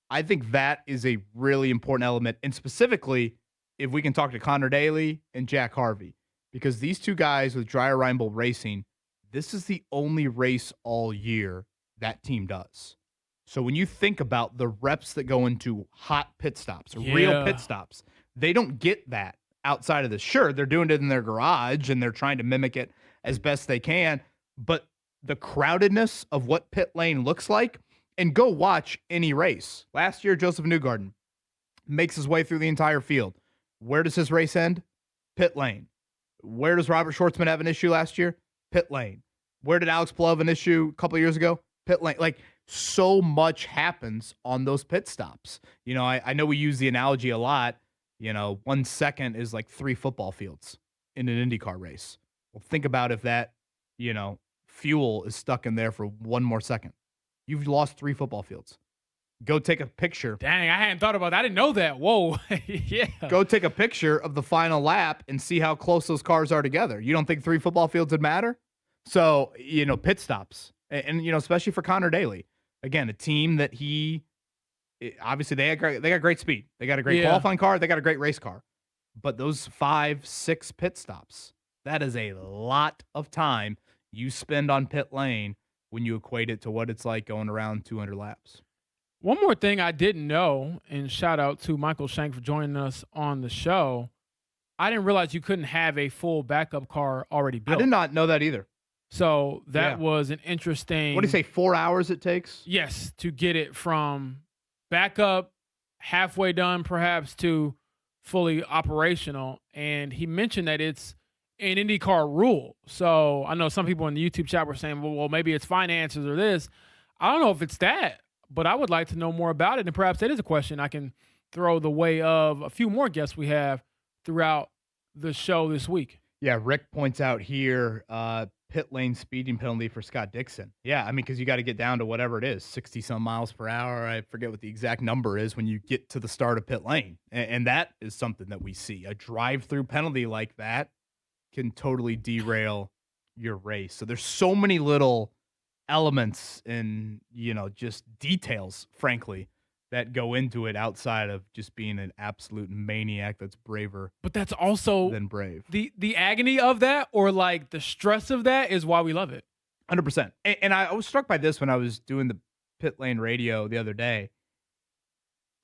I think that is a really important element, and specifically if we can talk to Connor Daly and Jack Harvey, because these two guys with Dreyer Reinbold Racing, this is the only race all year that team does. So when you think about the reps that go into hot pit stops, real pit stops, they don't get that outside of this. Sure, they're doing it in their garage and they're trying to mimic it as best they can, but the crowdedness of what pit lane looks like, and go watch any race. Last year, Joseph Newgarden makes his way through the entire field. Where does his race end? Pit lane. Where does Robert Schwartzman have an issue last year? Pit lane. Where did Alex Palou have an issue a couple of years ago? Pit lane. Like, so much happens on those pit stops. I know we use the analogy a lot. 1 second is like 3 football fields in an IndyCar race. Well, think about if that, fuel is stuck in there for 1 more second. You've lost 3 football fields. Go take a picture. Dang, I hadn't thought about that. I didn't know that. Whoa. Yeah. Go take a picture of the final lap and see how close those cars are together. You don't think 3 football fields would matter? So, pit stops. And especially for Connor Daly. Again, a team that obviously they got great speed. They got a great qualifying car. They got a great race car. But those 5, 6 pit stops, that is a lot of time you spend on pit lane when you equate it to what it's like going around 200 laps. One more thing I didn't know, and shout out to Michael Shank for joining us on the show. I didn't realize you couldn't have a full backup car already built. I did not know that either. So that was an interesting. What do you say, 4 hours it takes? Yes, to get it from backup, halfway done perhaps, to fully operational. And he mentioned that it's an IndyCar rule. So I know some people in the YouTube chat were saying, well, maybe it's finances or this. I don't know if it's that, but I would like to know more about it. And perhaps that is a question I can throw the way of a few more guests we have throughout the show this week. Yeah, Rick points out here, pit lane speeding penalty for Scott Dixon. Yeah, because you got to get down to whatever it is, 60-some miles per hour. I forget what the exact number is when you get to the start of pit lane. And that is something that we see. A drive-through penalty like that can totally derail your race. So there's so many little elements and, just details, frankly, that go into it outside of just being an absolute maniac that's braver. But that's also than brave. The agony of that, or like the stress of that, is why we love it. 100%. And I was struck by this when I was doing the pit lane radio the other day.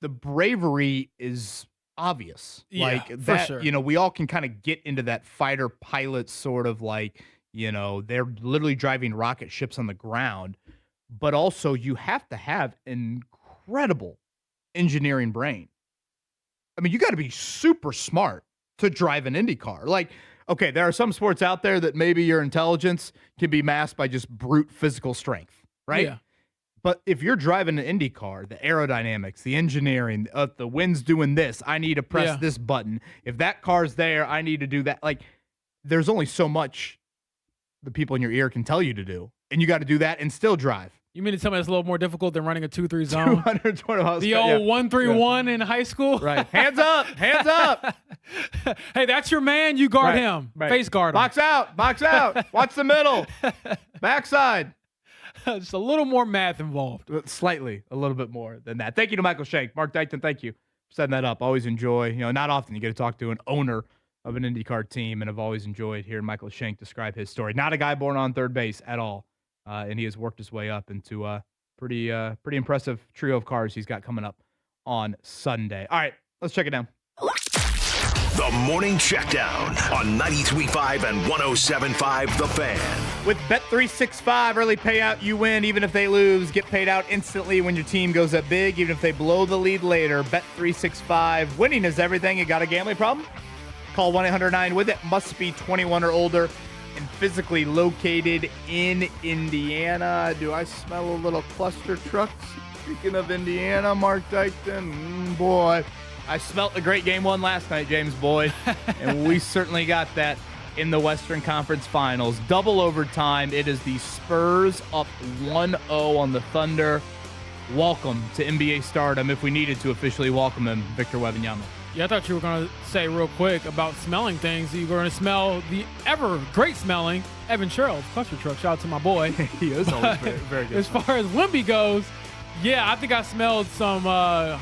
The bravery is obvious. Yeah, like for that, sure. We all can kind of get into that fighter pilot sort of like, they're literally driving rocket ships on the ground, but also you have to have incredible engineering brain. You got to be super smart to drive an Indy car. Like, okay, there are some sports out there that maybe your intelligence can be masked by just brute physical strength, right? Yeah. But if you're driving an Indy car, the aerodynamics, the engineering, the wind's doing this, I need to press this button. If that car's there, I need to do that. Like, there's only so much the people in your ear can tell you to do. And you got to do that and still drive. You mean to tell me it's a little more difficult than running a 2-3 zone? 220 miles. The old 1-3-1 in high school? Right. Hands up. Hands up. Hey, that's your man. You guard him. Right. Face guard him. Box out. Box out. Watch the middle. Backside. Just a little more math involved. Slightly. A little bit more than that. Thank you to Michael Shank. Mark Dykton, thank you for setting that up. Always enjoy. Not often you get to talk to an owner of an IndyCar team, and I've always enjoyed hearing Michael Shank describe his story. Not a guy born on third base at all. And he has worked his way up into a pretty impressive trio of cars he's got coming up on Sunday. All right, let's check it down. The Morning Checkdown on 93.5 and 107.5 The Fan. With Bet365 early payout, you win even if they lose. Get paid out instantly when your team goes up big, even if they blow the lead later. Bet365. Winning is everything. You got a gambling problem? Call 1-800-9-WITH-IT. Must be 21 or older and physically located in Indiana. Do I smell a little cluster trucks? Speaking of Indiana, Mark Dykton, boy, I smelt a great game one last night, James Boyd, and we certainly got that in the Western Conference Finals. Double overtime. It is the Spurs up 1-0 on the Thunder. Welcome to NBA stardom, if we needed to officially welcome him, Victor Wembanyama. Yeah, I thought you were going to say real quick about smelling things. You were going to smell the ever great smelling Evan Sherrill, Cluster Truck. Shout out to my boy. He is always very, very good. As far as Wemby goes, yeah, I think I smelled some, I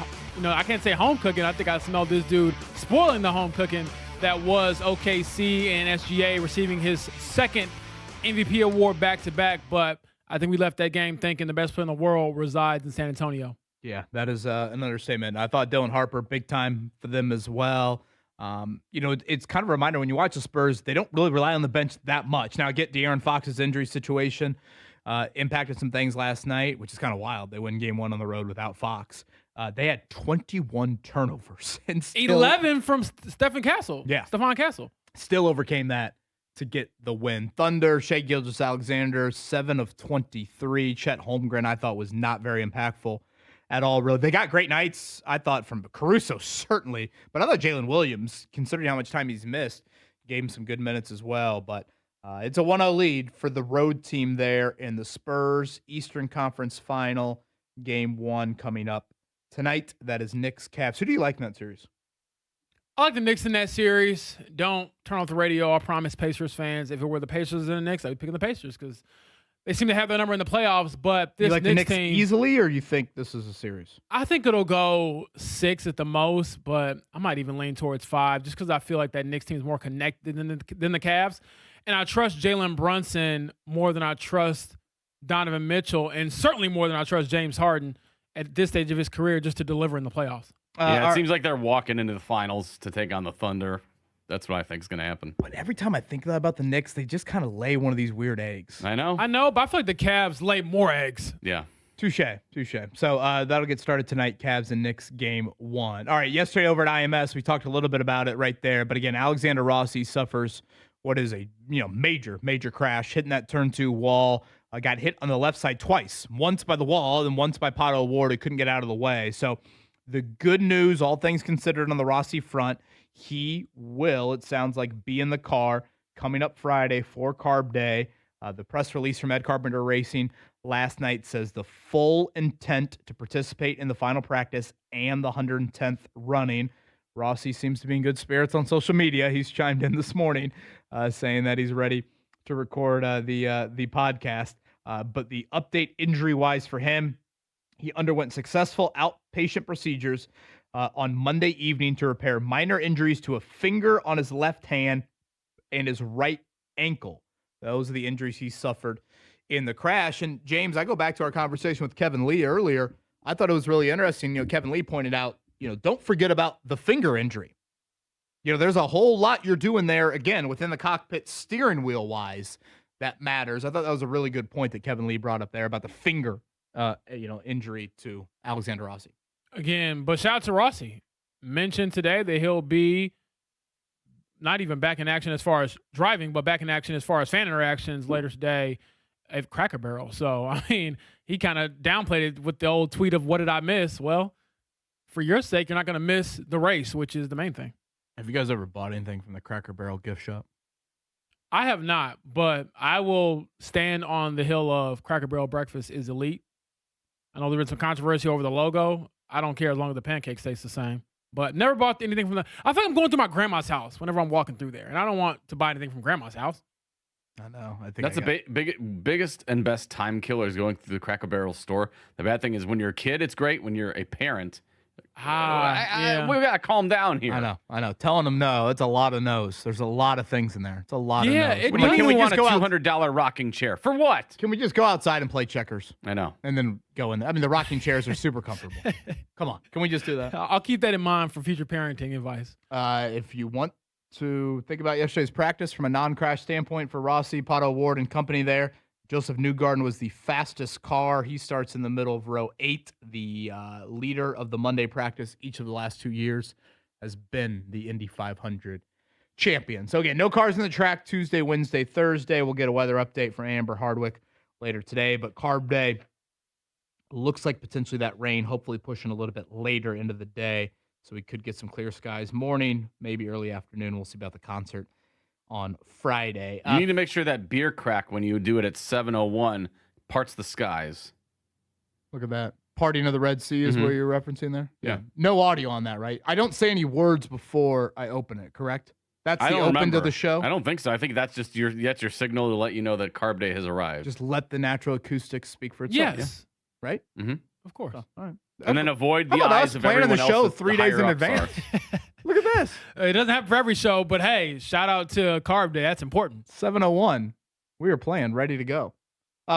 can't say home cooking. I think I smelled this dude spoiling the home cooking that was OKC and SGA receiving his second MVP award back-to-back. But I think we left that game thinking the best player in the world resides in San Antonio. Yeah, that is an understatement. I thought Dylan Harper, big time for them as well. It's kind of a reminder when you watch the Spurs, they don't really rely on the bench that much. Now, I get De'Aaron Fox's injury situation impacted some things last night, which is kind of wild. They win game 1 on the road without Fox. They had 21 turnovers. And 11 from Stephen Castle. Yeah. Stephon Castle. Still overcame that to get the win. Thunder, Shai Gilgeous-Alexander, 7 of 23. Chet Holmgren, I thought, was not very impactful at all. Really, they got great nights, I thought, from Caruso, certainly. But I thought Jalen Williams, considering how much time he's missed, gave him some good minutes as well. But it's a 1-0 lead for the road team there in the Spurs Eastern Conference Final, Game 1 coming up tonight. That is Knicks Cavs. Who do you like in that series? I like the Knicks in that series. Don't turn off the radio. I promise Pacers fans, if it were the Pacers and the Knicks, I would pick the Pacers because they seem to have their number in the playoffs. But this you like Knicks the Knicks team easily, or you think this is a series? I think it'll go 6 at the most, but I might even lean towards 5 just because I feel like that Knicks team is more connected than the Cavs. And I trust Jalen Brunson more than I trust Donovan Mitchell, and certainly more than I trust James Harden at this stage of his career just to deliver in the playoffs. It seems like they're walking into the finals to take on the Thunder. That's what I think is going to happen. But every time I think about the Knicks, they just kind of lay one of these weird eggs. I know, but I feel like the Cavs lay more eggs. Yeah. Touche. So that'll get started tonight, Cavs and Knicks game 1. All right, yesterday over at IMS, we talked a little bit about it right there. But again, Alexander Rossi suffers what is a major crash, hitting that turn 2 wall. Got hit on the left side twice, once by the wall and once by Pato Ward, who couldn't get out of the way. So the good news, all things considered, on the Rossi front, he will, it sounds like, be in the car coming up Friday for Carb Day. The press release from Ed Carpenter Racing last night says the full intent to participate in the final practice and the 110th running. Rossi seems to be in good spirits on social media. He's chimed in this morning saying that he's ready to record the podcast. But the update injury-wise for him, he underwent successful outpatient procedures on Monday evening to repair minor injuries to a finger on his left hand and his right ankle. Those are the injuries he suffered in the crash. And James, I go back to our conversation with Kevin Lee earlier. I thought it was really interesting. Kevin Lee pointed out, don't forget about the finger injury. There's a whole lot you're doing there, again, within the cockpit steering wheel wise, that matters. I thought that was a really good point that Kevin Lee brought up there about the finger, injury to Alexander Rossi. Again, but shout out to Rossi. Mentioned today that he'll be not even back in action as far as driving, but back in action as far as fan interactions later today at Cracker Barrel. So, he kind of downplayed it with the old tweet of, what did I miss? Well, for your sake, you're not going to miss the race, which is the main thing. Have you guys ever bought anything from the Cracker Barrel gift shop? I have not, but I will stand on the hill of Cracker Barrel breakfast is elite. I know there's been some controversy over the logo. I don't care as long as the pancakes taste the same. But never bought anything from I think I'm going through my grandma's house whenever I'm walking through there, and I don't want to buy anything from grandma's house. I know. I think that's the biggest and best time killer is going through the Cracker Barrel store. The bad thing is when you're a kid, it's great. When you're a parent, we gotta calm down here. I know. Telling them no, it's a lot of no's. There's a lot of things in there. It's a lot of no's. Can we just go $200 rocking chair for what? Can we just go outside and play checkers? I know. And then go in there. The rocking chairs are super comfortable. Come on, can we just do that? I'll keep that in mind for future parenting advice. If you want to think about yesterday's practice from a non-crash standpoint for Rossi, Pato Ward, and company there, Joseph Newgarden was the fastest car. He starts in the middle of row 8. The leader of the Monday practice each of the last 2 years has been the Indy 500 champion. So, again, no cars in the track Tuesday, Wednesday, Thursday. We'll get a weather update from Amber Hardwick later today. But Carb Day looks like potentially that rain hopefully pushing a little bit later into the day. So we could get some clear skies morning, maybe early afternoon. We'll see about the concert on Friday. You need to make sure that beer crack when you do it at 7:01 parts the skies. Look at that. Partying of the Red Sea is where you're referencing there? Yeah. No audio on that, right? I don't say any words before I open it, correct? That's the open to the show? I don't think so. I think that's just your signal to let you know that carb day has arrived. Just let the natural acoustics speak for itself. Yes. Yeah. Right? Mm-hmm. Of course. Oh, all right. And then avoid the How about eyes us of planning everyone the else show that 3 the days in higher-ups advance? are. Look at this. It doesn't happen for every show, but hey, shout out to Carb Day. That's important. 7:01. We are playing, ready to go.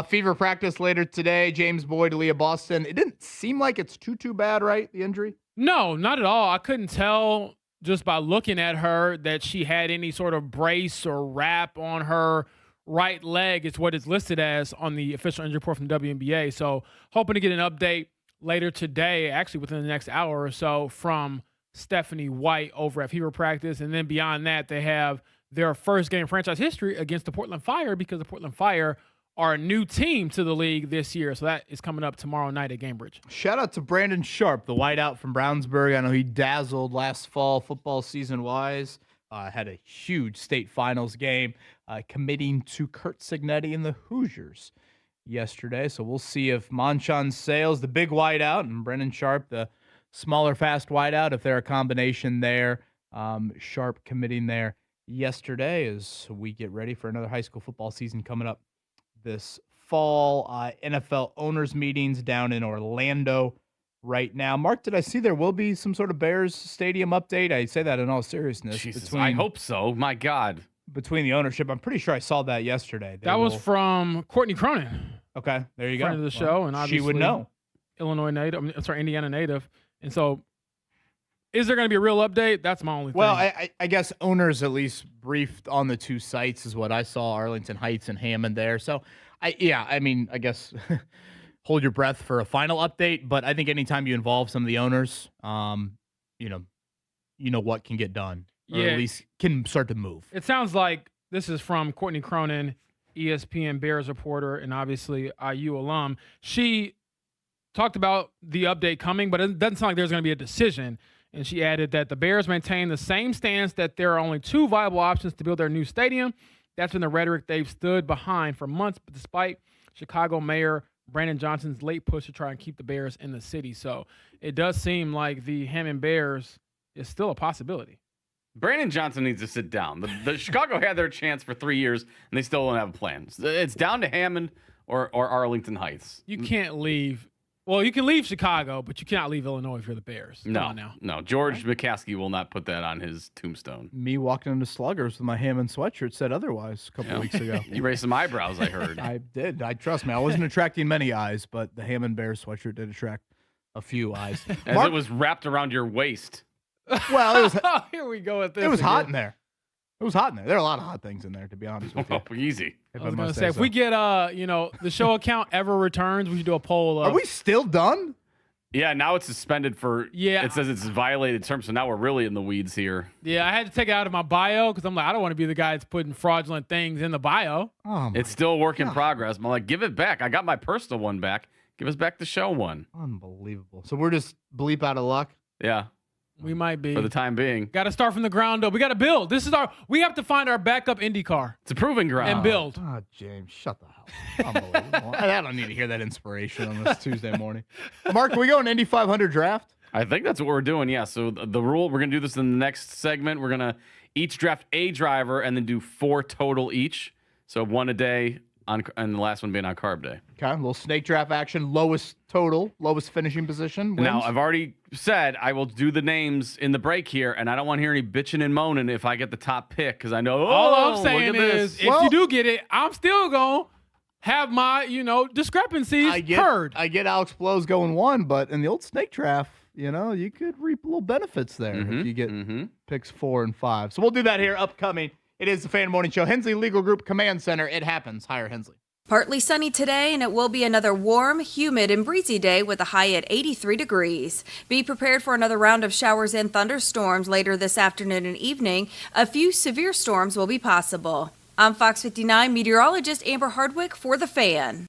Fever practice later today. James Boyd, Leah Boston. It didn't seem like it's too bad, right? The injury? No, not at all. I couldn't tell just by looking at her that she had any sort of brace or wrap on her right leg. It's what it's listed as on the official injury report from WNBA. So hoping to get an update later today, actually within the next hour or so, from Stephanie White over at Fever practice. And then beyond that, they have their first game in franchise history against the Portland Fire, because the Portland Fire are a new team to the league this year. So that is coming up tomorrow night at Gamebridge. Shout out to Brandon Sharp, the wideout from Brownsburg. I know he dazzled last fall football season-wise. Had a huge state finals game, committing to Kurt Signetti and the Hoosiers yesterday. So we'll see if Manchan Sales, the big wideout, and Brendan Sharp, the smaller, fast wideout, if they're a combination there. Sharp committing there yesterday as we get ready for another high school football season coming up this fall. NFL owners meetings down in Orlando right now. Mark, did I see there will be some sort of Bears stadium update? I say that in all seriousness. Jesus, I hope so. My God. Between the ownership. I'm pretty sure I saw that yesterday. That was from Courtney Cronin. Okay, there you go. Friend of the show, and obviously she would know. Illinois native. Indiana native. And so, is there going to be a real update? That's my only thing. Well, I guess owners at least briefed on the two sites is what I saw, Arlington Heights and Hammond there. So, I guess hold your breath for a final update. But I think anytime you involve some of the owners, you know what can get done, or at least can start to move. It sounds like this is from Courtney Cronin, ESPN Bears reporter, and obviously IU alum. She talked about the update coming, but it doesn't sound like there's going to be a decision. And she added that the Bears maintain the same stance that there are only two viable options to build their new stadium. That's been the rhetoric they've stood behind for months, but despite Chicago Mayor Brandon Johnson's late push to try and keep the Bears in the city. So it does seem like the Hammond Bears is still a possibility. Brandon Johnson needs to sit down. The Chicago had their chance for 3 years, and they still don't have a plan. It's down to Hammond or Arlington Heights. You can't leave. Well, you can leave Chicago, but you cannot leave Illinois if you're the Bears. No. George McCaskey will not put that on his tombstone. Me walking into Sluggers with my Hammond sweatshirt said otherwise a couple weeks ago. You raised some eyebrows, I heard. I did. Trust me. I wasn't attracting many eyes, but the Hammond Bears sweatshirt did attract a few eyes. As it was wrapped around your waist. Well, it was. Here we go with this. It was hot in there. It was hot in there. There are a lot of hot things in there, to be honest with you. Oh, easy. I was going to say, if we get, the show account ever returns, we should do a poll. Are we still done? Yeah, now it's suspended for. Yeah. It says it's violated terms, so now we're really in the weeds here. Yeah, I had to take it out of my bio because I'm like, I don't want to be the guy that's putting fraudulent things in the bio. Oh, it's still a work in progress. I'm like, give it back. I got my personal one back. Give us back the show one. Unbelievable. So we're just bleep out of luck? Yeah. We might be. For the time being. Got to start from the ground up. We got to build. We have to find our backup Indy car. It's a proving ground. And build. Oh, James, shut the hell up. Unbelievable. I don't need to hear that inspiration on this Tuesday morning. Mark, can we go an Indy 500 draft? I think that's what we're doing, yeah. So the rule, we're going to do this in the next segment. We're going to each draft a driver and then do 4 total each. So 1 a day, and the last one being on carb day. Okay, a little snake draft action. Lowest total, lowest finishing position wins. Now, I've already said I will do the names in the break here, and I don't want to hear any bitching and moaning if I get the top pick, because I know, all I'm saying is, if you do get it, I'm still going to have my, discrepancies heard. I get Alex Blows going 1, but in the old snake draft, you could reap little benefits there if you get picks 4 and 5. So we'll do that here upcoming. It is the Fan Morning Show. Hensley Legal Group Command Center. It happens. Hire Hensley. Partly sunny today, and it will be another warm, humid, and breezy day with a high at 83 degrees. Be prepared for another round of showers and thunderstorms later this afternoon and evening. A few severe storms will be possible. I'm Fox 59 meteorologist Amber Hardwick for The Fan.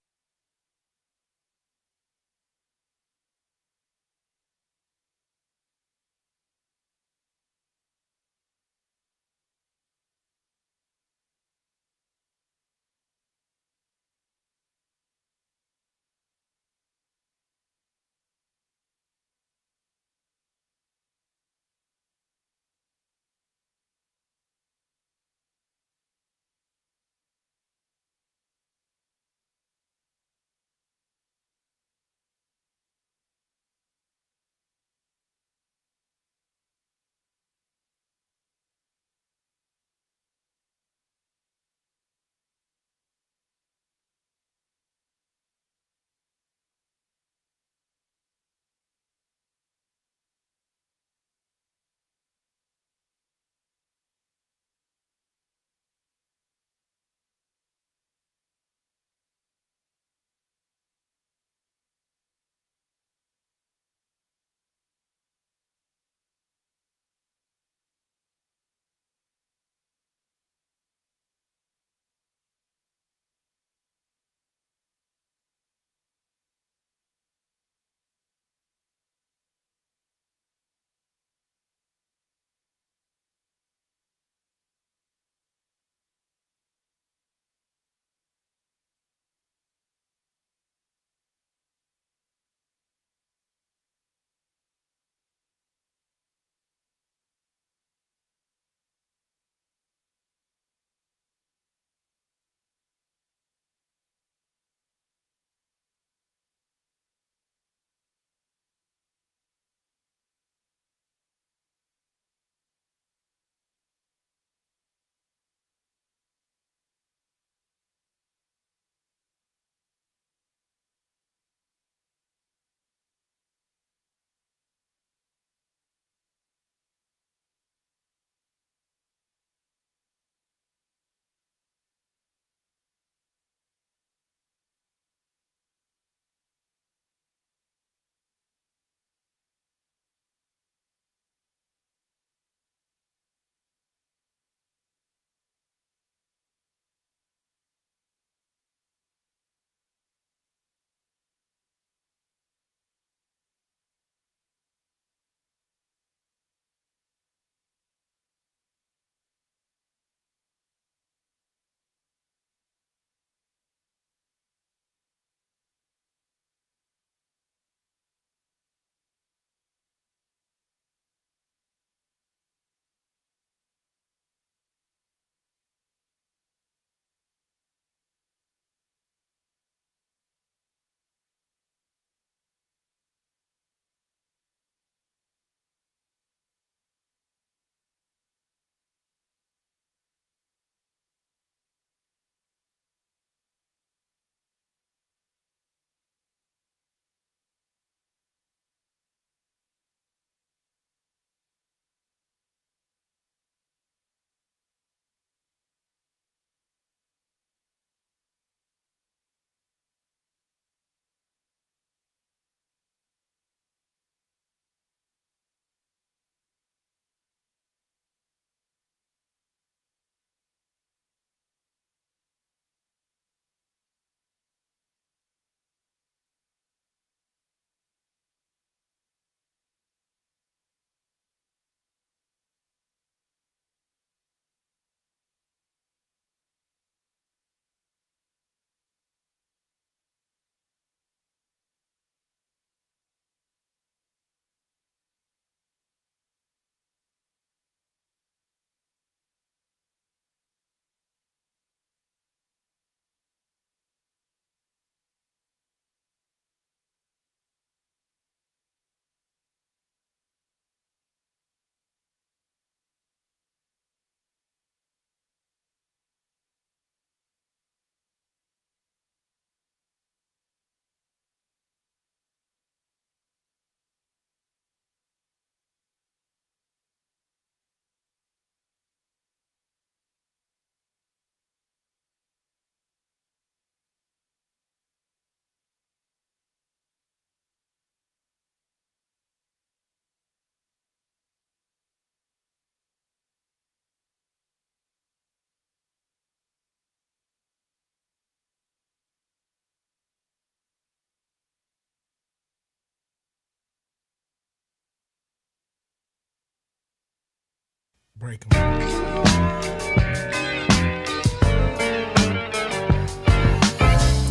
Break 'em.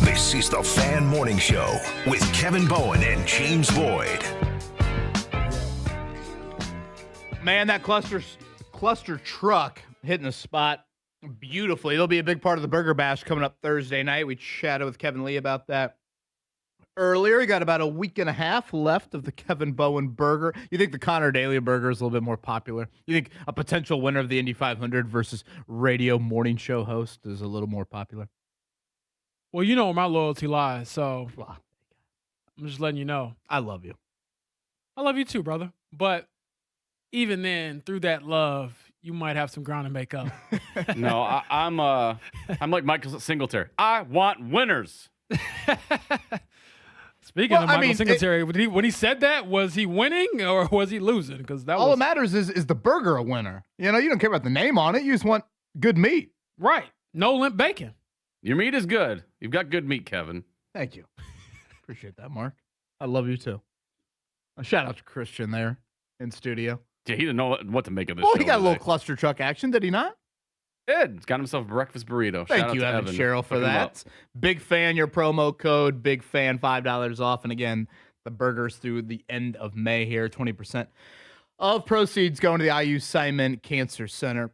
This is the Fan Morning Show with Kevin Bowen and James Boyd. Man, that cluster truck hitting the spot beautifully. It'll be a big part of the Burger Bash coming up Thursday night. We chatted with Kevin Lee about that earlier. You got about a week and a half left of the Kevin Bowen burger. You think the Connor Daly burger is a little bit more popular? You think a potential winner of the Indy 500 versus radio morning show host is a little more popular? Well, you know where my loyalty lies, so I'm just letting you know. I love you. I love you too, brother. But even then, through that love, you might have some ground to make up. No, I'm like Michael Singletary. I want winners. Speaking of Michael Singletary, when he said that, was he winning or was he losing? Because all that matters is the burger a winner. You know, you don't care about the name on it. You just want good meat. Right. No limp bacon. Your meat is good. You've got good meat, Kevin. Thank you. Appreciate that, Mark. I love you too. A shout out to Christian there in studio. Yeah, he didn't know what to make of this Well, show he got today. a little cluster truck action, did he not? He's got himself a breakfast burrito. Thank Shout out you, to Evan Sherrill, for Hook him up. that. Big fan, your promo code, big fan, $5 off. And again, the burgers through the end of May here, 20% of proceeds going to the IU Simon Cancer Center,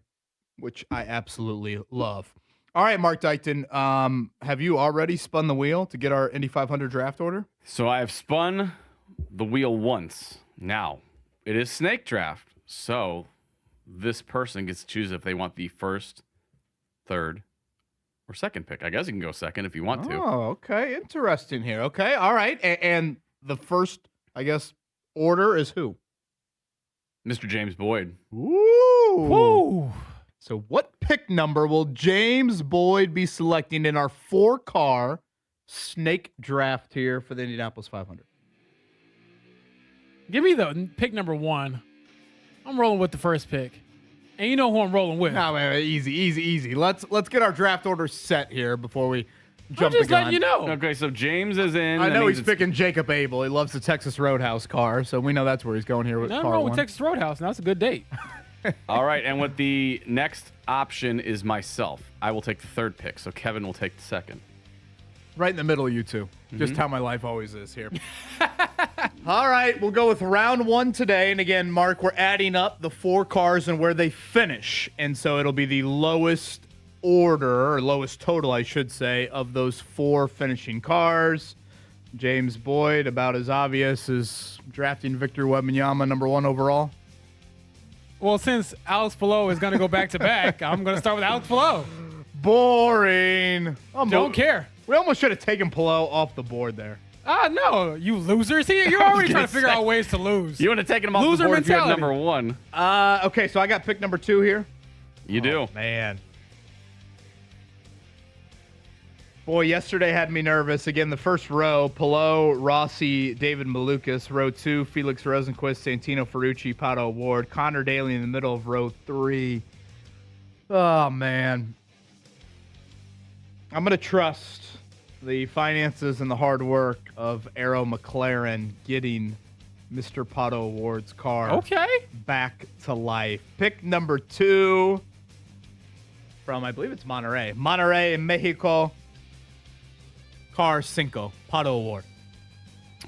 which I absolutely love. All right, Mark Dykton, have you already spun the wheel to get our Indy 500 draft order? So I have spun the wheel once. Now, it is snake draft. So this person gets to choose if they want the first, third, or second pick. I guess you can go second if you want to. Oh, okay. Interesting here. Okay. All right. And the first, I guess, order is who? Mr. James Boyd. Ooh. Woo. So what pick number will James Boyd be selecting in our 4-car snake draft here for the Indianapolis 500? Give me the pick number 1. I'm rolling with the first pick. And you know who I'm rolling with. No, man, easy. Let's get our draft order set here before we jump I'm just the gun. letting you know. Okay, so James is in. I That know means he's it's- picking Jacob Abel. He loves the Texas Roadhouse car, so we know that's where he's going here with Nothing car wrong one. with Texas Roadhouse. Now, that's a good date. All right, and with the next option is myself. I will take the third pick, so Kevin will take the second. Right in the middle of you two. Just how my life always is here. All right, we'll go with round 1 today. And again, Mark, we're adding up the 4 cars and where they finish. And so it'll be the lowest order, or lowest total, I should say, of those 4 finishing cars. James Boyd, about as obvious as drafting Victor Wembanyama number 1 overall. Well, since Alex Pillow is going to go back-to-back, I'm going to start with Alex Pillow. Boring. Don't care. We almost should have taken Pillow off the board there. No, you losers. See, you're already trying to figure out ways to lose. You would have taken him off Loser the board if you had mentality. number 1. Okay, so I got pick number 2 here. You do. Man. Boy, yesterday had me nervous. Again, the first row, Pillow, Rossi, David Malukas. Row 2, Felix Rosenquist, Santino Ferrucci, Pato Ward. Connor Daly in the middle of row 3. Oh, man. I'm going to trust the finances and the hard work of Arrow McLaren getting Mr. Pato Ward's car back to life. Pick number 2 from, I believe it's Monterrey. Monterrey in Mexico. Car Cinco, Pato Award.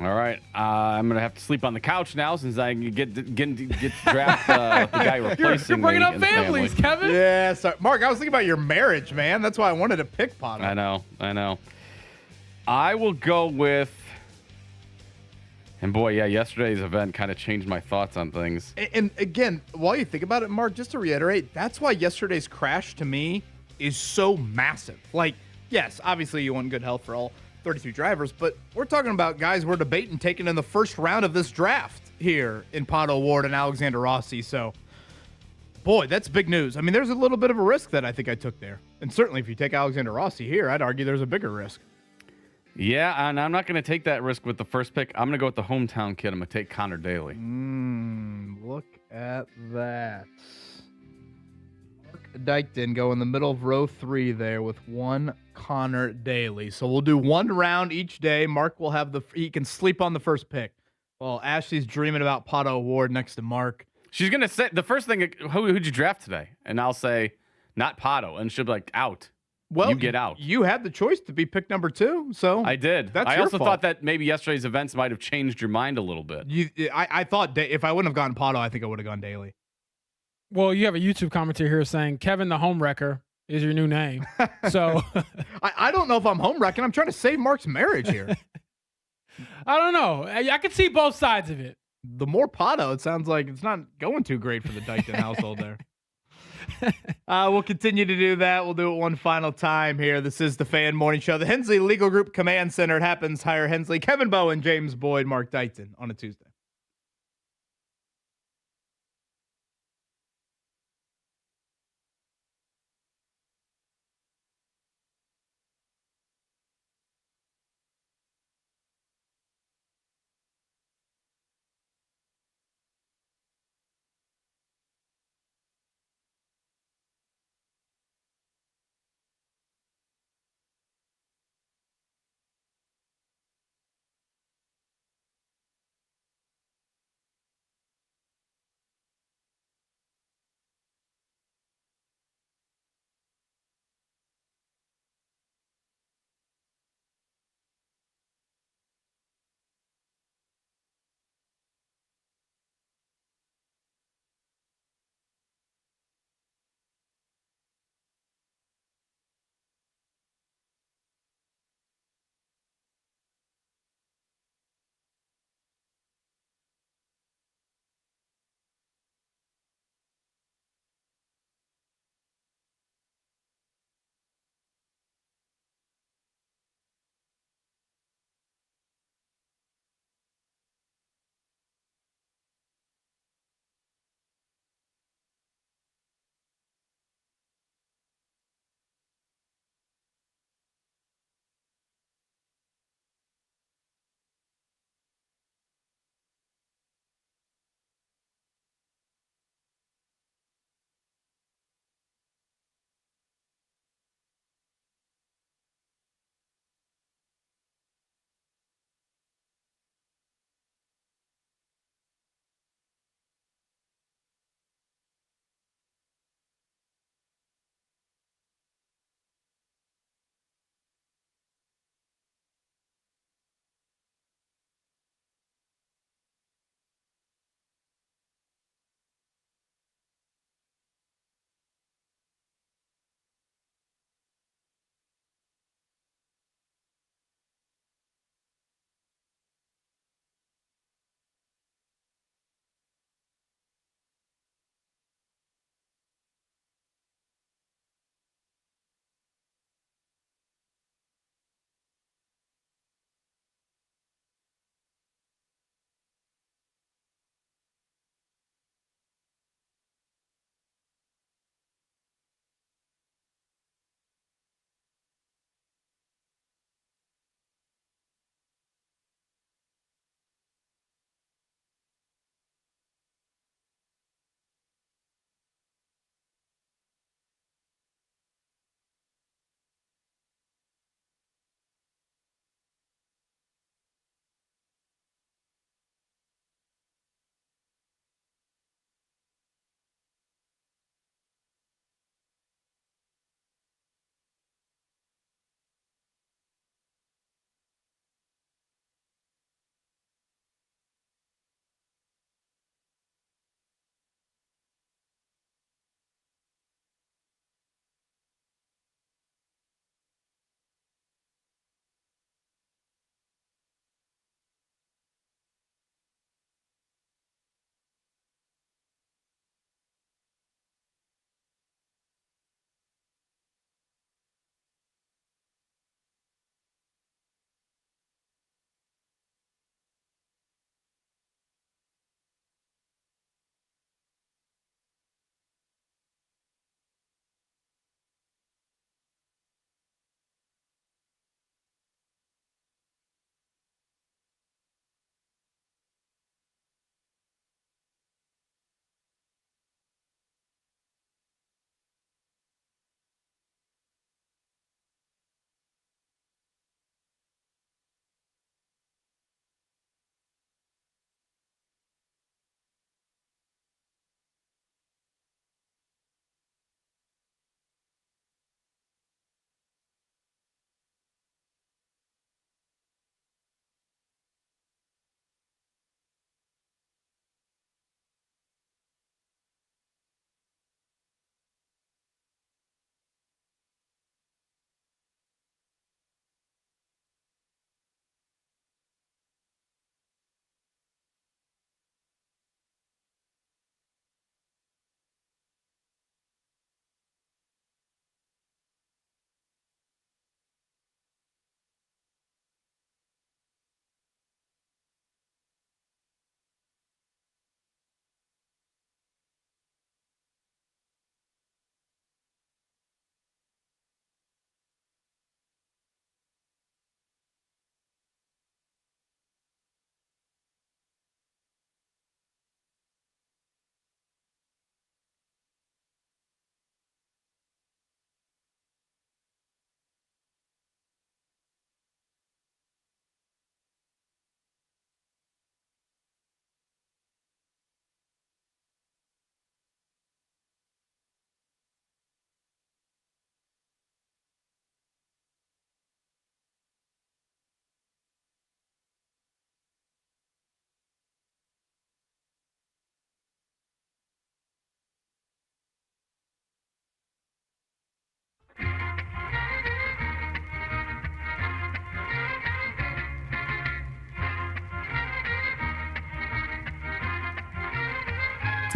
All right, I'm gonna have to sleep on the couch now since I get to draft the guy replacing You're bringing me up in the families, family. Kevin. Yeah, sorry. Mark, I was thinking about your marriage, man. That's why I wanted to pick Pato. I know. I will go with, and boy, yeah, yesterday's event kind of changed my thoughts on things. And again, while you think about it, Mark, just to reiterate, that's why yesterday's crash to me is so massive. Like, yes, obviously you want good health for all 33 drivers, but we're talking about guys we're debating taking in the first round of this draft here in Pato Ward and Alexander Rossi. So, boy, that's big news. I mean, there's a little bit of a risk that I think I took there. And certainly if you take Alexander Rossi here, I'd argue there's a bigger risk. Yeah, and I'm not going to take that risk with the first pick. I'm going to go with the hometown kid. I'm going to take Connor Daly. Look at that. Mark Dykton go in the middle of row 3 there with one Connor Daly. So we'll do one round each day. Mark will have he can sleep on the first pick. Well, Ashley's dreaming about Pato Award next to Mark. She's gonna say the first thing. Who'd you draft today? And I'll say not Pato, and she'll be like out. Well, you get out. You had the choice to be pick number 2, so I did. That's I your also fault. thought that maybe yesterday's events might have changed your mind a little bit. I thought if I wouldn't have gone Pato, I think I would have gone Daly. Well, you have a YouTube commenter here saying Kevin the Homewrecker is your new name. So I don't know if I'm home wrecking. I'm trying to save Mark's marriage here. I don't know. I can see both sides of it. The more Pato, it sounds like it's not going too great for the Dykton household there. We'll continue to do that. We'll do it one final time here. This is the Fan Morning Show. The Hensley Legal Group Command Center. It happens. Hire Hensley. Kevin Bowen, James Boyd, Mark Dykton on a Tuesday.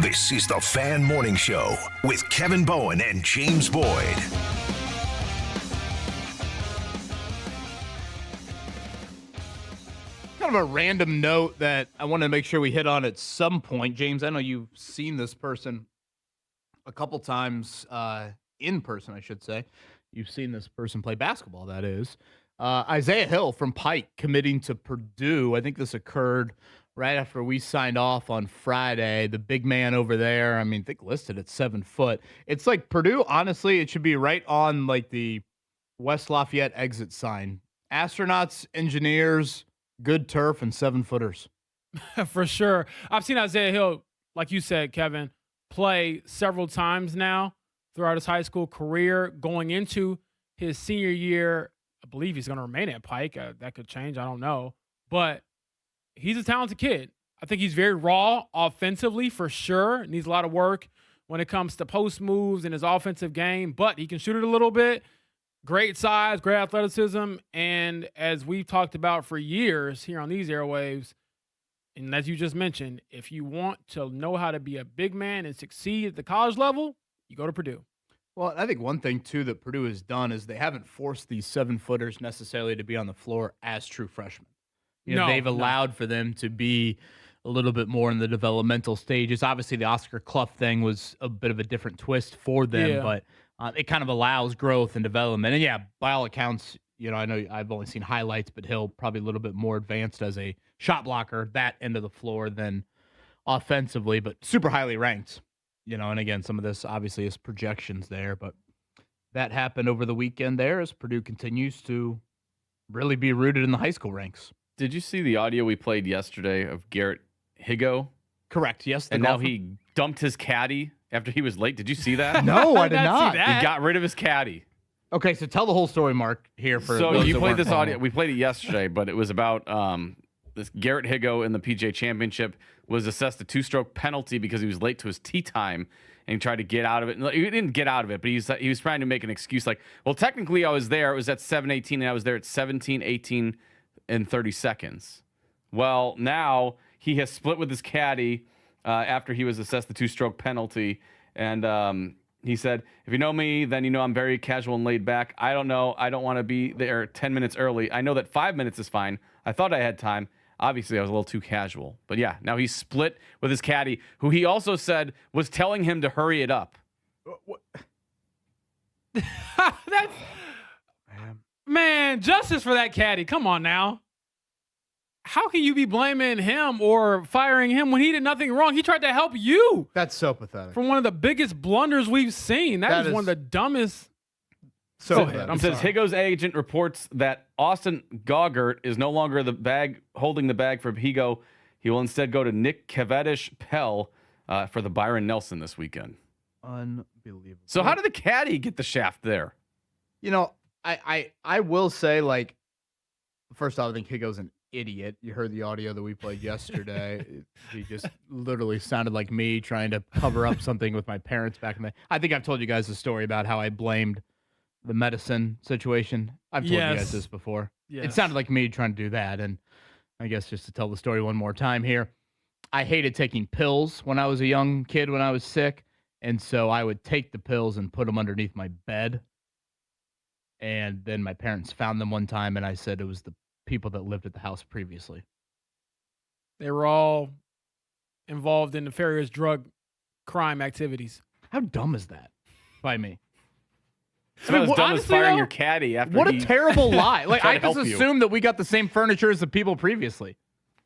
This is the Fan Morning Show with Kevin Bowen and James Boyd. Kind of a random note that I want to make sure we hit on at some point. James, I know you've seen this person a couple times in person, I should say. You've seen this person play basketball, that is. Isaiah Hill from Pike committing to Purdue. I think this occurred right after we signed off on Friday. The big man over there, I think listed at 7 foot. It's like Purdue, honestly, it should be right on like the West Lafayette exit sign. Astronauts, engineers, good turf, and 7-footers. For sure. I've seen Isaiah Hill, like you said, Kevin, play several times now throughout his high school career. Going into his senior year, I believe he's going to remain at Pike. That could change. I don't know. But he's a talented kid. I think he's very raw offensively for sure. Needs a lot of work when it comes to post moves and his offensive game, but he can shoot it a little bit. Great size, great athleticism. And as we've talked about for years here on these airwaves, and as you just mentioned, if you want to know how to be a big man and succeed at the college level, you go to Purdue. Well, I think one thing, too, that Purdue has done is they haven't forced these 7-footers necessarily to be on the floor as true freshmen. They've allowed for them to be a little bit more in the developmental stages. Obviously, the Oscar Clough thing was a bit of a different twist for them, but it kind of allows growth and development. And, yeah, by all accounts, I know I've only seen highlights, but Hill probably a little bit more advanced as a shot blocker, that end of the floor, than offensively, but super highly ranked. And again, some of this obviously is projections there, but that happened over the weekend there as Purdue continues to really be rooted in the high school ranks. Did you see the audio we played yesterday of Garrett Higo? Correct, yes. And now he dumped his caddy after he was late. Did you see that? No, I did not. He got rid of his caddy. Okay, so tell the whole story, Mark, here. So you played this audio. We played it yesterday, but it was about this Garrett Higo in the PGA Championship was assessed a 2-stroke penalty because he was late to his tee time, and he tried to get out of it. He didn't get out of it, but he was trying to make an excuse like, well, technically I was there. It was at 7:18, and I was there at 17:18 and 30 seconds. Well, now he has split with his caddy after he was assessed the 2-stroke penalty, and he said, if you know me, then you know I'm very casual and laid back. I don't know. I don't want to be there 10 minutes early. I know that 5 minutes is fine. I thought I had time. Obviously, I was a little too casual. But yeah, now he's split with his caddy, who he also said was telling him to hurry it up. That's, man, justice for that caddy. Come on now. How can you be blaming him or firing him when he did nothing wrong? He tried to help you. That's so pathetic. From one of the biggest blunders we've seen. That is one of the dumbest. So it says Higo's agent reports that Austin Gaugert is no longer holding the bag for Higo. He will instead go to Nick Cavendish Pell for the Byron Nelson this weekend. Unbelievable. So how did the caddy get the shaft there? I will say, like, first off, I think Higo's an idiot. You heard the audio that we played yesterday. He just literally sounded like me trying to cover up something with my parents back in the. I think I've told you guys the story about how I blamed the medicine situation. I've told you guys this before. Yes. It sounded like me trying to do that. And I guess just to tell the story one more time here, I hated taking pills when I was a young kid when I was sick. And so I would take the pills and put them underneath my bed. And then my parents found them one time, and I said it was the people that lived at the house previously. They were all involved in nefarious drug crime activities. How dumb is that by me? It's not as dumb as firing your caddy after what a terrible lie. Like, I just you. assumed that we got the same furniture as the people previously.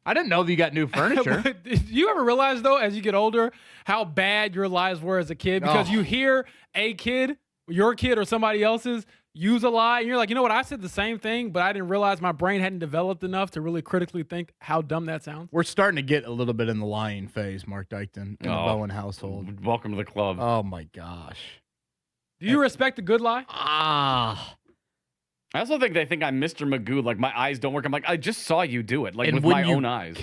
I didn't know that you got new furniture. Did you ever realize, though, as you get older, how bad your lies were as a kid? Because you hear a kid, your kid or somebody else's, use a lie, and you're like, you know what, I said the same thing, but I didn't realize my brain hadn't developed enough to really critically think how dumb that sounds. We're starting to get a little bit in the lying phase, Mark Dykton, in the Bowen household. Welcome to the club. Oh, my gosh. Do you respect a good lie? I also think they think I'm Mr. Magoo. Like, my eyes don't work. I'm like, I just saw you do it, like, with my own eyes.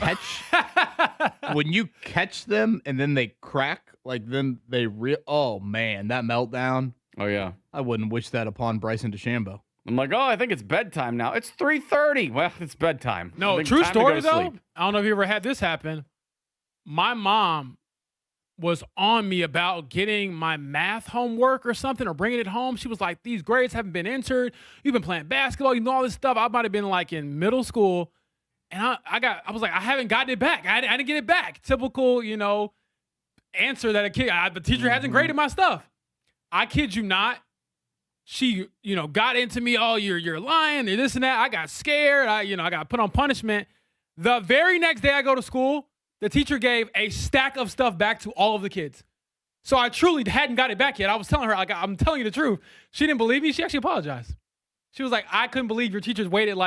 When you catch them and then they crack, like, then they oh, man, that meltdown. Oh, yeah. I wouldn't wish that upon Bryson DeChambeau. I'm like, I think it's bedtime now. It's 3:30. Well, it's bedtime. No, true story, though. I don't know if you ever had this happen. My mom was on me about getting my math homework or something or bringing it home. She was like, these grades haven't been entered. You've been playing basketball. You know all this stuff. I might have been like in middle school. And I was like, I haven't gotten it back. I didn't get it back. Typical, answer that the teacher hasn't graded my stuff. I kid you not. She, got into me. Oh, you're lying. You're this and that. I got scared. I got put on punishment. The very next day I go to school, the teacher gave a stack of stuff back to all of the kids. So I truly hadn't got it back yet. I was telling her, I'm telling you the truth. She didn't believe me. She actually apologized. She was like, I couldn't believe your teachers waited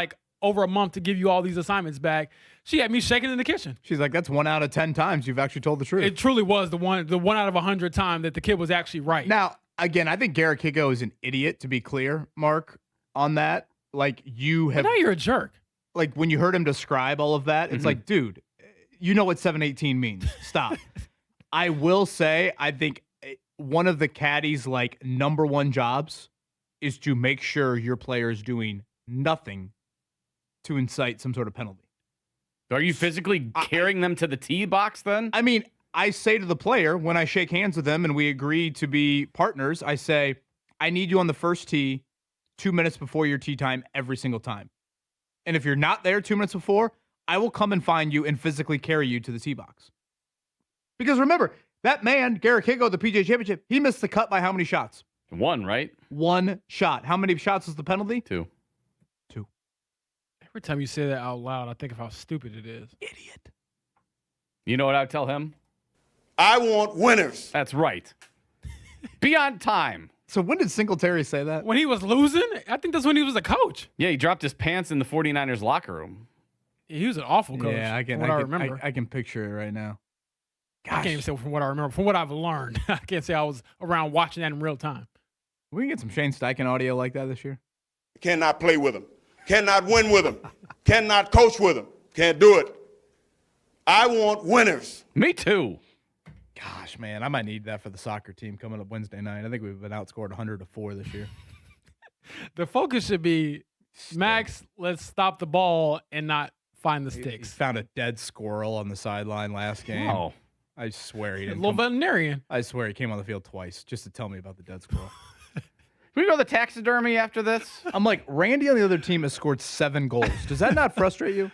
over a month to give you all these assignments back. She had me shaking in the kitchen. She's like, that's 1 out of 10 times you've actually told the truth. It truly was the one out of 100 time that the kid was actually right. Now, again, I think Garrett Higo is an idiot, to be clear, Mark, on that. Like, you have. But now you're a jerk. Like, when you heard him describe all of that, it's like, dude, you know what 718 means. Stop. I will say, I think one of the caddies' number one jobs is to make sure your player is doing nothing to incite some sort of penalty. Are you physically carrying them to the tee box then? I mean, I say to the player when I shake hands with them and we agree to be partners, I say, I need you on the first tee 2 minutes before your tee time every single time. And if you're not there 2 minutes before, I will come and find you and physically carry you to the tee box. Because remember, that man, Garrett Higo, the PGA Championship, he missed the cut by how many shots? 1, right? 1 shot. How many shots was the penalty? 2. Every time you say that out loud, I think of how stupid it is. Idiot. You know what I would tell him? I want winners. That's right. Be on time. So when did Singletary say that? When he was losing? I think that's when he was a coach. Yeah, he dropped his pants in the 49ers locker room. He was an awful coach. Yeah, I remember. I can picture it right now. Gosh. I can't even say from what I remember. From what I've learned, I can't say I was around watching that in real time. We can get some Shane Steichen audio like that this year. Cannot play with him. Cannot win with him. Cannot coach with him. Can't do it. I want winners. Me too. Gosh, man, I might need that for the soccer team coming up Wednesday night. I think we've been outscored 100-4 this year. The focus should be, Max, let's stop the ball and not find the sticks. He found a dead squirrel on the sideline last game. Oh. I swear he didn't. A little veterinarian. I swear he came on the field twice just to tell me about the dead squirrel. Can we go to the taxidermy after this? I'm like, Randy on the other team has scored 7 goals. Does that not frustrate you?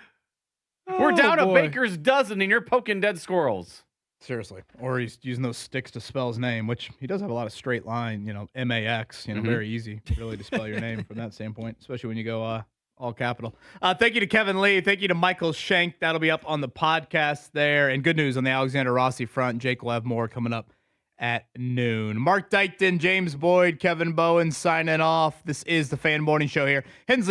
We're down a baker's dozen and you're poking dead squirrels. Seriously. Or he's using those sticks to spell his name, which he does have a lot of straight line, MAX, very easy really to spell your name from that standpoint, especially when you go all capital. Thank you to Kevin Lee. Thank you to Michael Shank. That'll be up on the podcast there. And good news on the Alexander Rossi front. Jake will have more coming up at noon. Mark Dykton, James Boyd, Kevin Bowen signing off. This is the Fan Morning Show here. Hensley